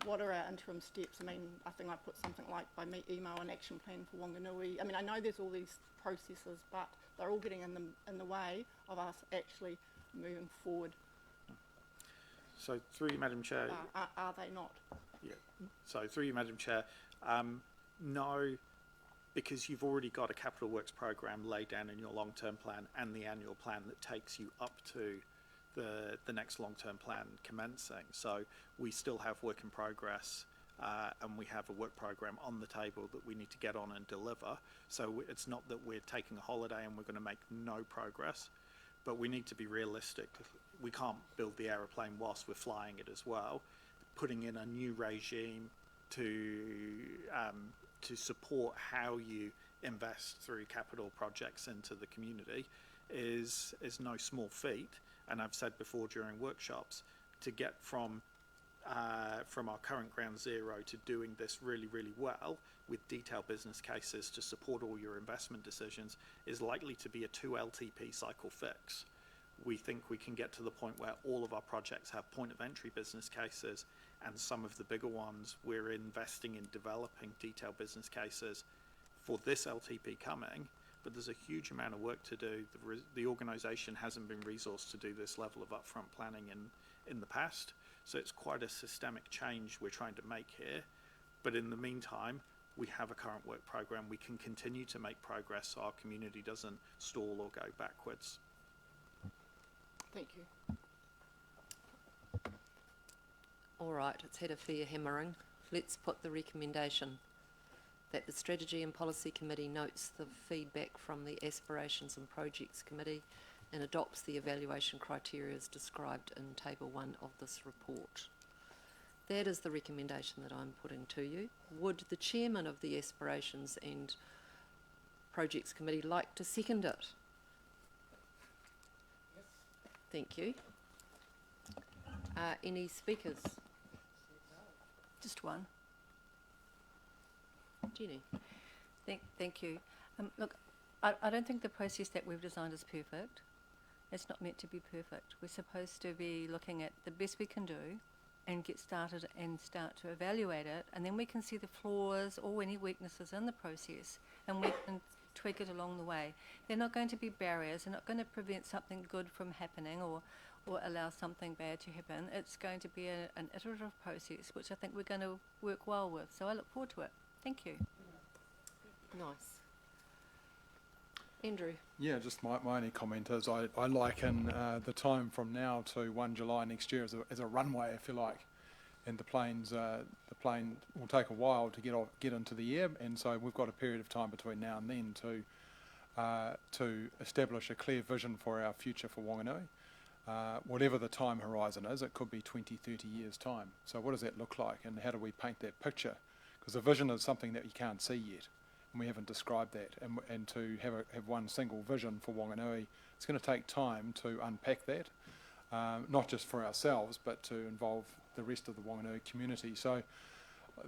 what are our interim steps? I mean, I think I put something like by email an action plan for Wanganui. I mean, I know there's all these processes, but they're all getting in the way of us actually moving forward. So through you, Madam Chair. Are they not? Yeah. So through you, Madam Chair. No, because you've already got a capital works program laid down in your long-term plan and the annual plan that takes you up to the next long-term plan commencing. So we still have work in progress, and we have a work program on the table that we need to get on and deliver. So it's not that we're taking a holiday and we're going to make no progress, but we need to be realistic. We can't build the aeroplane whilst we're flying it as well. Putting in a new regime to support how you invest through capital projects into the community is no small feat. And I've said before during workshops, to get from our current ground zero to doing this really, really well with detailed business cases to support all your investment decisions is likely to be a 2 LTP cycle fix. We think we can get to the point where all of our projects have point of entry business cases, and some of the bigger ones we're investing in developing detailed business cases for this LTP coming. But there's a huge amount of work to do. The organisation hasn't been resourced to do this level of upfront planning in the past. So it's quite a systemic change we're trying to make here. But in the meantime, we have a current work programme. We can continue to make progress so our community doesn't stall or go backwards. Thank you. All right, it's had a fair hammering. Let's put the recommendation that the Strategy and Policy Committee notes the feedback from the Aspirations and Projects Committee and adopts the evaluation criteria as described in Table 1 of this report. That is the recommendation that I'm putting to you. Would the Chairman of the Aspirations and Projects Committee like to second it? Yes. Thank you. Any speakers? Just one. Jenny. Thank you. Look, I don't think the process that we've designed is perfect. It's not meant to be perfect. We're supposed to be looking at the best we can do and get started and start to evaluate it, and then we can see the flaws or any weaknesses in the process, and we can tweak it along the way. They're not going to be barriers. They're not going to prevent something good from happening or allow something bad to happen. It's going to be an iterative process, which I think we're going to work well with. So I look forward to it. Thank you. Nice. Andrew. Yeah, just my only comment is I liken the time from now to 1 July next year as a runway, if you like, and the plane will take a while to get into the air, and so we've got a period of time between now and then to establish a clear vision for our future for Whanganui. Whatever the time horizon is, it could be 20, 30 years' time. So what does that look like, and how do we paint that picture? Because a vision is something that you can't see yet, and we haven't described that. And to have one single vision for Whanganui, it's going to take time to unpack that, not just for ourselves, but to involve the rest of the Whanganui community. So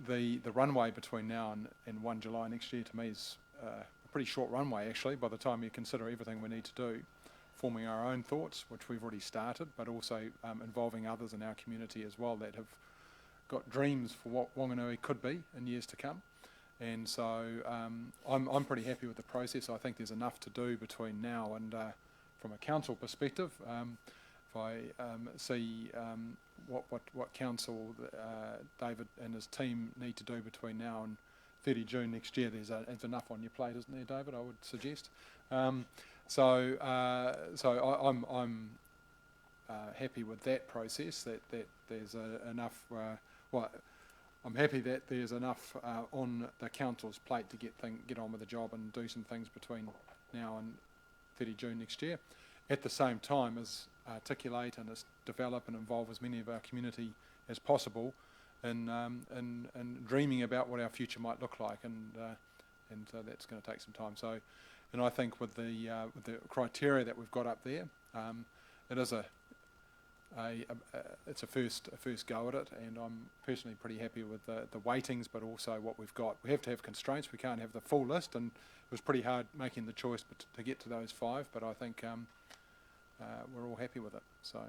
the runway between now and 1 July next year to me is a pretty short runway, actually, by the time you consider everything we need to do, forming our own thoughts, which we've already started, but also involving others in our community as well that have got dreams for what Whanganui could be in years to come. And so I'm pretty happy with the process. I think there's enough to do between now and, from a council perspective, if I see what council David and his team need to do between now and 30 June next year, there's enough on your plate, isn't there, David, I would suggest. So I'm happy with that process, that there's enough, I'm happy that there's enough on the council's plate to get on with the job and do some things between now and 30 June next year. At the same time as articulate and develop and involve as many of our community as possible in dreaming about what our future might look like, and so that's going to take some time. So, and I think with the criteria that we've got up there, it is it's a first go at it, and I'm personally pretty happy with the weightings, but also what we've got. We have to have constraints. We can't have the full list, and it was pretty hard making the choice to get to those 5. But I think we're all happy with it. So,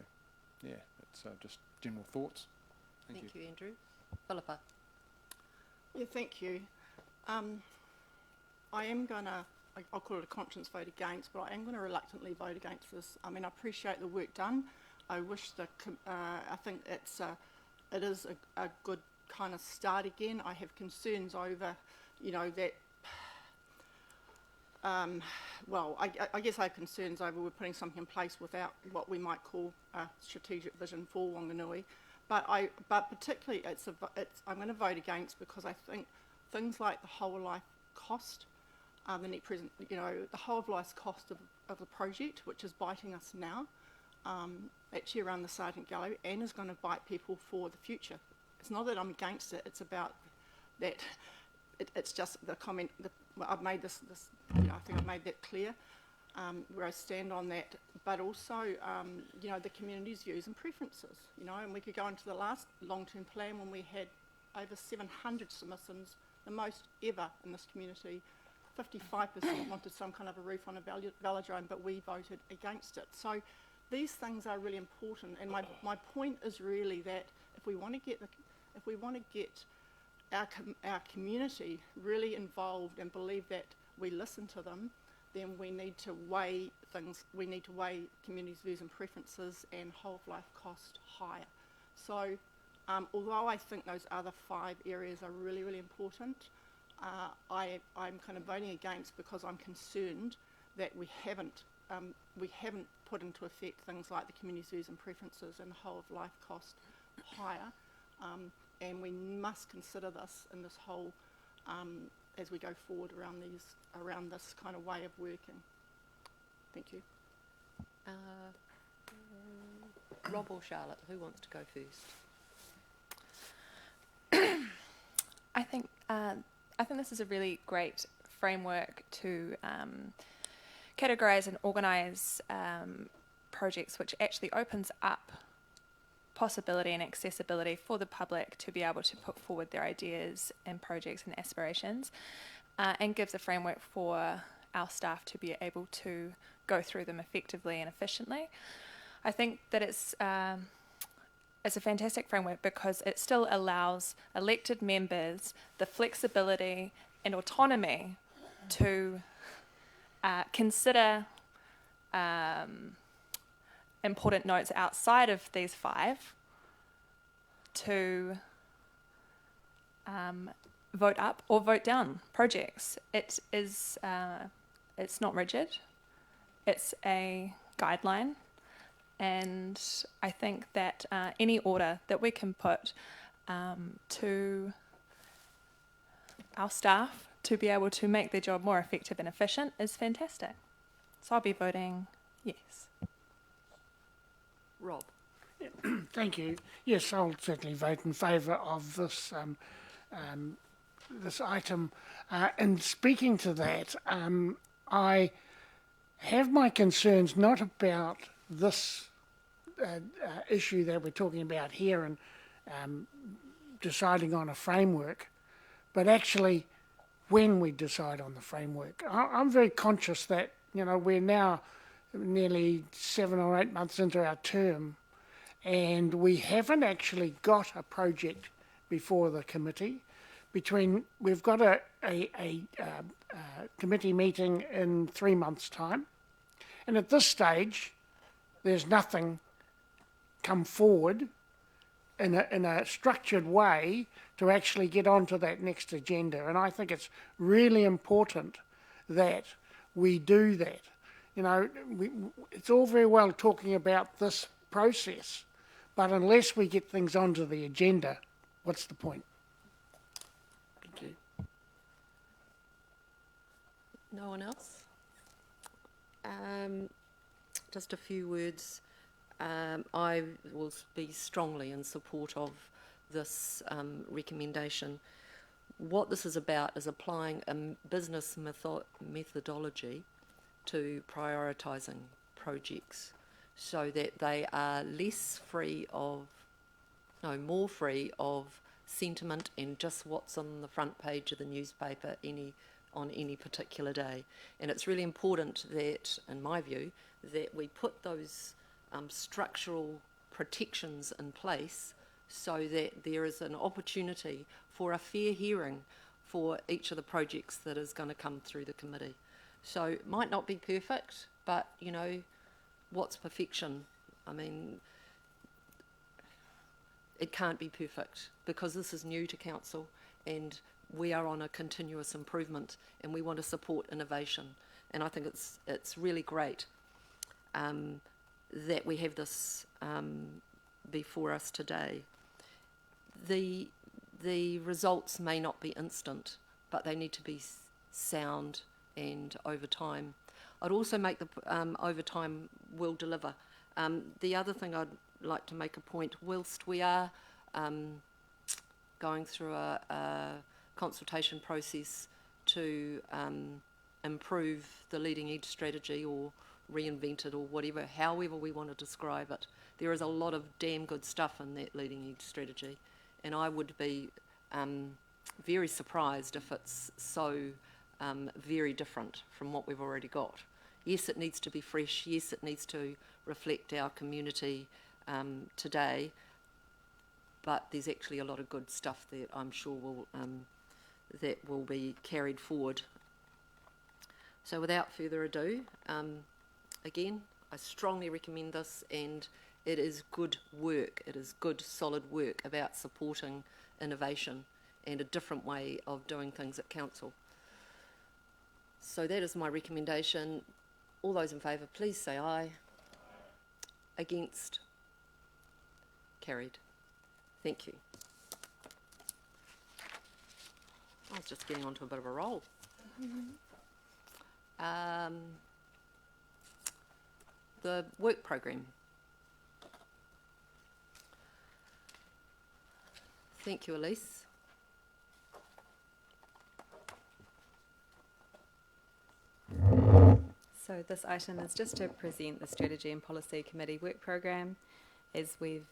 yeah, it's just general thoughts. Thank you. Thank you, Andrew. Philippa. Yeah, thank you. I am going to, I'll call it a conscience vote against, but I am going to reluctantly vote against this. I mean, I appreciate the work done. I wish I think it is a good kind of start again. I have concerns over, that, I guess I have concerns over we're putting something in place without what we might call a strategic vision for Whanganui. But particularly I'm going to vote against because I think things like the whole life cost, the net present, the whole of life cost of the project, which is biting us now, actually around the Sergeant Gallery, and is going to bite people for the future. It's not that I'm against it, it's about that, it's just the comment, I've made this I think I've made that clear, where I stand on that, but also, the community's views and preferences, and we could go into the last long-term plan when we had over 700 submissions, the most ever in this community. 55% wanted some kind of a roof on a velodrome, but we voted against it. So these things are really important, and my point is really that if we want to get our community really involved and believe that we listen to them, then we need to weigh things. We need to weigh communities' views and preferences and whole of life cost higher. So although I think those other 5 areas are really, really important, I'm kind of voting against because I'm concerned that we haven't put into effect things like the community's views and preferences and the whole of life cost higher. And we must consider this in this whole, as we go forward around this kind of way of working. Thank you. Rob or Charlotte, who wants to go first? I think this is a really great framework to categorise and organise projects, which actually opens up possibility and accessibility for the public to be able to put forward their ideas and projects and aspirations, and gives a framework for our staff to be able to go through them effectively and efficiently. I think that it's a fantastic framework because it still allows elected members the flexibility and autonomy to consider important notes outside of these 5 to vote up or vote down projects. It is it's not rigid. It's a guideline, and I think that any order that we can put to our staff to be able to make their job more effective and efficient is fantastic. So I'll be voting yes. Rob. Thank you. Yes, I'll certainly vote in favour of this this item. And speaking to that, I have my concerns not about this issue that we're talking about here and deciding on a framework, but actually when we decide on the framework. I'm very conscious that, we're now nearly 7 or 8 months into our term, and we haven't actually got a project before the committee. We've got a committee meeting in 3 months' time, and at this stage, there's nothing come forward in a structured way to actually get onto that next agenda. And I think it's really important that we do that. It's all very well talking about this process, but unless we get things onto the agenda, what's the point? Thank you. No one else? Just a few words. I will be strongly in support of this recommendation. What this is about is applying a business methodology to prioritising projects so that they are more free of sentiment and just what's on the front page of the newspaper on any particular day. And it's really important that, in my view, that we put those structural protections in place so that there is an opportunity for a fair hearing for each of the projects that is going to come through the committee. So it might not be perfect, but what's perfection? I mean, it can't be perfect because this is new to council and we are on a continuous improvement and we want to support innovation. And I think it's really great that we have this before us today. The results may not be instant, but they need to be sound and over time. I'd also make the over time will deliver. The other thing I'd like to make a point, whilst we are going through a consultation process to improve the leading edge strategy or reinvent it or whatever, however we want to describe it, there is a lot of damn good stuff in that leading edge strategy, and I would be very surprised if it's so very different from what we've already got. Yes, it needs to be fresh. Yes, it needs to reflect our community today, but there's actually a lot of good stuff that I'm sure will be carried forward. So without further ado, again, I strongly recommend this, and it is good work. It is good, solid work about supporting innovation and a different way of doing things at council. So that is my recommendation. All those in favour, please say aye. Against? Carried. Thank you. I was just getting onto a bit of a roll. The work program. Thank you, Elise. So this item is just to present the Strategy and Policy Committee work program. As we've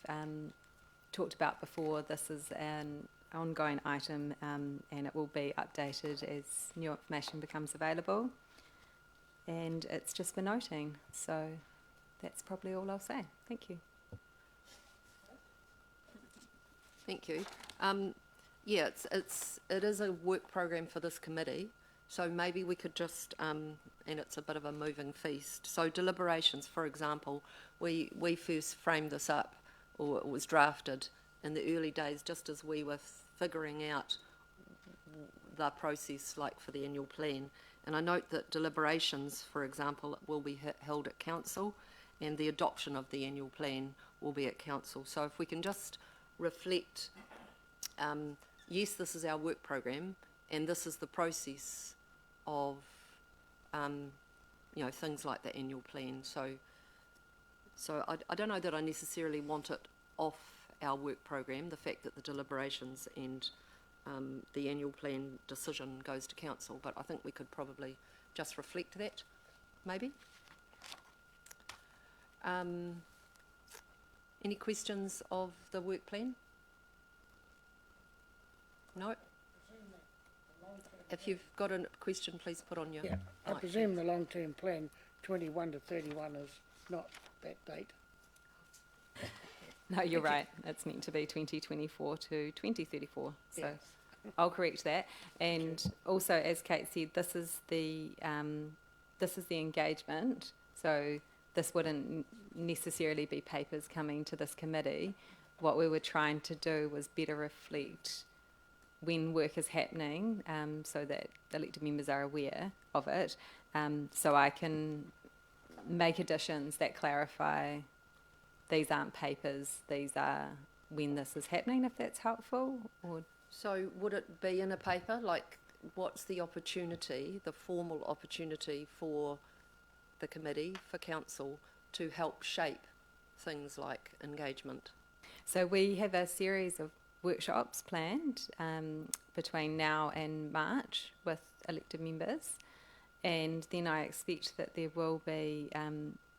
talked about before, this is an ongoing item and it will be updated as new information becomes available. And it's just for noting. So that's probably all I'll say. Thank you. Thank you. Yeah, it is a work program for this committee. So maybe we could just, and it's a bit of a moving feast. So deliberations, for example, we first framed this up, or it was drafted in the early days, just as we were figuring out the process, like for the annual plan. And I note that deliberations, for example, will be held at council, and the adoption of the annual plan will be at council. So if we can just reflect, yes, this is our work program, and this is the process of, things like the annual plan. So I don't know that I necessarily want it off our work program, the fact that the deliberations and the annual plan decision goes to council, but I think we could probably just reflect that, maybe. Any questions of the work plan? No? If you've got a question, please put on your... Yeah, I presume the long-term plan, 21 to 31, is not that date. No, you're right. It's meant to be 2024 to 2034. So Yes. I'll correct that. And also, as Kate said, this is the engagement. So this wouldn't necessarily be papers coming to this committee. What we were trying to do was better reflect when work is happening, so that elected members are aware of it, so I can make additions that clarify these aren't papers, these are when this is happening, if that's helpful. Or So would it be in a paper? Like, what's the opportunity, the formal opportunity for the committee, for council, to help shape things like engagement? So we have a series of workshops planned between now and March with elected members, and then I expect that there will be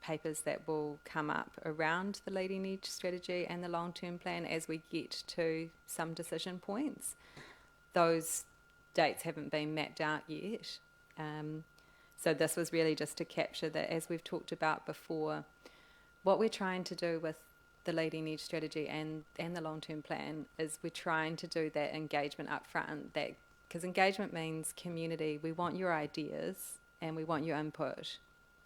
papers that will come up around the leading edge strategy and the long-term plan as we get to some decision points. Those dates haven't been mapped out yet, so this was really just to capture that, as we've talked about before, what we're trying to do with the leading edge strategy and the long-term plan is we're trying to do that engagement up front, that because engagement means community. We want your ideas and we want your input,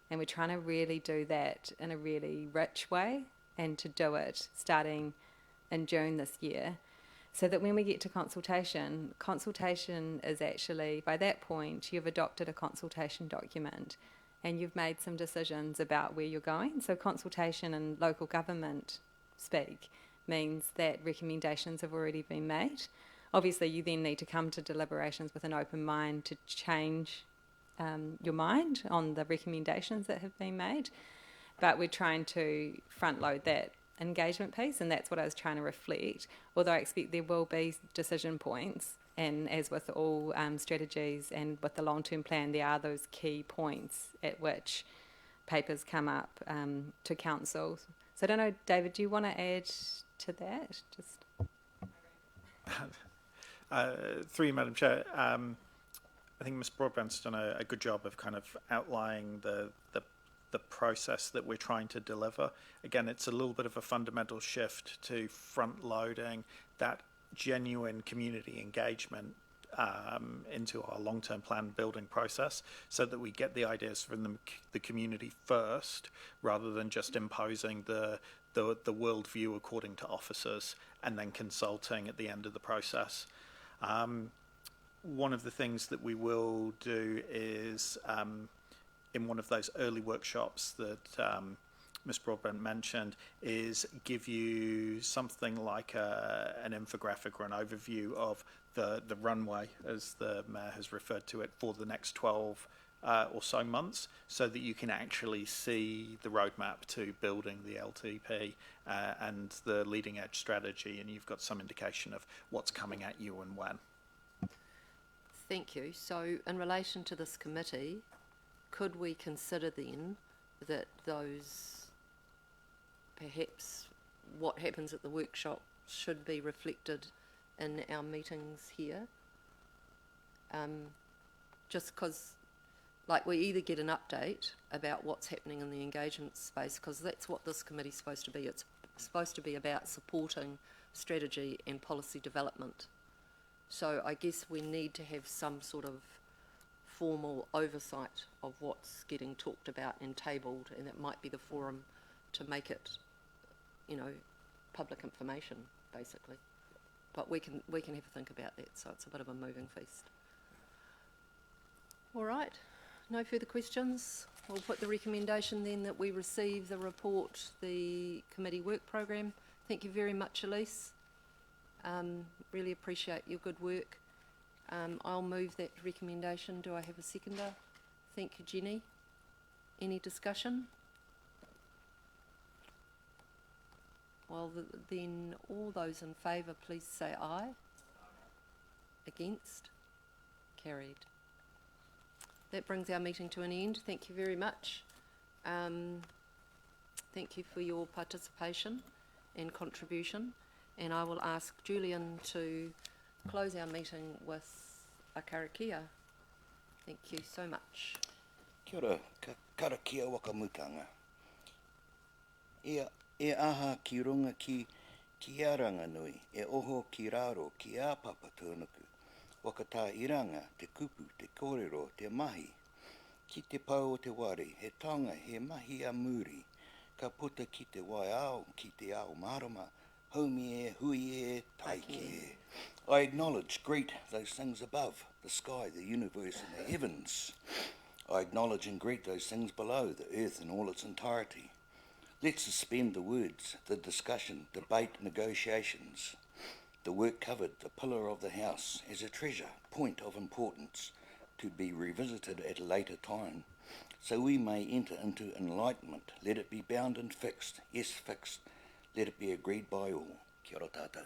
and we're trying to really do that in a really rich way, and to do it starting in June this year, so that when we get to consultation is actually, by that point you've adopted a consultation document and you've made some decisions about where you're going. So consultation in local government speak means that recommendations have already been made. Obviously, you then need to come to deliberations with an open mind to change your mind on the recommendations that have been made. But we're trying to front load that engagement piece, and that's what I was trying to reflect. Although I expect there will be decision points, and as with all strategies and with the long-term plan, there are those key points at which papers come up to council. So I don't know, David, do you want to add to that? Just through you, Madam Chair, I think Ms Broadbent's done a good job of kind of outlining the process that we're trying to deliver. Again, it's a little bit of a fundamental shift to front-loading that genuine community engagement into our long-term plan building process, so that we get the ideas from the community first, rather than just imposing the worldview according to officers and then consulting at the end of the process. One of the things that we will do is, in one of those early workshops that Ms Broadbent mentioned, is give you something like an infographic or an overview of the runway, as the Mayor has referred to it, for the next 12 or so months, so that you can actually see the roadmap to building the LTP and the leading edge strategy, and you've got some indication of what's coming at you and when. Thank you. So in relation to this committee, could we consider then that those, perhaps what happens at the workshop should be reflected in our meetings here? Just because, like, we either get an update about what's happening in the engagement space, because that's what this committee's supposed to be. It's supposed to be about supporting strategy and policy development. So I guess we need to have some sort of formal oversight of what's getting talked about and tabled, and it might be the forum to make it, you know, public information, basically. But we can have a think about that, so it's a bit of a moving feast. All right, no further questions. We'll put the recommendation then that we receive the report, the committee work program. Thank you very much, Elise. Really appreciate your good work. I'll move that recommendation. Do I have a seconder? Thank you, Jenny. Any discussion? Well, then all those in favour, please say aye. Against? Carried. That brings our meeting to an end. Thank you very much. Thank you for your participation and contribution. And I will ask Julian to close our meeting with a Karakia. Thank you so much. Kia ora, Karakia Whakamutunga. E aha ki runga ki aranga nui, e oho ki raro ki a papa tūnuku. Wakata iranga, te kupu, te kōrero, te mahi. Ki te pau o te wari, he tonga, he mahi a muri. Ka puta ki te waiao, ki te ao marama. Haumi e, hui e, taiki e. I acknowledge, greet those things above, the sky, the universe and the heavens. I acknowledge and greet those things below, the earth in all its entirety. Let's suspend the words, the discussion, debate, negotiations. The work covered, the pillar of the house, as a treasure, point of importance, to be revisited at a later time, so we may enter into enlightenment. Let it be bound and fixed, yes, fixed. Let it be agreed by all. Kia ora tātou.